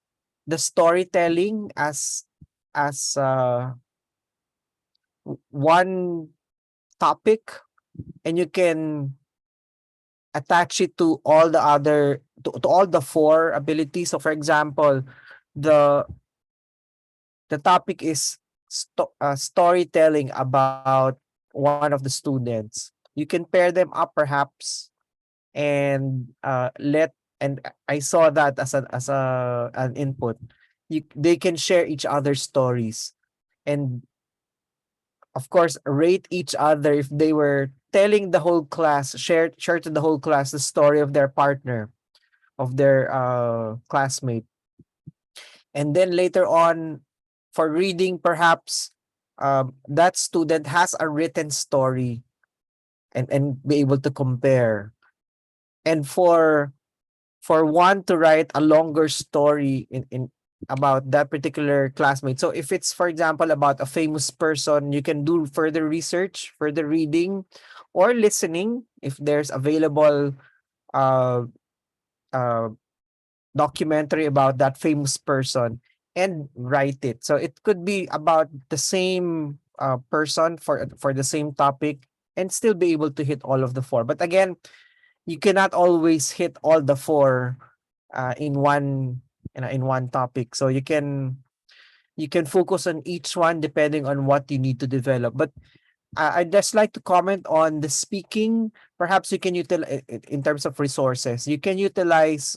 the storytelling as one topic, and you can attach it to all the other to all the four abilities. So for example, the the topic is storytelling about one of the students. You can pair them up perhaps, and I saw that as an input. They can share each other's stories, and of course rate each other if they were telling the whole class, share to the whole class the story of their partner, of their classmate. And then later on, for reading, perhaps that student has a written story, and be able to compare. And for one to write a longer story in about that particular classmate. So if it's, for example, about a famous person, you can do further research, further reading, or listening if there's available uh, uh, documentary about that famous person, and write it. So it could be about the same person for the same topic, and still be able to hit all of the four. But again, you cannot always hit all the four in one topic. So you can focus on each one depending on what you need to develop. But I'd just like to comment on the speaking. Perhaps you can utilize, in terms of resources, you can utilize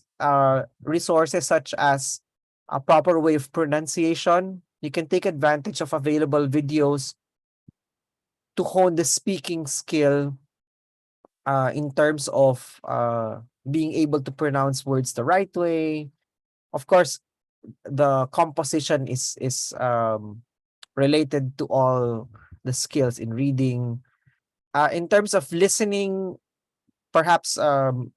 resources such as a proper way of pronunciation. You can take advantage of available videos to hone the speaking skill in terms of being able to pronounce words the right way. Of course, the composition is related to all the skills in reading. In terms of listening, perhaps that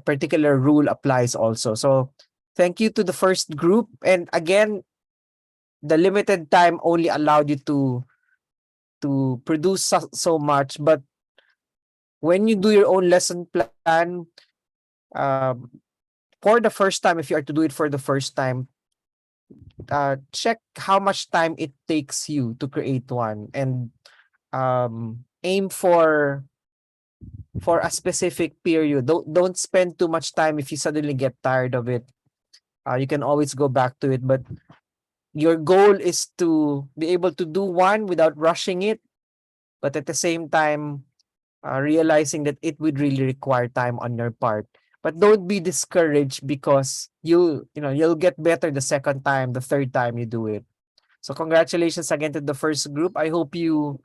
particular rule applies also. So thank you to the first group. And again, the limited time only allowed you to produce so much. But when you do your own lesson plan, um, for the first time, if you are to do it for the first time, check how much time it takes you to create one, and aim for a specific period. Don't spend too much time. If you suddenly get tired of it, you can always go back to it. But your goal is to be able to do one without rushing it, but at the same time, realizing that it would really require time on your part. But don't be discouraged, because you'll get better the second time, the third time you do it. So congratulations again to the first group. I hope you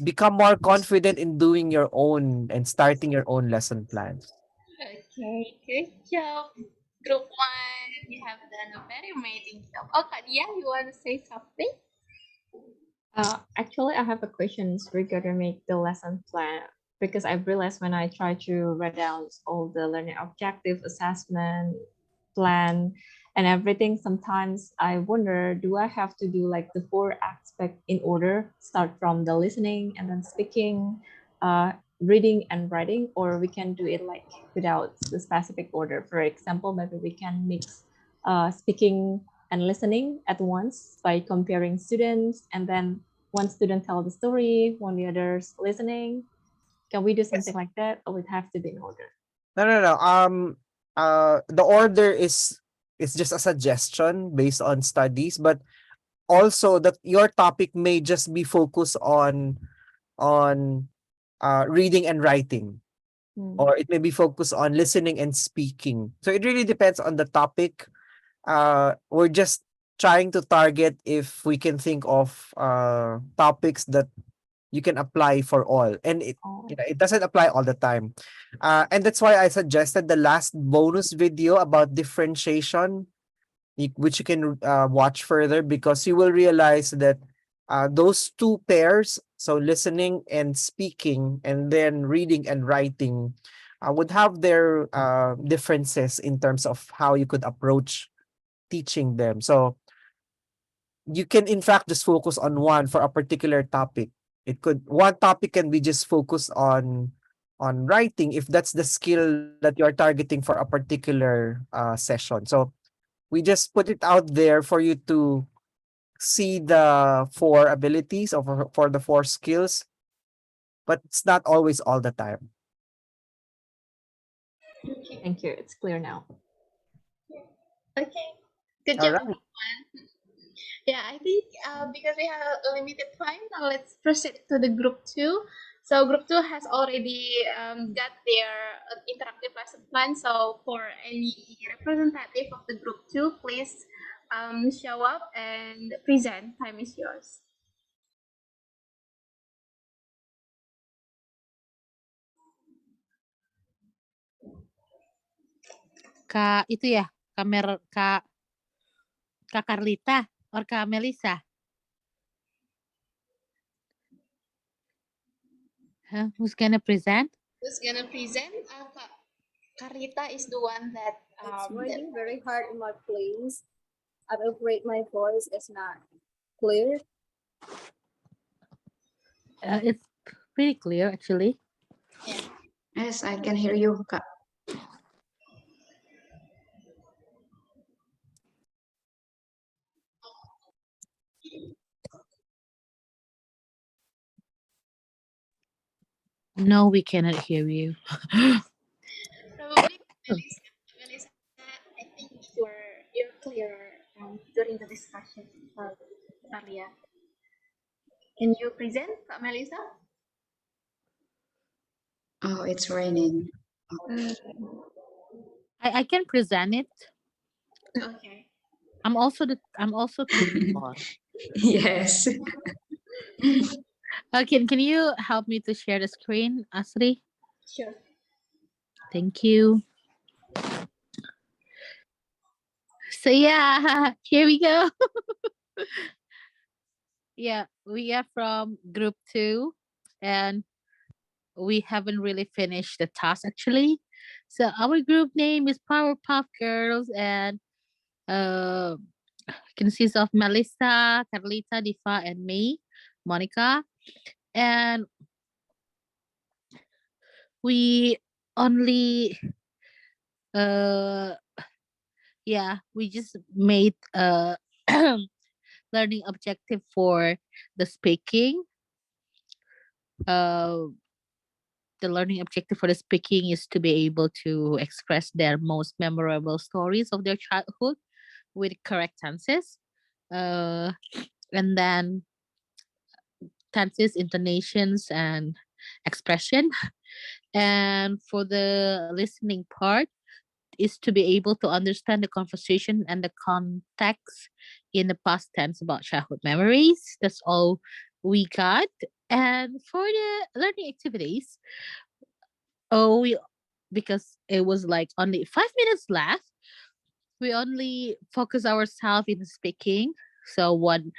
become more confident in doing your own and starting your own lesson plans. Okay, good job. Group 1, you have done a very amazing job. Oh, Kadia, you want to say something? Actually, I have a questions regarding make the lesson plan, because I've realized when I try to write down all the learning objective, assessment, plan, and everything, sometimes I wonder, do I have to do like the 4 aspect in order, start from the listening and then speaking, reading and writing, or we can do it like without the specific order? For example, maybe we can mix speaking and listening at once by comparing students, and then one student tell the story, one the others listening. Can we do something like that, or it have to be in order? No. The order is just a suggestion based on studies, but also that your topic may just be focused on reading and writing, or it may be focused on listening and speaking. So it really depends on the topic. We're just trying to target if we can think of topics that you can apply for all, and it doesn't apply all the time. And that's why I suggested the last bonus video about differentiation, which you can watch further, because you will realize that those two pairs, so listening and speaking, and then reading and writing, would have their differences in terms of how you could approach teaching them. So you can in fact just focus on one for a particular topic. One topic can be just focused on writing, if that's the skill that you're targeting for a particular session. So we just put it out there for you to see the 4 abilities, or for the 4 skills, but it's not always all the time. Thank you. It's clear now. Okay, good All job, right. everyone. Yeah, I think because we have a limited time, now let's proceed to the group 2. So group 2 has already got their interactive lesson plan. So for any representative of the group 2, please show up and present. Time is yours. Kak itu ya, Kak Carlita or Kak Melissa? Who's gonna present? Who's gonna present? Carlita is the one that It's raining very hard in my place. I'm afraid my voice is not clear. It's pretty clear actually. Yes, I can hear you, Kak. No, we cannot hear you. Probably Melissa, I think you're clear during the discussion. Maria, can you present, Kak Melissa? Oh, it's raining. I can present it. Okay. I'm also cooking. Yes. Can you help me to share the screen, Asri? Sure. Thank you. So yeah, here we go. Yeah, we are from group 2, and we haven't really finished the task actually. So our group name is Powerpuff Girls, and consists of Melissa, Carlita, Diva, and me, Monica. And we only yeah, we just made learning objective for the speaking. Uh, the learning objective for the speaking is to be able to express their most memorable stories of their childhood with correct tenses. And then tenses, intonations, and expression. And for the listening part, is to be able to understand the conversation and the context in the past tense about childhood memories. That's all we got. And for the learning activities, we because it was like only 5 minutes left, we only focus ourselves in speaking. So one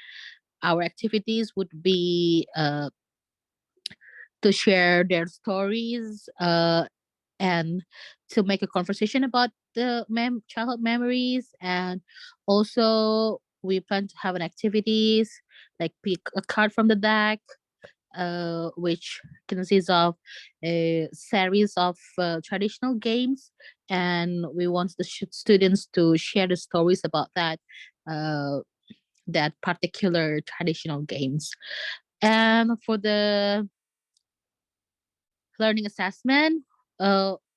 our activities would be to share their stories and to make a conversation about the childhood memories. And also we plan to have an activities like pick a card from the deck, which consists of a series of traditional games, and we want the students to share the stories about uh, that particular traditional games. And for the learning assessment,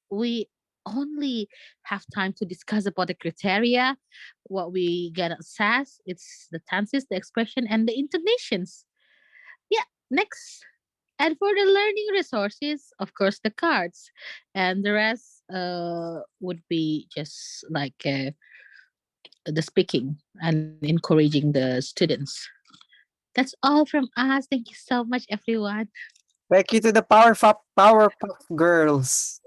we only have time to discuss about the criteria, what we get assessed. It's the tenses, the expression, and the intonations. Yeah, next. And for the learning resources, of course, the cards, and the rest would be just like the speaking and encouraging the students. That's all from us. Thank you so much, everyone. Thank you to the Powerpuff Girls.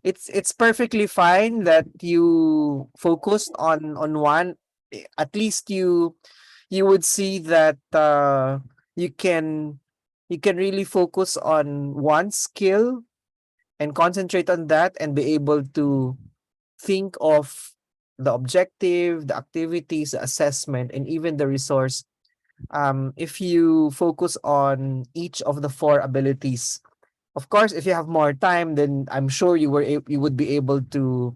It's perfectly fine that you focused on one. At least you would see that you can you can really focus on one skill and concentrate on that and be able to think of the objective, the activities, the assessment, and even the resource. If you focus on each of the four abilities, of course, if you have more time, then I'm sure you would be able to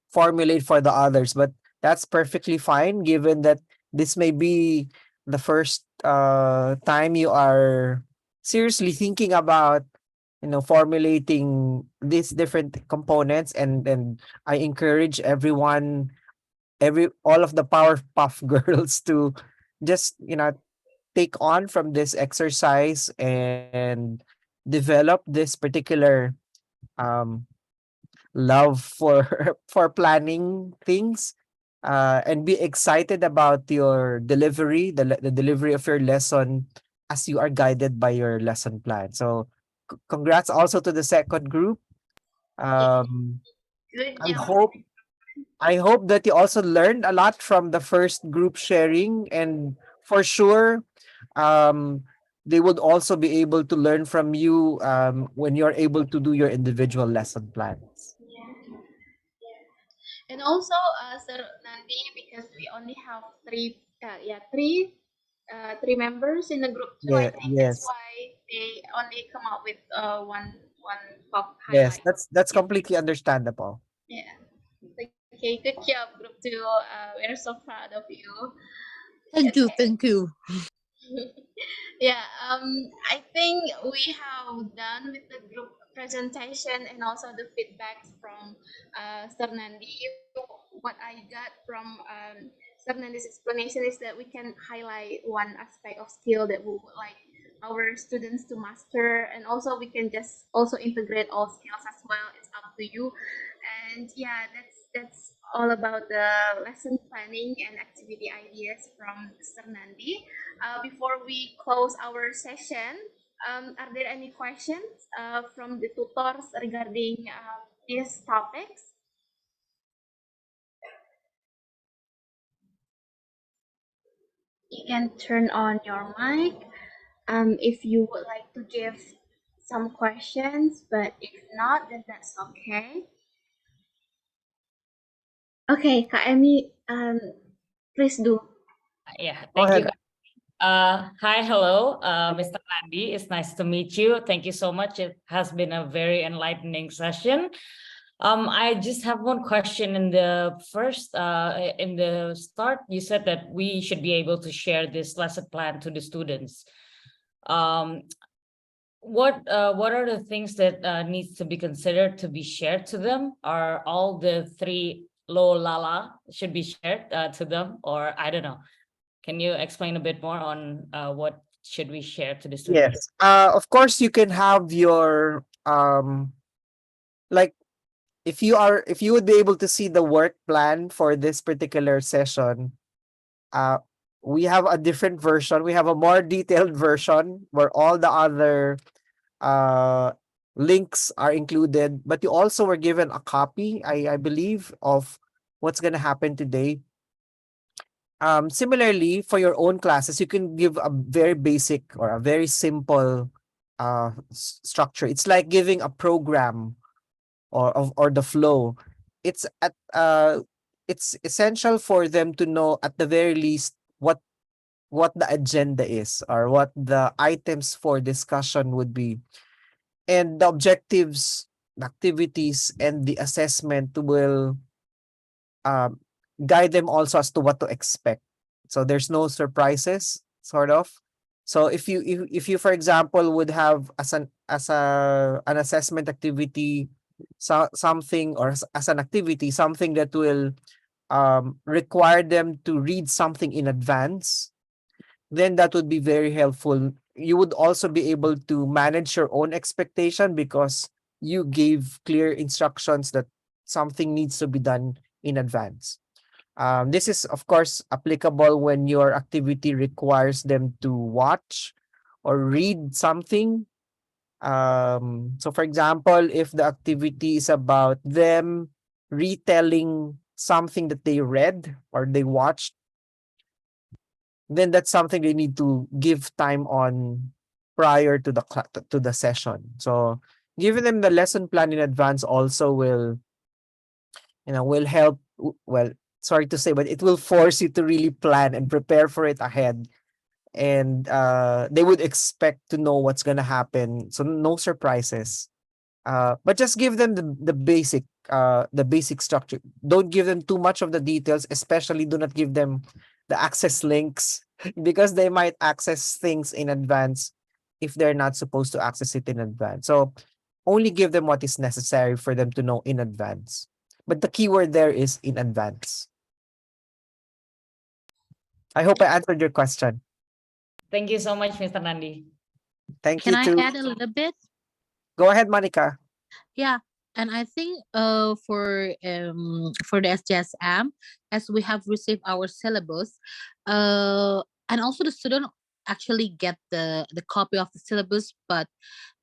formulate for the others. But that's perfectly fine, given that this may be the first time you are seriously thinking about formulating these different components. And I encourage everyone, every all of the Powerpuff Girls to just take on from this exercise and develop this particular um love for for planning things, and be excited about your delivery, the delivery of your lesson as you are guided by your lesson plan. So congrats also to the second group. um Good i job. hope I hope that you also learned a lot from the first group sharing, and for sure, um, they would also be able to learn from you when you're able to do your individual lesson plans. Yeah. Yeah. And also, Sir Nandi, because we only have three members in the group too. I Yeah, think that's yes, why they only come up with one pop yes, highlight. that's Yeah. completely understandable. Yeah. Okay, good job, group two. We're so proud of you. Thank you, Okay. thank you. Yeah, I think we have done with the group presentation and also the feedbacks from Sir Nandi. What I got from Sir Nandi's explanation is that we can highlight one aspect of skill that we would like our students to master, and also we can just also integrate all skills as well. It's up to you. And yeah, that's all about the lesson planning and activity ideas from Sir Nandi. Before we close our session, are there any questions from the tutors regarding these topics? You can turn on your mic if you would like to give some questions, but if not, then that's okay. Okay, Kak Emi, please do. Yeah, Go thank you, ahead. Kak. Hi, hello, Mr. Nandi. It's nice to meet you. Thank you so much. It has been a very enlightening session. I just have one question. In the start, you said that we should be able to share this lesson plan to the students. What are the things that needs to be considered to be shared to them? Are all the three lo lala should be shared to them, or I don't know? Can you explain a bit more on what should we share to the students? Yes. Of course, you can have your like if you would be able to see the work plan for this particular session. Uh, we have a different version. We have a more detailed version where all the other uh links are included, but you also were given a copy, I believe, of what's gonna happen today. Similarly, for your own classes, you can give a very basic or a very simple structure. It's like giving a program or the flow. It's at it's essential for them to know at the very least what the agenda is or what the items for discussion would be, and the objectives, the activities, and the assessment will um, guide them also as to what to expect. So there's no surprises, sort of. So if you for example would have an assessment activity, something, or as an activity something that will require them to read something in advance, then that would be very helpful. You would also be able to manage your own expectation because you gave clear instructions that something needs to be done in advance. This is, of course, applicable when your activity requires them to watch or read something. So, for example, if the activity is about them retelling something that they read or they watched, then that's something they need to give time on prior to the session. So giving them the lesson plan in advance also will, will help. Well, sorry to say, but it will force you to really plan and prepare for it ahead. And they would expect to know what's gonna happen, so no surprises. But just give them the basic structure. Don't give them too much of the details, especially do not give them the access links because they might access things in advance if they're not supposed to access it in advance. So only give them what is necessary for them to know in advance. But the keyword there is in advance. I hope I answered your question. Thank you so much, Mr. Nandi. Thank Can you I too. add a little bit? Go ahead, Monica. Yeah, and I think for the SJSM, as we have received our syllabus, and also the student actually get the copy of the syllabus, but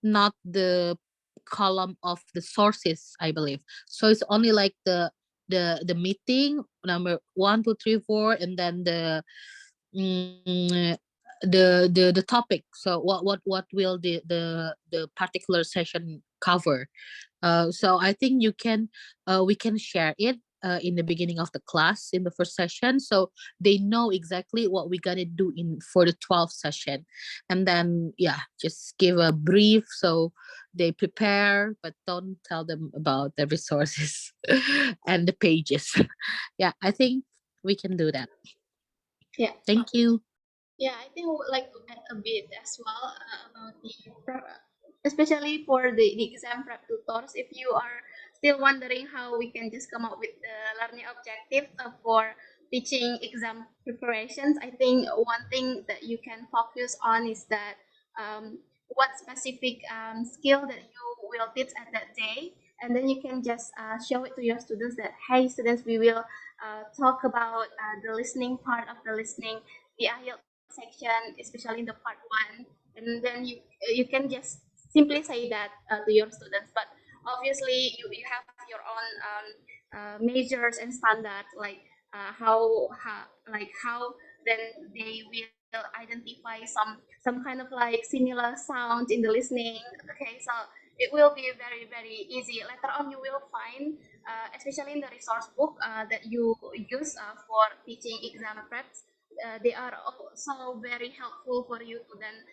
not the column of the sources, I believe. So it's only like the meeting number 1, 2, 3, 4, and then mm, the topic. So what will the particular session cover? So I think we can share it in the beginning of the class in the first session, so they know exactly what we're gonna do in for the 12th session, and then just give a brief so they prepare, but don't tell them about the resources and the pages. Yeah, I think we can do that. Yeah. Thank you. Yeah, I think I would like to add a bit as well about the especially for the exam prep tutors. If you are still wondering how we can just come up with the learning objectives for teaching exam preparations, I think one thing that you can focus on is that what specific skill that you will teach at that day, and then you can just show it to your students that, hey students, we will talk about the listening part of the listening, the IELTS section, especially in the part one, and then you can just simply say that to your students. But obviously, you have your own measures and standards, like how then they will identify some kind of like similar sounds in the listening. Okay, so it will be very very easy. Later on, you will find, especially in the resource book that you use for teaching exam preps, they are also very helpful for you to then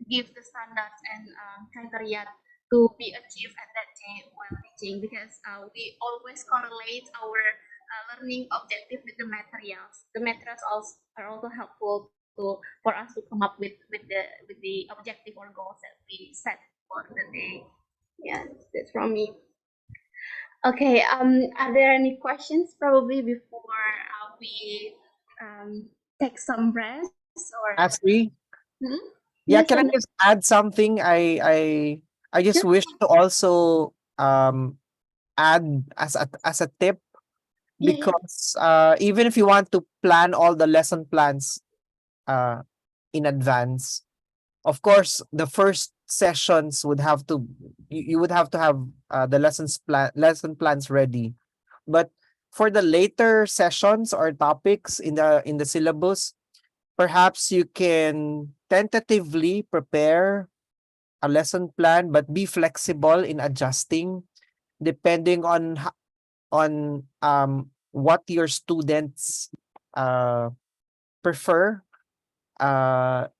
give the standards and criteria to be achieved at that day while teaching, because we always correlate our learning objective with the materials. The materials also are also helpful for us to come up with the objective or goals that we set for the day. Yeah, that's from me. Okay, are there any questions probably before we take some rest or? Ashley, Hmm? yeah, Yes, can I Ferdinand? just add something? I just Sure. wish to also add as a tip, Yeah, yeah. because even if you want to plan all the lesson plans uh in advance, of course the first sessions would have to, you would have to have the lesson plans ready. But for the later sessions or topics in the syllabus, perhaps you can tentatively prepare a lesson plan, but be flexible in adjusting depending on what your students uh prefer,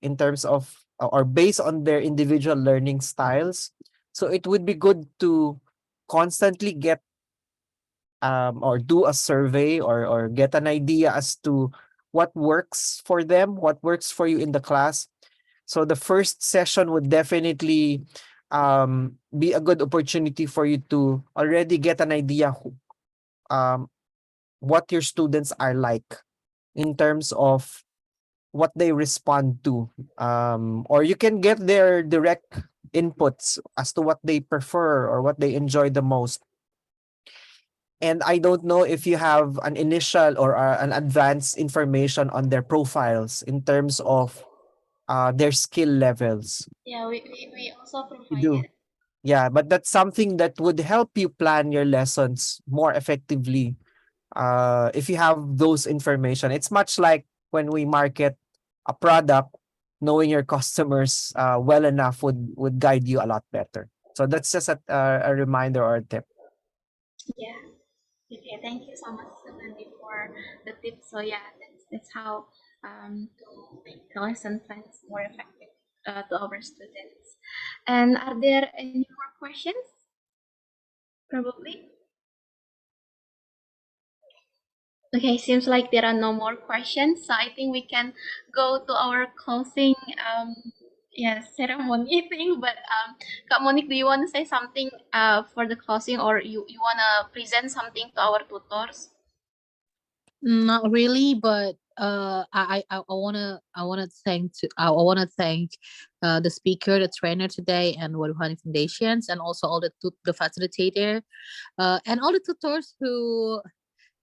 in terms of, or based on their individual learning styles. So it would be good to constantly get or do a survey, or get an idea as to what works for them, what works for you in the class. So the first session would definitely be a good opportunity for you to already get an idea um, what your students are like in terms of what they respond to. Or you can get their direct inputs as to what they prefer or what they enjoy the most. And I don't know if you have an initial or an advanced information on their profiles in terms of their skill levels. Yeah, we also You do. provided. Yeah, but that's something that would help you plan your lessons more effectively. If you have those information, it's much like when we market a product, knowing your customers well enough would guide you a lot better. So that's just a reminder or a tip. Yeah. Okay, thank you so much, Nandi, for the tips. So yeah, that's how to make the lesson plans more effective to our students. And are there any more questions? Probably. Okay, seems like there are no more questions. So I think we can go to our closing ceremony thing. But Kak Monique, do you want to say something for the closing, or you wanna present something to our tutors? Not really, but I wanna thank the speaker, the trainer today, and Wadhwani Foundations, and also all the facilitator, and all the tutors who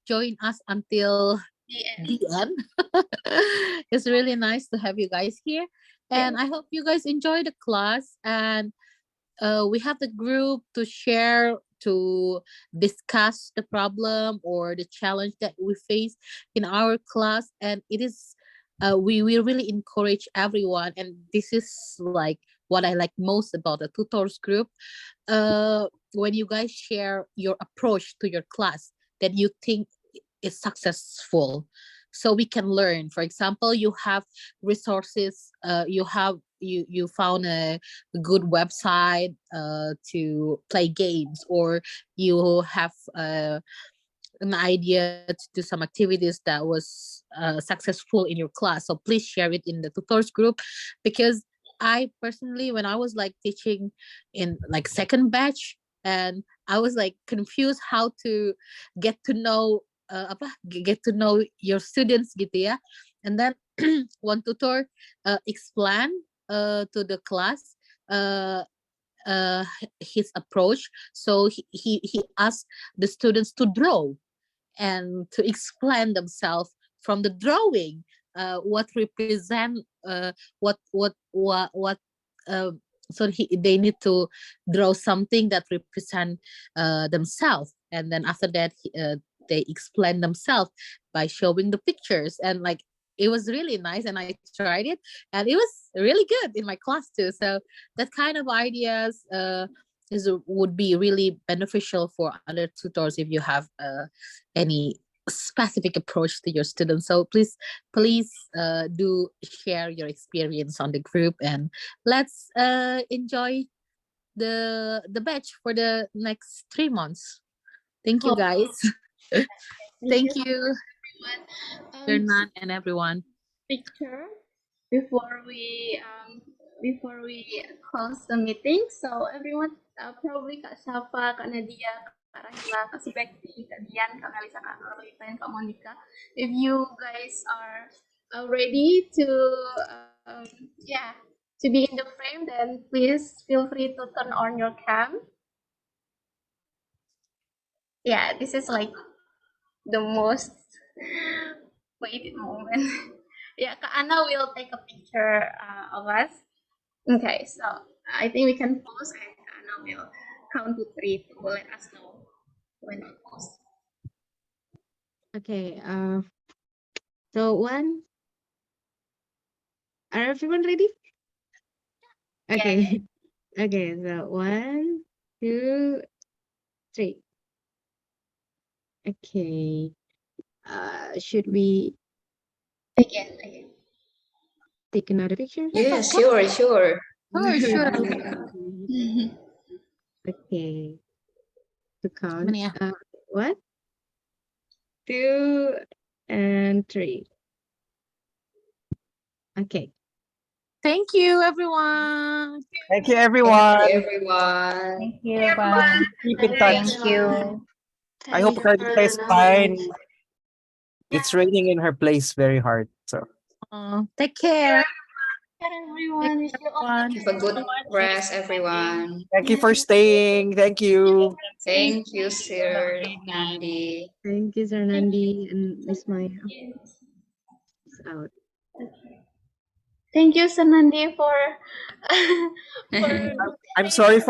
joined us until the end. It's really nice to have you guys here, and I hope you guys enjoy the class. And we have the group to share, to discuss the problem or the challenge that we face in our class. And it is we really encourage everyone, and this is like what I like most about the tutors group. When you guys share your approach to your class that you think is successful, so we can learn. For example, you have resources, you found a good website to play games, or you have an idea to do some activities that was successful in your class. So please share it in the tutors group, because I personally, when I was like teaching in like second batch, and I was like confused how to get to know get to know your students gitu ya. And then one tutor explained to the class uh, his approach. So he asked the students to draw and to explain themselves from the drawing, what represent what so they need to draw something that represent themselves. And then after that they explain themselves by showing the pictures. And like, it was really nice, and I tried it, and it was really good in my class too. So that kind of ideas would be really beneficial for other tutors if you have any specific approach to your students. So please do share your experience on the group, and let's enjoy the batch for the next 3 months. Thank you, guys. Thank you, everyone. Ferdinand and everyone. Picture before we close the meeting. So everyone, probably Kak Safa, Kak Nadia, Kak Rahila, Kak Subekti, Kak Dian, Kak Kalisa, Kak Norlita, and Kak Monica, if you guys are ready to to be in the frame, then please feel free to turn on your cam. Yeah, this is like the most waited moment. Yeah, Kak Anna will take a picture of us. Okay, so I think we can pause, and Kak Anna will count to 3 to let us know when to pause. Okay. So one. Are everyone ready? Okay. Okay. So 1, 2, 3. Okay. Should we Again. take another picture? Yeah, sure. Sure. Okay. To count. Many, 1, 2, and 3. Okay. Thank you, everyone. Thank you, everyone. Thank you, everyone. Thank you. Bye. Keep in touch. Thank you. I hope Carlita is fine. It's raining in her place very hard. So Take care. Everyone, wish you all Have a good rest, everyone. thank you for staying. Thank you. Thank you, Sir Nandi. Thank you, Sir Nandi and Miss Maya. Out. Thank you, Sanandi, for I'm sorry for